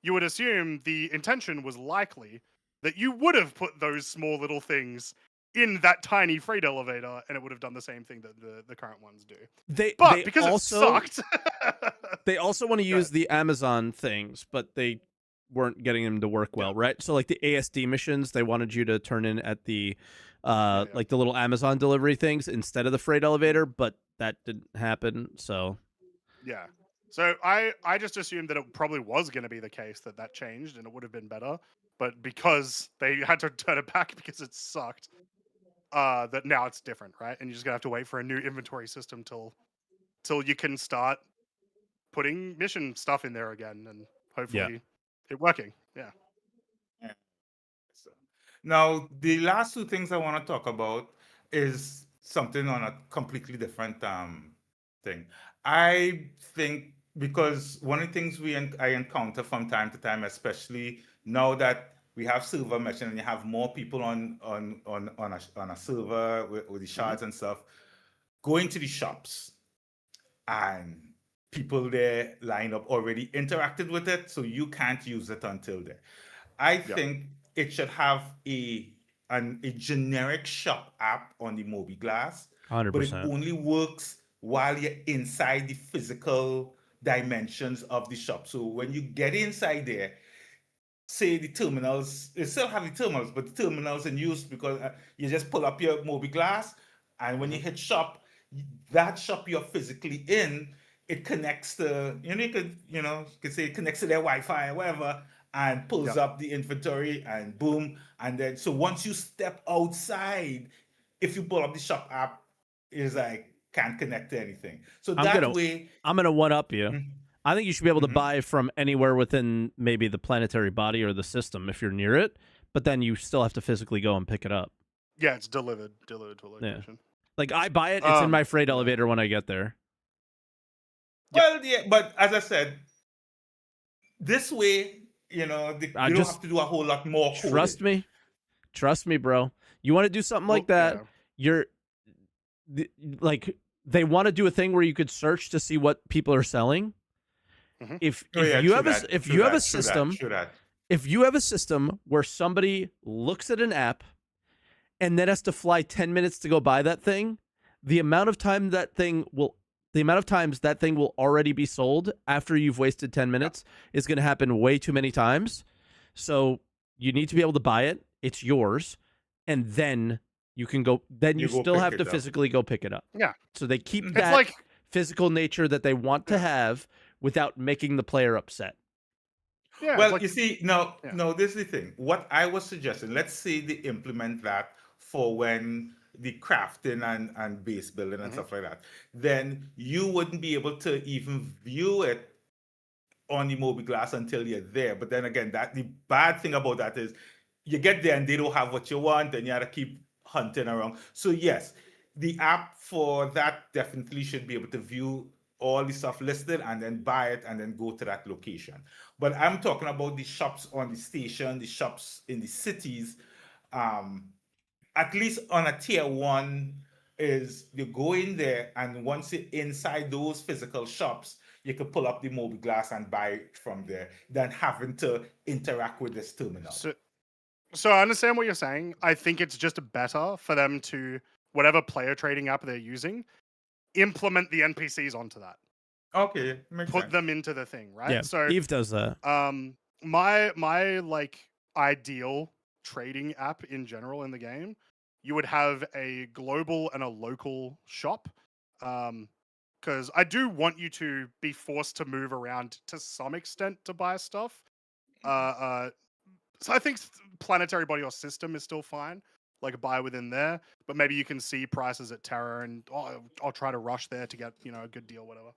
you would assume the intention was likely that you would have put those small little things in that tiny freight elevator, and it would have done the same thing that the current ones do. Because it sucked. They also want to use the Amazon things, but they weren't getting them to work well, right? So like the ASD missions, they wanted you to turn in at the like the little Amazon delivery things instead of the freight elevator, but that didn't happen. So yeah. So I just assumed that it probably was going to be the case that changed and it would have been better, but because they had to turn it back because it sucked, that now it's different, right? And you're just gonna have to wait for a new inventory system till you can start putting mission stuff in there again, and hopefully it working. Yeah. Now, the last two things I want to talk about is something on a completely different thing. I think because one of the things I encounter from time to time, especially now that we have server mesh and you have more people on a server with the shards and stuff, going to the shops and people there lined up already interacted with it, so you can't use it until there. I think it should have a generic shop app on the Mobi Glass, 100%. but it only works while you're inside the physical dimensions of the shop. So when you get inside there, say the terminals, they still have the terminals, but the terminals in use because you just pull up your mobiGlas, and when you hit shop, that shop you're physically in, it connects to, you could say it connects to their Wi-Fi or whatever, and pulls up the inventory, and boom, and then so once you step outside, if you pull up the shop app, it's like can't connect to anything. So I'm gonna one up you. Mhm. I think you should be able to buy from anywhere within maybe the planetary body or the system if you're near it, but then you still have to physically go and pick it up. Yeah, it's delivered to a location. Yeah. Like I buy it, it's in my freight elevator when I get there. Well, yeah, but as I said, this way, you don't have to do a whole lot more. Trust me, bro. You want to do something like that? Yeah. Like they want to do a thing where you could search to see what people are selling. If you have a system where somebody looks at an app and then has to fly 10 minutes to go buy that thing, the amount of times that thing will already be sold after you've wasted 10 minutes is going to happen way too many times. So you need to be able to buy it. It's yours. And then you can go, then you still have to physically go pick it up. Yeah. So they keep that physical nature that they want to have without making the player upset. Yeah, well, you see, no, this is the thing. What I was suggesting, let's say they implement that for when the crafting and base building and stuff like that, then you wouldn't be able to even view it on the mobiGlas until you're there. But then again, the bad thing about that is you get there and they don't have what you want, and you have to keep hunting around. So yes, the app for that definitely should be able to view all the stuff listed and then buy it and then go to that location. But I'm talking about the shops on the station, the shops in the cities. At least on a tier 1 is you go in there, and once you're inside those physical shops, you can pull up the mobiGlas and buy it from there, than having to interact with this terminal. So I understand what you're saying. I think it's just better for them to, whatever player trading app they're using, implement the NPCs onto that. Okay, put them into the thing, right? Yeah, so Eve does that. My like ideal trading app in general in the game, you would have a global and a local shop. Because I do want you to be forced to move around to some extent to buy stuff. So I think planetary body or system is still fine, like buy within there. But maybe you can see prices at Terra, and I'll try to rush there to get a good deal, whatever.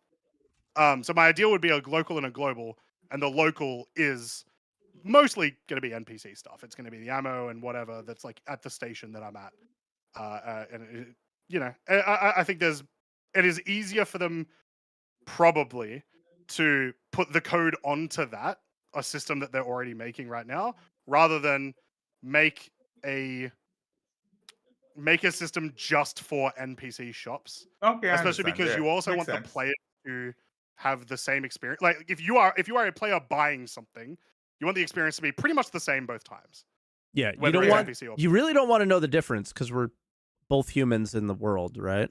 So my ideal would be a local and a global, and the local is mostly going to be NPC stuff. It's going to be the ammo and whatever that's like at the station that I'm at. And I think it is easier for them probably to put the code onto that, a system that they're already making right now, rather than make a system just for NPC shops. Okay, especially because you also want the player to have the same experience. Like if you are a player buying something, you want the experience to be pretty much the same both times. Yeah, you really don't want to know the difference because we're both humans in the world, right?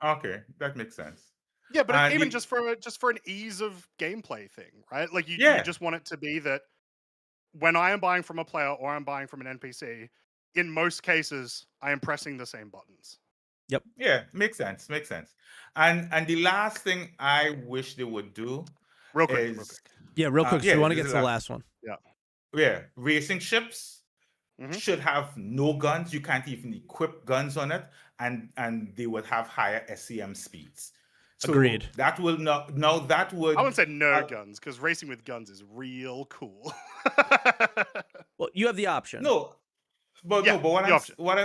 Okay, that makes sense. Yeah, but even just for an ease of gameplay thing, right? Like you just want it to be that when I am buying from a player or I'm buying from an NPC, in most cases, I am pressing the same buttons. Yep. Yeah, makes sense. And the last thing I wish they would do real quick. Real quick. So you want to get to the last one. Yeah. Racing ships should have no guns. You can't even equip guns on it, and they would have higher SCM speeds. So agreed. That will not. No, that would. I wouldn't say no guns, because racing with guns is real cool. Well, you have the option. But what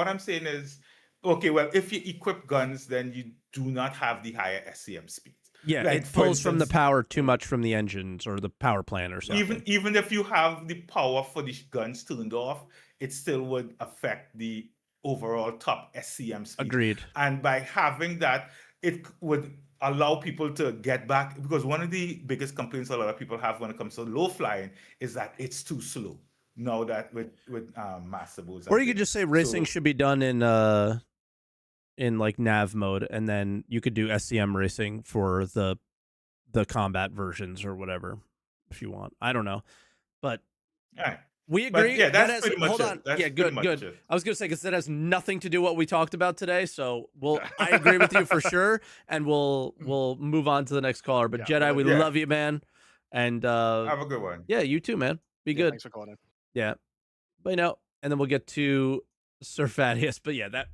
I'm saying is, okay, well, if you equip guns, then you do not have the higher SCM speeds. Yeah, like, it pulls from the power too much from the engines or the power plant or something. Even if you have the power for the guns turned off, it still would affect the overall top SCM speed. Agreed. And by having that, it would allow people to get back, because one of the biggest complaints a lot of people have when it comes to low flying is that it's too slow. Now that with master boats. Or you could just say racing should be done in like nav mode, and then you could do SCM racing for the combat versions or whatever if you want. I don't know, but All right. We But agree. yeah, that's That has, pretty much hold it. on. That's Yeah, pretty good, much good. it. I was gonna say because that has nothing to do what we talked about today. So I agree with you for sure, and we'll move on to the next caller. But Jedi, we love you, man, and have a good one. yeah, you too, man. Be good. Thanks for calling. Yeah, but and then we'll get to Sir Thaddeus. But yeah, that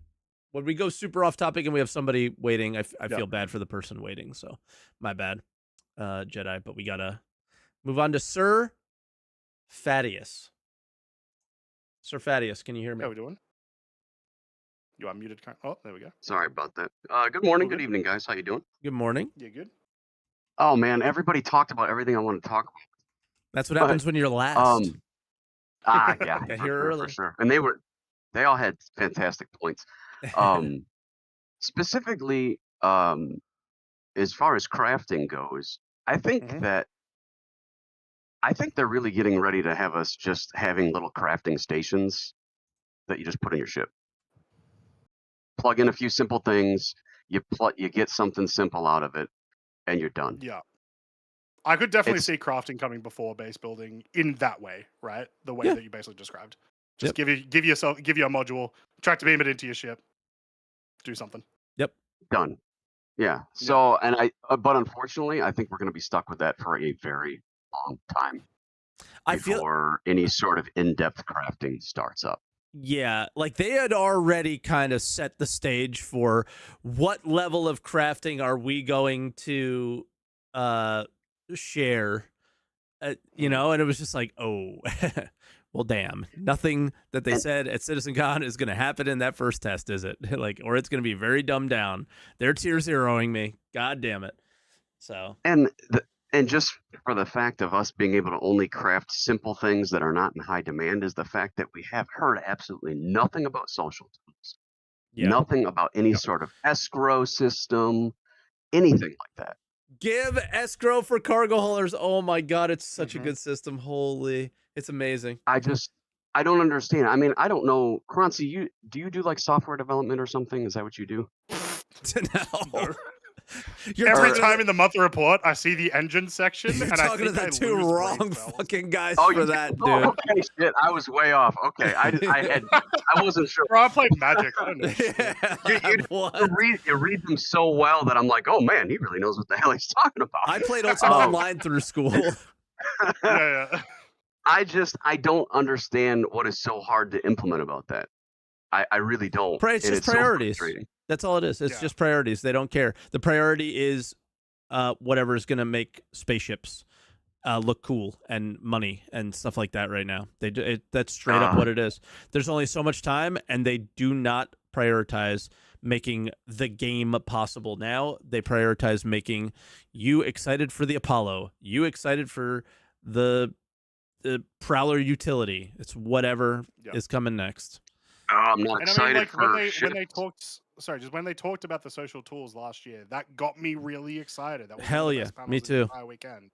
when we go super off topic and we have somebody waiting, I feel bad for the person waiting. So my bad, Jedi. But we gotta move on to Sir Thaddeus. Sir Thaddeus, can you hear me? How we doing? You are muted. Oh, there we go. Sorry about that. Good morning, good evening, guys. How you doing? Good morning. You good? Oh man, everybody talked about everything I wanted to talk about. That's what happens when you're last. Yeah, Got for here sure, early. for sure. And they all had fantastic points. Specifically, as far as crafting goes, I think they're really getting ready to have us just having little crafting stations that you just put in your ship. Plug in a few simple things, you get something simple out of it, and you're done. Yeah. I could definitely see crafting coming before base building in that way, right? The way that you basically described. Just give you a module, tractor beam it into your ship, do something. Yep. Done. Yeah. So, and but unfortunately, I think we're going to be stuck with that for a very long time before any sort of in-depth crafting starts up. Yeah, like they had already kind of set the stage for what level of crafting are we going to share, you know, and it was just like, oh, well, damn, nothing that they said at CitizenCon is going to happen in that first test, is it? Like, or it's going to be very dumbed down. They're tier zeroing me. God damn it. So, and just for the fact of us being able to only craft simple things that are not in high demand is the fact that we have heard absolutely nothing about social tools. Nothing about any sort of escrow system, anything like that. Give escrow for cargo haulers. Oh my God, it's such a good system. Holy, it's amazing. I don't understand. I mean, I don't know. Croncy, do you do like software development or something? Is that what you do? No. Every time in the monthly report, I see the engine section, You're and talking I think to the two wrong fucking guys for that, dude. Okay, shit, I was way off. Okay, I wasn't sure. Bro, I played Magic. I don't know. You read them so well that I'm like, oh man, he really knows what the hell he's talking about. I played Ultima Online through school. I don't understand what is so hard to implement about that. I really don't. It's just priorities. So that's all it is. It's just priorities. They don't care. The priority is whatever is going to make spaceships look cool and money and stuff like that right now. That's straight up what it is. There's only so much time, and they do not prioritize making the game possible now. They prioritize making you excited for the Apollo, you excited for the Prowler utility. It's whatever is coming next. I'm not excited when they talked about the social tools last year, that got me really excited. That was hell yeah, me too. Weekend.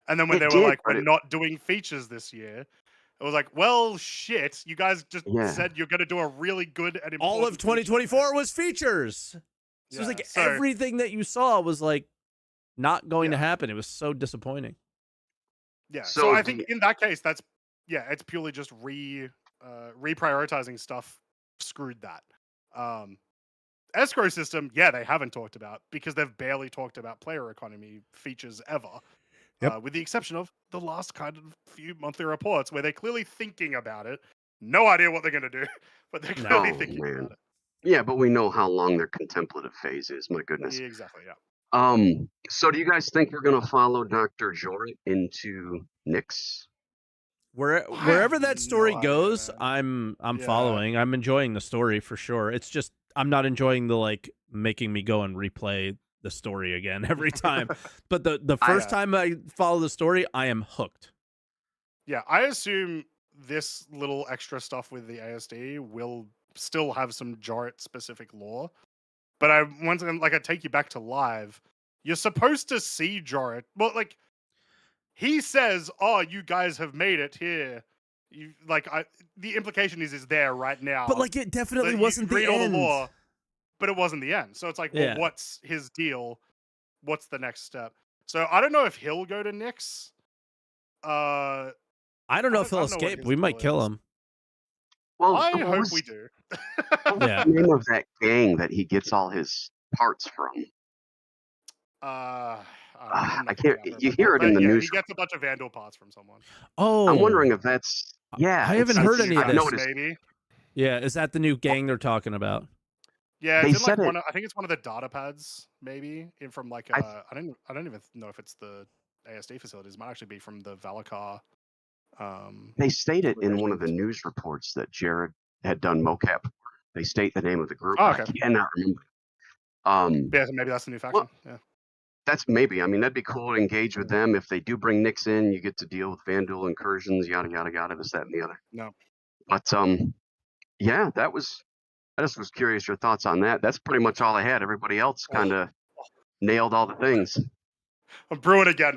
And then when they were like, we're not doing features this year, it was like, well, shit, you guys just said you're going to do a really good and important all of 2024 was features. So it was like everything that you saw was like not going to happen. It was so disappointing. Yeah. So I think in that case, it's purely just reprioritizing stuff screwed that. Escrow system, they haven't talked about because they've barely talked about player economy features ever. With the exception of the last kind of few monthly reports where they're clearly thinking about it. No idea what they're going to do, but they're clearly thinking about it. Yeah, but we know how long their contemplative phase is. My goodness. Yeah, exactly, yeah. So do you guys think we're going to follow Dr. Jorrit into Nyx? Wherever that story goes, I'm following. I'm enjoying the story for sure. It's just I'm not enjoying the making me go and replay the story again every time. But the first time I follow the story, I am hooked. Yeah, I assume this little extra stuff with the ASD will still have some Jorrit specific lore. But I take you back to live. You're supposed to see Jorrit. Well, he says, "Oh, you guys have made it here." The implication is there right now. But it definitely wasn't the end. All the lore, but it wasn't the end. So it's well, what's his deal? What's the next step? So I don't know if he'll go to Nyx. I don't know if he'll I don't know what escape. his We might goal kill is. him. Well, I what hope was- we do. what was Yeah. the name of that gang that he gets all his parts from? I can't. You hear it in the yeah, news. he gets a bunch of Vandal parts from someone. Oh, I'm wondering if that's. Yeah, I haven't it's- heard any of I've this. noticed. Maybe. Yeah, is that the new gang they're talking about? Yeah, They it's in like said one. I think it's one of the data pads, maybe, in from like. I don't even know if it's the ASD facilities. It might actually be from the Valakar. They stated in one of the locations. news reports that Jared had done mocap. They state the name of the group. Oh, I okay. cannot remember. Yeah, so maybe that's the new faction. Yeah. That's maybe. I mean, that'd be cool to engage with them. If they do bring Nyx in, you get to deal with Vandal incursions, yada yada yada, this, that, and the other. No. But yeah, that was. I just was curious your thoughts on that. That's pretty much all I had. Everybody else kind of nailed all the things. I'm brewing again,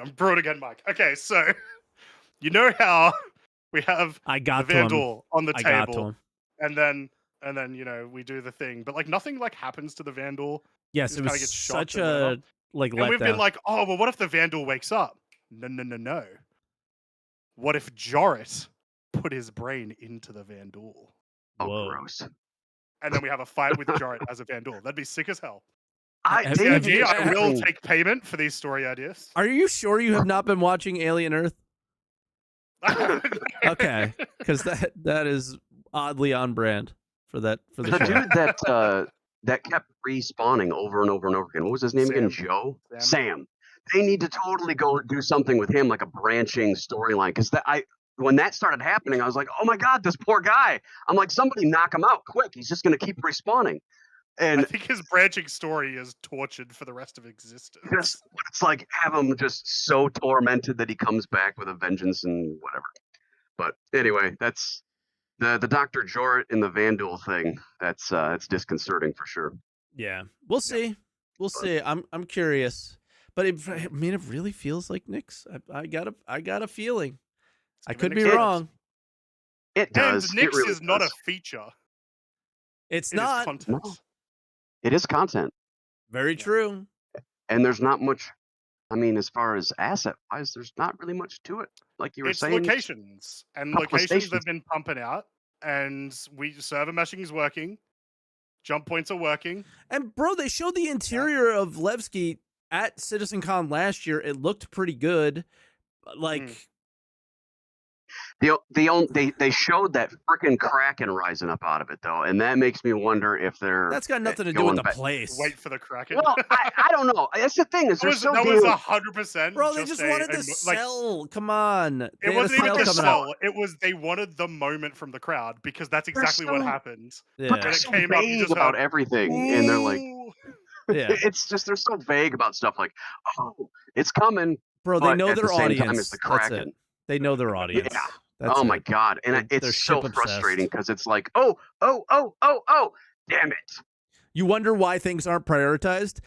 Mike. Okay, so you know how we have I got the to him. Vandal on the I got to table, him. and then you know we do the thing, but like nothing like happens to the Vandal. Yes, Just it kinda was gets shot such and whatever. a like And we've been letdown. like, oh well, what if the Vandal wakes up? No. What if Jorit put his brain into the Vandal? Oh, Whoa. gross. And then we have a fight with Jorit as a Vandal. That'd be sick as hell. Have See, you- idea, I have- will take payment for these story ideas. Are you sure you have not been watching Alien Earth? Okay, because that is oddly on brand for the The show. dude that kept respawning over and over and over again. What was his name again? Sam. Joe? Sam. Sam. They need to totally go do something with him, like a branching storyline. Because when that started happening, I was like, oh my god, this poor guy. I'm like, somebody knock him out quick. He's just gonna keep respawning. I And think his branching story is tortured for the rest of existence. it's like have him just so tormented that he comes back with a vengeance and whatever. But anyway, that's the Dr. Jorrit and the Vandal thing. That's it's disconcerting for sure. Yeah, we'll see. We'll see. I'm curious, but I mean, it really feels like Nyx. I got a feeling. I could be Nyx wrong. It does. And It Nyx really is not a does. feature. It's It is not content. No. It is content. very true. And there's not much. I mean, as far as asset wise, there's not really much to it. Like you were It's saying, locations. And couple of locations stations. have been pumping out. And server meshing is working. Jump points are working. And bro, they showed the interior of Levski at CitizenCon last year. It looked pretty good. Like they showed that freaking Kraken rising up out of it though, and that makes me wonder if they're that's got nothing to do with going the back. place. Wait for the Kraken. Well, I don't know. That's the thing is that was, so that was 100%. Bro, they just wanted to sell. Come on. It They had a wasn't even sale the coming sell. out. It was they wanted the moment from the crowd because that's exactly what happened. Yeah. But they're When it so came up, you vague just about heard, everything, and they're like, "Ooh." Yeah. it's just they're so vague about stuff. Like, oh, it's coming. Bro, they but know at their the same time, audience. it's the That's Kraken. it. They know their audience. Yeah. That's Oh my it. god, and They're it's so ship frustrating obsessed. because it's like, oh, damn it. You wonder why things aren't prioritized.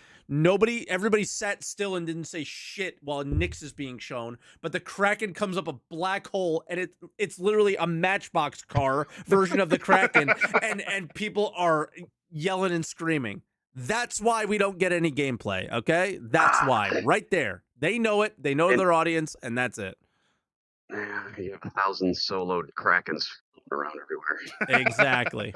Everybody sat still and didn't say shit while Nyx is being shown, but the Kraken comes up a black hole and it's literally a Matchbox car version of the Kraken, and people are yelling and screaming. That's why we don't get any gameplay, okay? That's why. Right there. They know it, they know their audience, and that's it. Yeah, you have 1,000 soloed Krakens around everywhere. Exactly.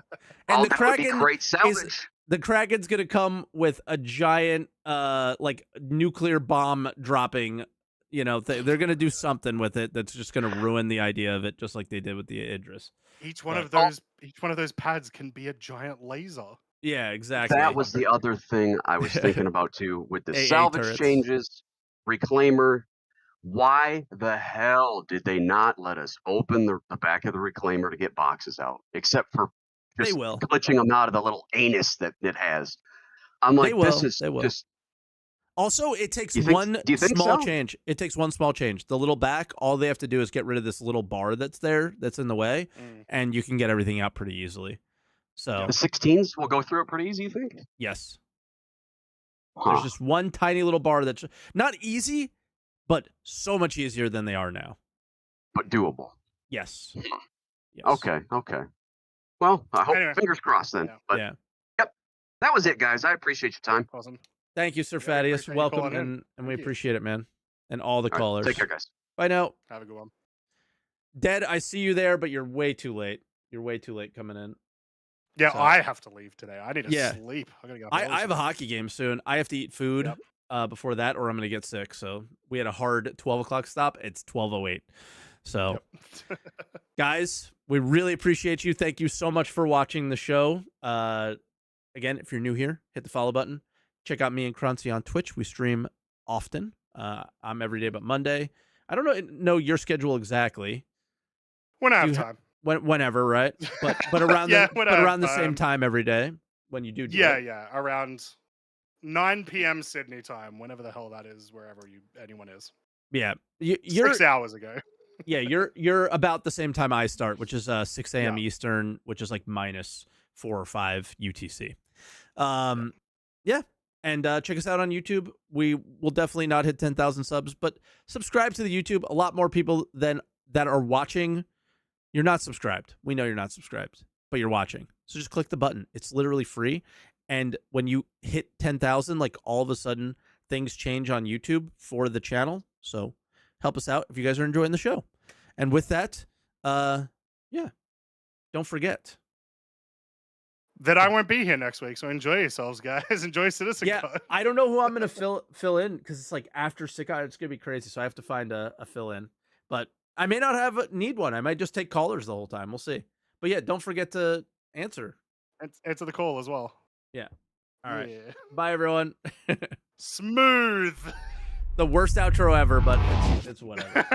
And Oh, the that would be Kraken great salvage. The Kraken's gonna come with a giant, like nuclear bomb dropping. You know, they're gonna do something with it that's just gonna ruin the idea of it, just like they did with the Idris. Each one of those pads can be a giant laser. Yeah, exactly. That was the other thing I was thinking about too, with the AA salvage turrets. changes, Reclaimer. Why the hell did they not let us open the back of the Reclaimer to get boxes out, except for They just will. glitching them out of the little anus that it has? I'm like, this is They will. just. Also, it takes Do you think- one do you think small so? change. It takes one small change. The little back, all they have to do is get rid of this little bar that's there, that's in the way, and you can get everything out pretty easily. So The 16s will go through it pretty easy, you think? yes, Huh. there's just one tiny little bar that's not easy, but so much easier than they are now. But doable. Yes. Yes. Okay. Well, I hope Anyway. fingers crossed then. Yeah. But Yeah. yep, that was it, guys. I appreciate your time. Awesome. Thank you, Sir Yeah, we Thaddeus. appreciate you Welcome, calling in. and we Thank you. appreciate it, man. And all the All right, callers. take care, guys. Bye now. Have a good one. Dead, I see you there, but you're way too late. You're way too late coming in. Yeah, So- I have to leave today. I need to Yeah. sleep. I gotta go. I have a hockey game soon. I have to eat food before that, or I'm gonna get sick. So we had a hard 12 o'clock stop. It's 12:08. So, guys, we really appreciate you. Thank you so much for watching the show. Again, if you're new here, hit the follow button. Check out me and Croncy on Twitch. We stream often. I'm every day but Monday. I don't know your schedule exactly. When I have time. Whenever, right? But around around the same time every day when you do. Yeah, around 9 p.m. Sydney time, whenever the hell that is, wherever anyone is. Yeah, you're 6 hours ago. Yeah, you're about the same time I start, which is 6 a.m. Eastern, which is like -4 or 5 UTC. Yeah. And check us out on YouTube. We will definitely not hit 10,000 subs, but subscribe to the YouTube. A lot more people that are watching. You're not subscribed. We know you're not subscribed, but you're watching. So just click the button. It's literally free. And when you hit 10,000, like all of a sudden things change on YouTube for the channel. So help us out if you guys are enjoying the show. And with that, yeah, don't forget that I won't be here next week. So enjoy yourselves, guys. Enjoy Citizen Code. I don't know who I'm going to fill in because it's like after SickCon, it's going to be crazy. So I have to find a fill in, but I may not need one. I might just take callers the whole time. We'll see. But yeah, don't forget to answer. Answer the call as well. Yeah. All right. Bye, everyone. Smooth. The worst outro ever, but it's whatever.